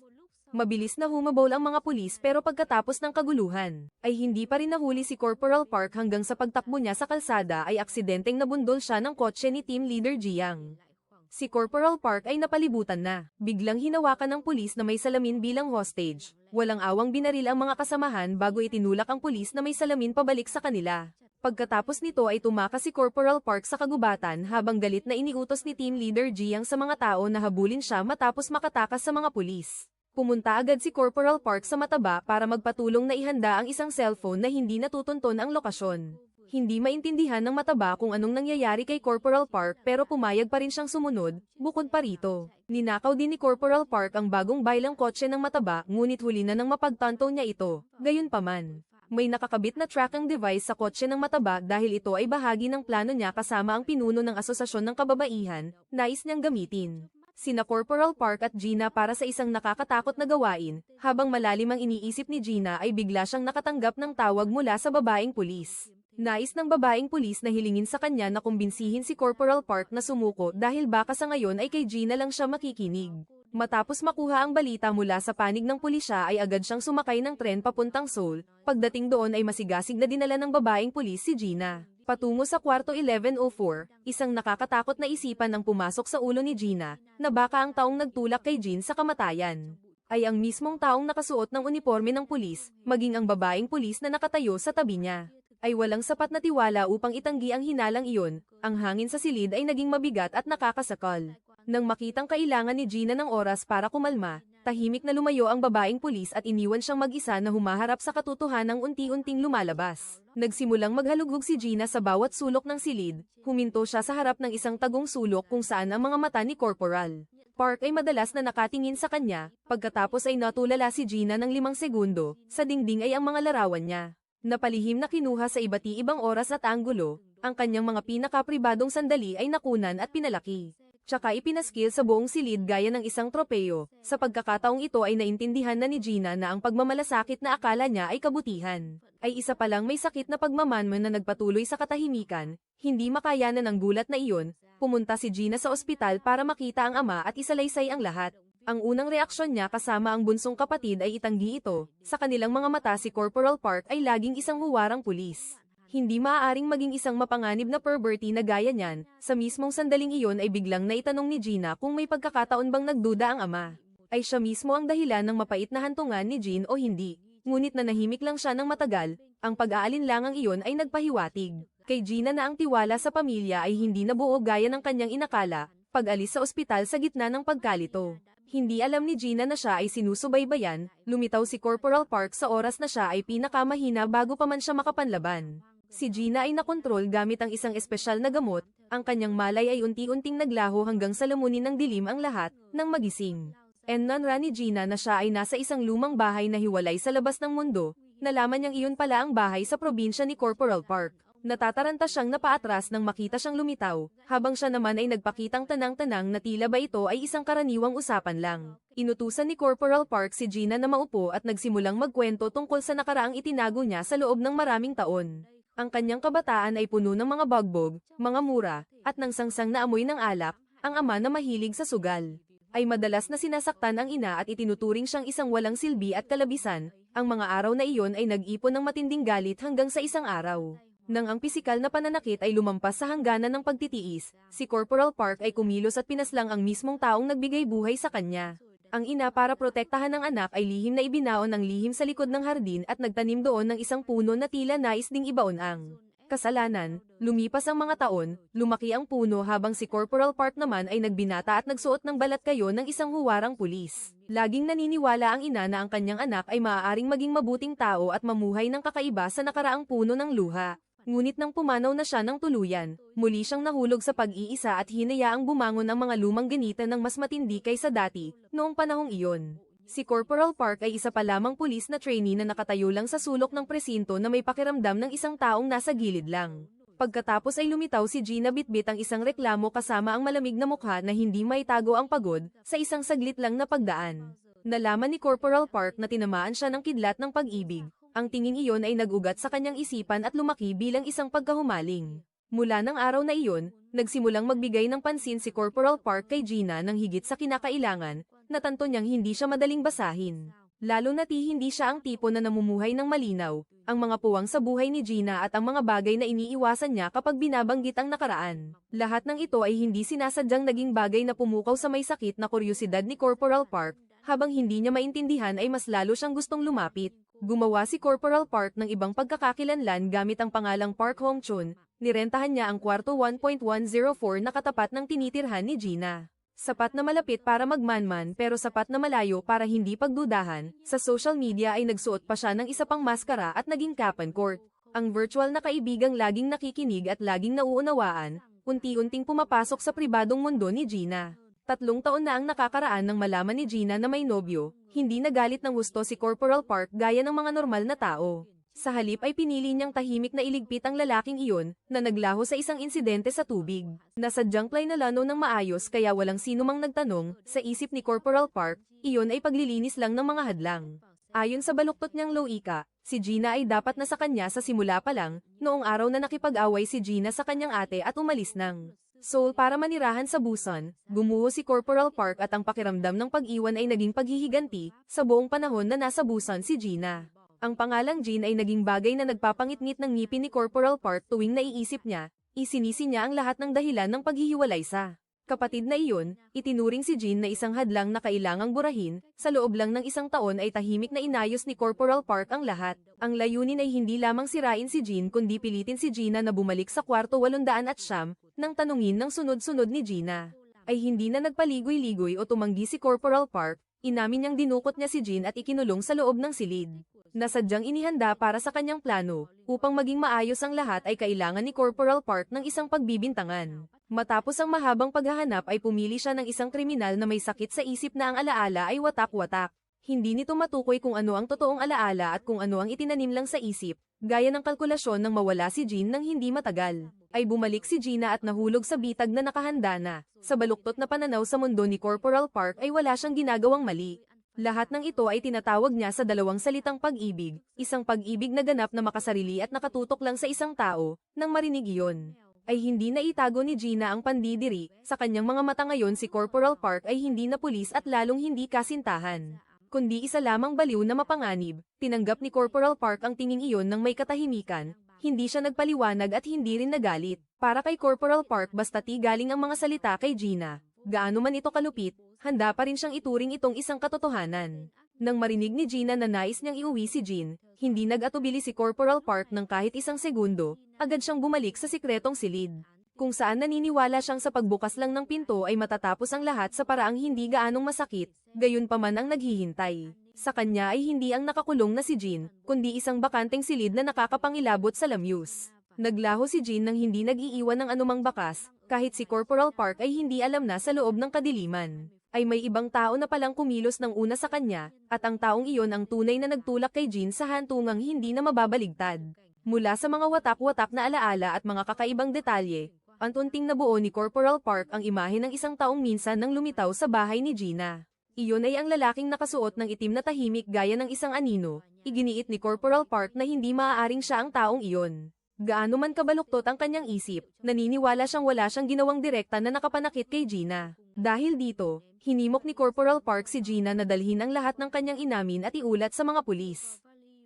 Mabilis na humabol ang mga pulis pero pagkatapos ng kaguluhan, ay hindi pa rin nahuli si Corporal Park hanggang sa pagtakbo niya sa kalsada ay aksidenteng nabundol siya ng kotse ni Team Leader Jiang. Si Corporal Park ay napalibutan na, biglang hinawakan ng pulis na may salamin bilang hostage. Walang awang binaril ang mga kasamahan bago itinulak ang pulis na may salamin pabalik sa kanila. Pagkatapos nito ay tumakas si Corporal Park sa kagubatan habang galit na iniutos ni Team Leader Jiang sa mga tao na habulin siya matapos makatakas sa mga pulis. Pumunta agad si Corporal Park sa mataba para magpatulong na ihanda ang isang cellphone na hindi natutunton ang lokasyon. Hindi maintindihan ng mataba kung anong nangyayari kay Corporal Park pero pumayag pa rin siyang sumunod. Bukod pa rito, ninakaw din ni Corporal Park ang bagong baylang kotse ng mataba ngunit huli na nang mapagtanto niya ito. Gayunpaman, may nakakabit na tracking device sa kotse ng mataba dahil ito ay bahagi ng plano niya kasama ang pinuno ng Asosasyon ng Kababaihan, nais niyang gamitin sina Corporal Park at Gina para sa isang nakakatakot na gawain. Habang malalim ang iniisip ni Gina ay bigla siyang nakatanggap ng tawag mula sa babaeng pulis. Nais ng babaeng pulis na hilingin sa kanya na kumbinsihin si Corporal Park na sumuko dahil baka sa ngayon ay kay Gina lang siya makikinig. Matapos makuha ang balita mula sa panig ng pulisya ay agad siyang sumakay ng tren papuntang Seoul. Pagdating doon ay masigasig na dinala ng babaeng pulis si Gina patungo sa kwarto 1104, isang nakakatakot na isipan ang pumasok sa ulo ni Gina, na baka ang taong nagtulak kay Jin sa kamatayan ay ang mismong taong nakasuot ng uniforme ng pulis, maging ang babaeng pulis na nakatayo sa tabi niya ay walang sapat na tiwala upang itanggi ang hinalang iyon. Ang hangin sa silid ay naging mabigat at nakakasakal. Nang makitang kailangan ni Gina ng oras para kumalma, tahimik na lumayo ang babaeng pulis at iniwan siyang mag-isa na humaharap sa katotohanang unti-unting lumalabas. Nagsimulang maghalughog si Gina sa bawat sulok ng silid, huminto siya sa harap ng isang tagong sulok kung saan ang mga mata ni Corporal Park ay madalas na nakatingin sa kanya, pagkatapos ay natulala si Gina ng 5 segundo, sa dingding ay ang mga larawan niya. Napalihim na kinuha sa iba't ibang oras at anggulo, ang kanyang mga pinakapribadong sandali ay nakunan at pinalaki. Tsaka ipinaskil sa buong silid gaya ng isang tropeyo. Sa pagkakataong ito ay naintindihan na ni Gina na ang pagmamalasakit na akala niya ay kabutihan ay isa palang may sakit na pagmamanman na nagpatuloy sa katahimikan. Hindi makayanan ang gulat na iyon, pumunta si Gina sa ospital para makita ang ama at isalaysay ang lahat. Ang unang reaksyon niya kasama ang bunsong kapatid ay itanggi ito. Sa kanilang mga mata si Corporal Park ay laging isang huwarang pulis. Hindi maaaring maging isang mapanganib na perverti na gaya niyan. Sa mismong sandaling iyon ay biglang naitanong ni Gina kung may pagkakataon bang nagduda ang ama. ay siya mismo ang dahilan ng mapait na hantungan ni Jean o hindi. Ngunit nanahimik lang siya ng matagal, ang pag-aalinlangang iyon ay nagpahiwatig. Kay Gina na ang tiwala sa pamilya ay hindi nabuo gaya ng kanyang inakala, pag-alis sa ospital sa gitna ng pagkalito. Hindi alam ni Gina na siya ay sinusubaybayan, lumitaw si Corporal Park sa oras na siya ay pinakamahina bago pa man siya makapanlaban. Si Gina ay nakontrol gamit ang isang espesyal na gamot, ang kanyang malay ay unti-unting naglaho hanggang sa lamunin ng dilim ang lahat, nang magising. Nanra ni Gina na siya ay nasa isang lumang bahay na hiwalay sa labas ng mundo, nalaman niyang iyon pala ang bahay sa probinsya ni Corporal Park. Natataranta siyang napaatras nang makita siyang lumitaw, habang siya naman ay nagpakitang tanang-tanang na tila ba ito ay isang karaniwang usapan lang. Inutusan ni Corporal Park si Gina na maupo at nagsimulang magkwento tungkol sa nakaraang itinago niya sa loob ng maraming taon. Ang kanyang kabataan ay puno ng mga bagbog, mga mura, at ng sangsang na amoy ng alak, ang ama na mahilig sa sugal. Ay madalas na sinasaktan ang ina at itinuturing siyang isang walang silbi at kalabisan, ang mga araw na iyon ay nag-ipon ng matinding galit hanggang sa isang araw. Nang ang pisikal na pananakit ay lumampas sa hangganan ng pagtitiis, si Corporal Park ay kumilos at pinaslang ang mismong taong nagbigay buhay sa kanya. Ang ina para protektahan ng anak ay lihim na ibinaon ng lihim sa likod ng hardin at nagtanim doon ng isang puno na tila nais ding ibaon ang kasalanan. Lumipas ang mga taon, lumaki ang puno habang si Corporal Park naman ay nagbinata at nagsuot ng balat kayo ng isang huwarang pulis. Laging naniniwala ang ina na ang kanyang anak ay maaaring maging mabuting tao at mamuhay ng kakaiba sa nakaraang puno ng luha. Ngunit nang pumanaw na siya ng tuluyan, muli siyang nahulog sa pag-iisa at hinayaang bumangon ang mga lumang ganita ng mas matindi kaysa dati, noong panahong iyon. Si Corporal Park ay isa pa lamang pulis na trainee na nakatayo lang sa sulok ng presinto na may pakiramdam ng isang taong nasa gilid lang. Pagkatapos ay lumitaw si Gina bitbit ang isang reklamo kasama ang malamig na mukha na hindi maitago ang pagod, sa isang saglit lang na pagdaan. Nalaman ni Corporal Park na tinamaan siya ng kidlat ng pag-ibig. Ang tingin iyon ay nag-ugat sa kanyang isipan at lumaki bilang isang pagkahumaling. Mula ng araw na iyon, nagsimulang magbigay ng pansin si Corporal Park kay Gina nang higit sa kinakailangan, natanto niyang hindi siya madaling basahin. Lalo na't hindi siya ang tipo na namumuhay ng malinaw, ang mga puwang sa buhay ni Gina at ang mga bagay na iniiwasan niya kapag binabanggit ang nakaraan. Lahat ng ito ay hindi sinasadyang naging bagay na pumukaw sa may sakit na kuryosidad ni Corporal Park, habang hindi niya maintindihan ay mas lalo siyang gustong lumapit. Gumawa si Corporal Park ng ibang pagkakakilanlan gamit ang pangalang Park Hong-chun, nirentahan niya ang kwarto 1.104 na katapat ng tinitirhan ni Gina. Sapat na malapit para magmanman pero sapat na malayo para hindi pagdudahan, sa social media ay nagsuot pa siya ng isa pang maskara at naging Kapan Court. Ang virtual na kaibigang laging nakikinig at laging nauunawaan, unti-unting pumapasok sa pribadong mundo ni Gina. 3 taon na ang nakakaraan nang malaman ni Gina na may nobyo, hindi nagalit ng husto si Corporal Park gaya ng mga normal na tao. Sa halip ay pinili niyang tahimik na iligpit ang lalaking iyon, na naglaho sa isang insidente sa tubig. Nasadyang plainalano ng maayos kaya walang sinumang nagtanong, sa isip ni Corporal Park, iyon ay paglilinis lang ng mga hadlang. Ayon sa baluktot niyang loika, si Gina ay dapat na sa kanya sa simula pa lang, noong araw na nakipag-away si Gina sa kanyang ate at umalis ng Seoul para manirahan sa Busan, gumuho si Corporal Park at ang pakiramdam ng pag-iwan ay naging paghihiganti, sa buong panahon na nasa Busan si Gina. Ang pangalang Jean ay naging bagay na nagpapangit-ngit ng ngipin ni Corporal Park tuwing naiisip niya, isinisi niya ang lahat ng dahilan ng paghihiwalay sa kapatid na iyon, itinuring si Jean na isang hadlang na kailangang burahin, sa loob lang ng isang taon ay tahimik na inayos ni Corporal Park ang lahat. Ang layunin ay hindi lamang sirain si Jean kundi pilitin si Gina na bumalik sa kwarto 809, nang tanungin ng sunod-sunod ni Gina. Ay hindi na nagpaligoy-ligoy o tumanggi si Corporal Park, inamin niyang dinukot niya si Jean at ikinulong sa loob ng silid. Nasadyang inihanda para sa kanyang plano, upang maging maayos ang lahat ay kailangan ni Corporal Park ng isang pagbibintangan. Matapos ang mahabang paghahanap ay pumili siya ng isang kriminal na may sakit sa isip na ang alaala ay watak-watak. Hindi nito matukoy kung ano ang totoong alaala at kung ano ang itinanim lang sa isip, gaya ng kalkulasyon nang mawala si Jean nang hindi matagal. Ay bumalik si Gina at nahulog sa bitag na nakahanda na. Sa baluktot na pananaw sa mundo ni Corporal Park ay wala siyang ginagawang mali. Lahat ng ito ay tinatawag niya sa dalawang salitang pag-ibig, isang pag-ibig na ganap na makasarili at nakatutok lang sa isang tao, nang marinig iyon. Ay hindi na itago ni Gina ang pandidiri, sa kanyang mga mata ngayon si Corporal Park ay hindi na pulis at lalong hindi kasintahan. Kundi isa lamang baliw na mapanganib, tinanggap ni Corporal Park ang tingin iyon ng may katahimikan, hindi siya nagpaliwanag at hindi rin nagalit. Para kay Corporal Park bastati galing ang mga salita kay Gina. Gaano man ito kalupit, handa pa rin siyang ituring itong isang katotohanan. Nang marinig ni Gina na nais niyang iuwi si Jean, hindi nag-atubili si Corporal Park ng kahit isang segundo, agad siyang bumalik sa sikretong silid. Kung saan naniniwala siyang sa pagbukas lang ng pinto ay matatapos ang lahat sa paraang hindi gaanong masakit, gayon pa man ang naghihintay. Sa kanya ay hindi ang nakakulong na si Jean, kundi isang bakanteng silid na nakakapangilabot sa lamyus. Naglaho si Jean nang hindi nag-iiwan ng anumang bakas, kahit si Corporal Park ay hindi alam na sa loob ng kadiliman ay may ibang tao na palang kumilos ng una sa kanya, at ang taong iyon ang tunay na nagtulak kay Jean sa hantungang hindi na mababaligtad. Mula sa mga watak-watak na alaala at mga kakaibang detalye, unti-unting nabuo ni Corporal Park ang imahe ng isang taong minsan nang lumitaw sa bahay ni Gina. Iyon ay ang lalaking nakasuot ng itim na tahimik gaya ng isang anino. Iginiit ni Corporal Park na hindi maaaring siya ang taong iyon. Gaano man kabaluktot ang kanyang isip, naniniwala siyang wala siyang ginawang direkta na nakapanakit kay Gina. Dahil dito, hinimok ni Corporal Park si Gina na dalhin ang lahat ng kanyang inamin at iulat sa mga pulis.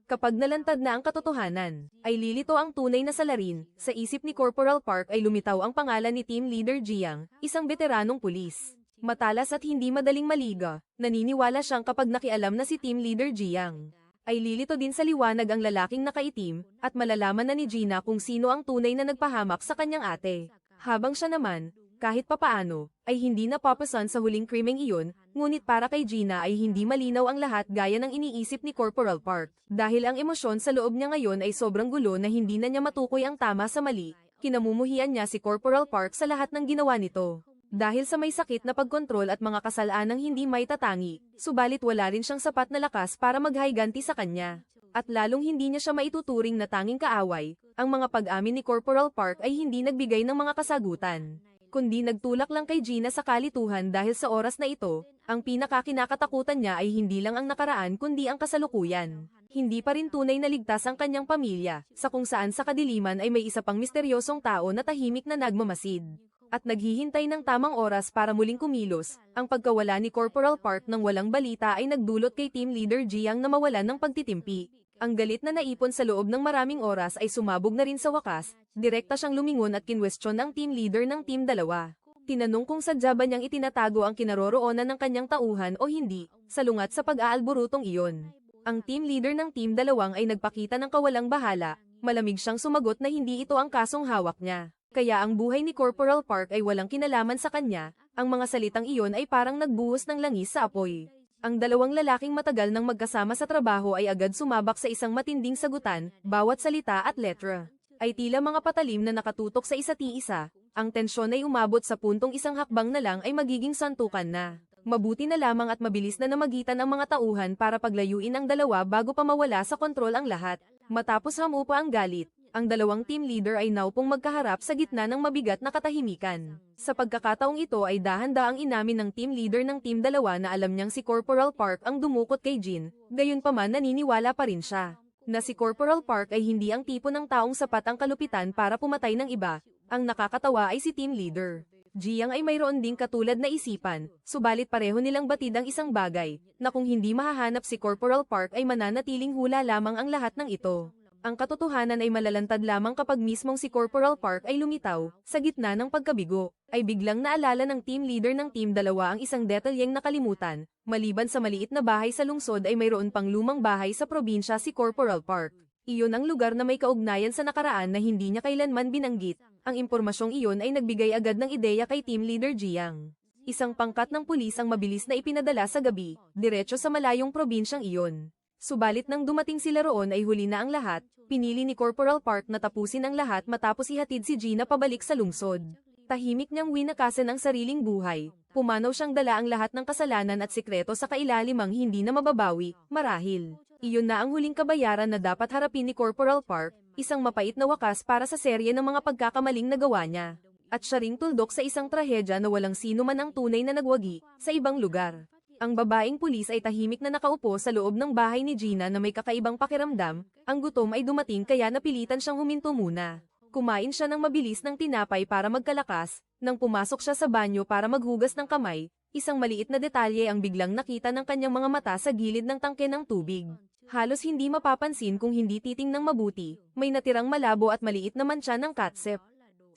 Kapag nalantad na ang katotohanan, ay lilito ang tunay na salarin. Sa isip ni Corporal Park ay lumitaw ang pangalan ni Team Leader Jiang, isang veteranong pulis. Matalas at hindi madaling maliga, naniniwala siyang kapag nakialam na si Team Leader Jiang, ay lilito din sa liwanag ang lalaking nakaitim, at malalaman na ni Gina kung sino ang tunay na nagpahamak sa kanyang ate. Habang siya naman, kahit papaano, ay hindi napapasan sa huling krimeng iyon, ngunit para kay Gina ay hindi malinaw ang lahat gaya ng iniisip ni Corporal Park. Dahil ang emosyon sa loob niya ngayon ay sobrang gulo na hindi na niya matukoy ang tama sa mali, kinamumuhian niya si Corporal Park sa lahat ng ginawa nito. Dahil sa may sakit na pagkontrol at mga kasalanang hindi may tatangi, subalit wala rin siyang sapat na lakas para maghayganti sa kanya. At lalong hindi niya siya maituturing na tanging kaaway, ang mga pag-amin ni Corporal Park ay hindi nagbigay ng mga kasagutan, kundi nagtulak lang kay Gina sa kalituhan dahil sa oras na ito, ang pinakakinakatakutan niya ay hindi lang ang nakaraan kundi ang kasalukuyan. Hindi pa rin tunay na ligtas ang kanyang pamilya, sa kung saan sa kadiliman ay may isa pang misteryosong tao na tahimik na nagmamasid at naghihintay ng tamang oras para muling kumilos. Ang pagkawala ni Corporal Park ng walang balita ay nagdulot kay Team Leader Jiang na mawalan ng pagtitimpi. Ang galit na naipon sa loob ng maraming oras ay sumabog na rin sa wakas, direkta siyang lumingon at kinwestiyon ang team leader ng Team 2. Tinanong kung sadya ba niyang itinatago ang kinaroroonan ng kanyang tauhan o hindi, salungat sa pag-aalburutong iyon. Ang team leader ng Team 2 ay nagpakita ng kawalang bahala, malamig siyang sumagot na hindi ito ang kasong hawak niya. Kaya ang buhay ni Corporal Park ay walang kinalaman sa kanya, ang mga salitang iyon ay parang nagbuhos ng langis sa apoy. Ang dalawang lalaking matagal nang magkasama sa trabaho ay agad sumabak sa isang matinding sagutan, bawat salita at letra ay tila mga patalim na nakatutok sa isa't isa. Ang tensyon ay umabot sa puntong isang hakbang na lang ay magiging santukan na. Mabuti na lamang at mabilis na namagitan ang mga tauhan para paglayuin ang dalawa bago pa mawala sa kontrol ang lahat. Matapos hamupa ang galit, ang dalawang team leader ay naupong magkaharap sa gitna ng mabigat na katahimikan. Sa pagkakataong ito ay dahan-daang inamin ng team leader ng Team 2 na alam niyang si Corporal Park ang dumukot kay Jean, gayunpaman naniniwala pa rin siya na si Corporal Park ay hindi ang tipo ng taong sapat ang kalupitan para pumatay ng iba. Ang nakakatawa ay si team leader Jiang ay mayroon ding katulad na isipan, subalit pareho nilang batid ang isang bagay, na kung hindi mahahanap si Corporal Park ay mananatiling hula lamang ang lahat ng ito. Ang katotohanan ay malalantad lamang kapag mismong si Corporal Park ay lumitaw, sa gitna ng pagkabigo, ay biglang naalala ng team leader ng Team 2 ang isang detalyeng nakalimutan. Maliban sa maliit na bahay sa lungsod ay mayroon pang lumang bahay sa probinsya si Corporal Park. Iyon ang lugar na may kaugnayan sa nakaraan na hindi niya kailanman binanggit. Ang impormasyong iyon ay nagbigay agad ng ideya kay Team Leader Jiang. Isang pangkat ng pulis ang mabilis na ipinadala sa gabi, diretso sa malayong probinsyang iyon. Subalit nang dumating sila roon ay huli na ang lahat, pinili ni Corporal Park na tapusin ang lahat matapos ihatid si Gina pabalik sa lungsod. Tahimik niyang winakasan ang sariling buhay, pumanaw siyang dala ang lahat ng kasalanan at sikreto sa kailalimang hindi na mababawi, marahil. Iyon na ang huling kabayaran na dapat harapin ni Corporal Park, isang mapait na wakas para sa serye ng mga pagkakamaling nagawa niya. At siya ring tuldok sa isang trahedya na walang sino man ang tunay na nagwagi, sa ibang lugar. Ang babaeng pulis ay tahimik na nakaupo sa loob ng bahay ni Gina na may kakaibang pakiramdam, ang gutom ay dumating kaya napilitan siyang huminto muna. Kumain siya ng mabilis ng tinapay para magkalakas, nang pumasok siya sa banyo para maghugas ng kamay, isang maliit na detalye ang biglang nakita ng kanyang mga mata sa gilid ng tangke ng tubig. Halos hindi mapapansin kung hindi titingnang mabuti, may natirang malabo at maliit na mantsa ng catsup.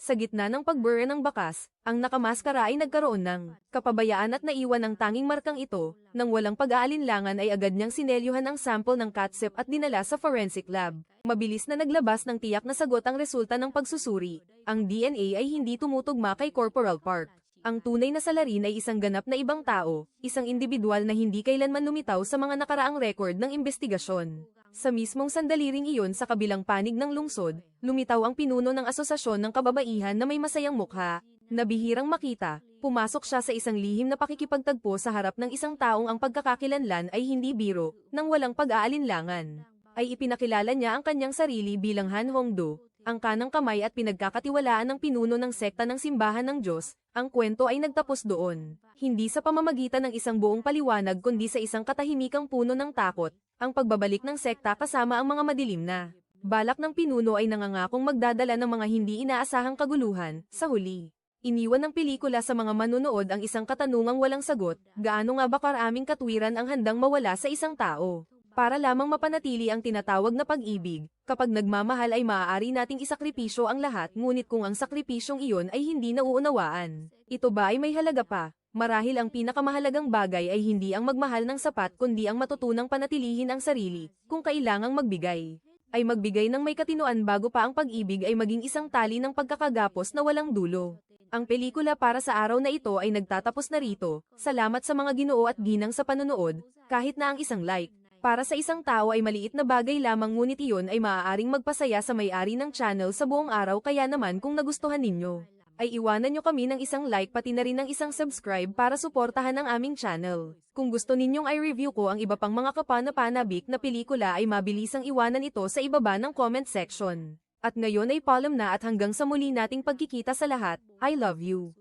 Sa gitna ng pagbura ng bakas, ang nakamaskara ay nagkaroon ng kapabayaan at naiwan ang tanging markang ito, nang walang pag-aalinlangan ay agad niyang sinelyuhan ang sample ng CAT-SEP at dinala sa forensic lab. Mabilis na naglabas ng tiyak na sagot ang resulta ng pagsusuri. Ang DNA ay hindi tumutugma kay Corporal Park. Ang tunay na salarin ay isang ganap na ibang tao, isang individual na hindi kailanman lumitaw sa mga nakaraang record ng investigasyon. Sa mismong sandali ring iyon sa kabilang panig ng lungsod, lumitaw ang pinuno ng asosasyon ng kababaihan na may masayang mukha. Nabihirang makita, pumasok siya sa isang lihim na pakikipagtagpo sa harap ng isang taong ang pagkakakilanlan ay hindi biro, nang walang pag-aalinlangan. Ay ipinakilala niya ang kanyang sarili bilang Han Hongdo, ang kanang kamay at pinagkakatiwalaan ng pinuno ng sekta ng simbahan ng Diyos. Ang kwento ay nagtapos doon. Hindi sa pamamagitan ng isang buong paliwanag kundi sa isang katahimikang puno ng takot, ang pagbabalik ng sekta kasama ang mga madilim na balak ng pinuno ay nangangakong magdadala ng mga hindi inaasahang kaguluhan. Sa huli, iniwan ng pelikula sa mga manunood ang isang katanungang walang sagot, gaano nga ba karaming katwiran ang handang mawala sa isang tao? Para lamang mapanatili ang tinatawag na pag-ibig, kapag nagmamahal ay maaari nating isakripisyo ang lahat ngunit kung ang sakripisyong iyon ay hindi nauunawaan, ito ba ay may halaga pa? Marahil ang pinakamahalagang bagay ay hindi ang magmahal ng sapat kundi ang matutunang panatilihin ang sarili, kung kailangang magbigay. Ay magbigay ng may katinoan bago pa ang pag-ibig ay maging isang tali ng pagkakagapos na walang dulo. Ang pelikula para sa araw na ito ay nagtatapos na rito. Salamat sa mga Ginoo at ginang sa panonood, kahit na ang isang like. Para sa isang tao ay maliit na bagay lamang ngunit iyon ay maaaring magpasaya sa may-ari ng channel sa buong araw kaya naman kung nagustuhan ninyo, ay iwanan nyo kami ng isang like pati na rin ng isang subscribe para suportahan ang aming channel. Kung gusto ninyong i-review ko ang iba pang mga kapanapanabik na pelikula ay mabilisang iwanan ito sa ibaba ng comment section. At ngayon ay paalam na at hanggang sa muli nating pagkikita sa lahat, I love you.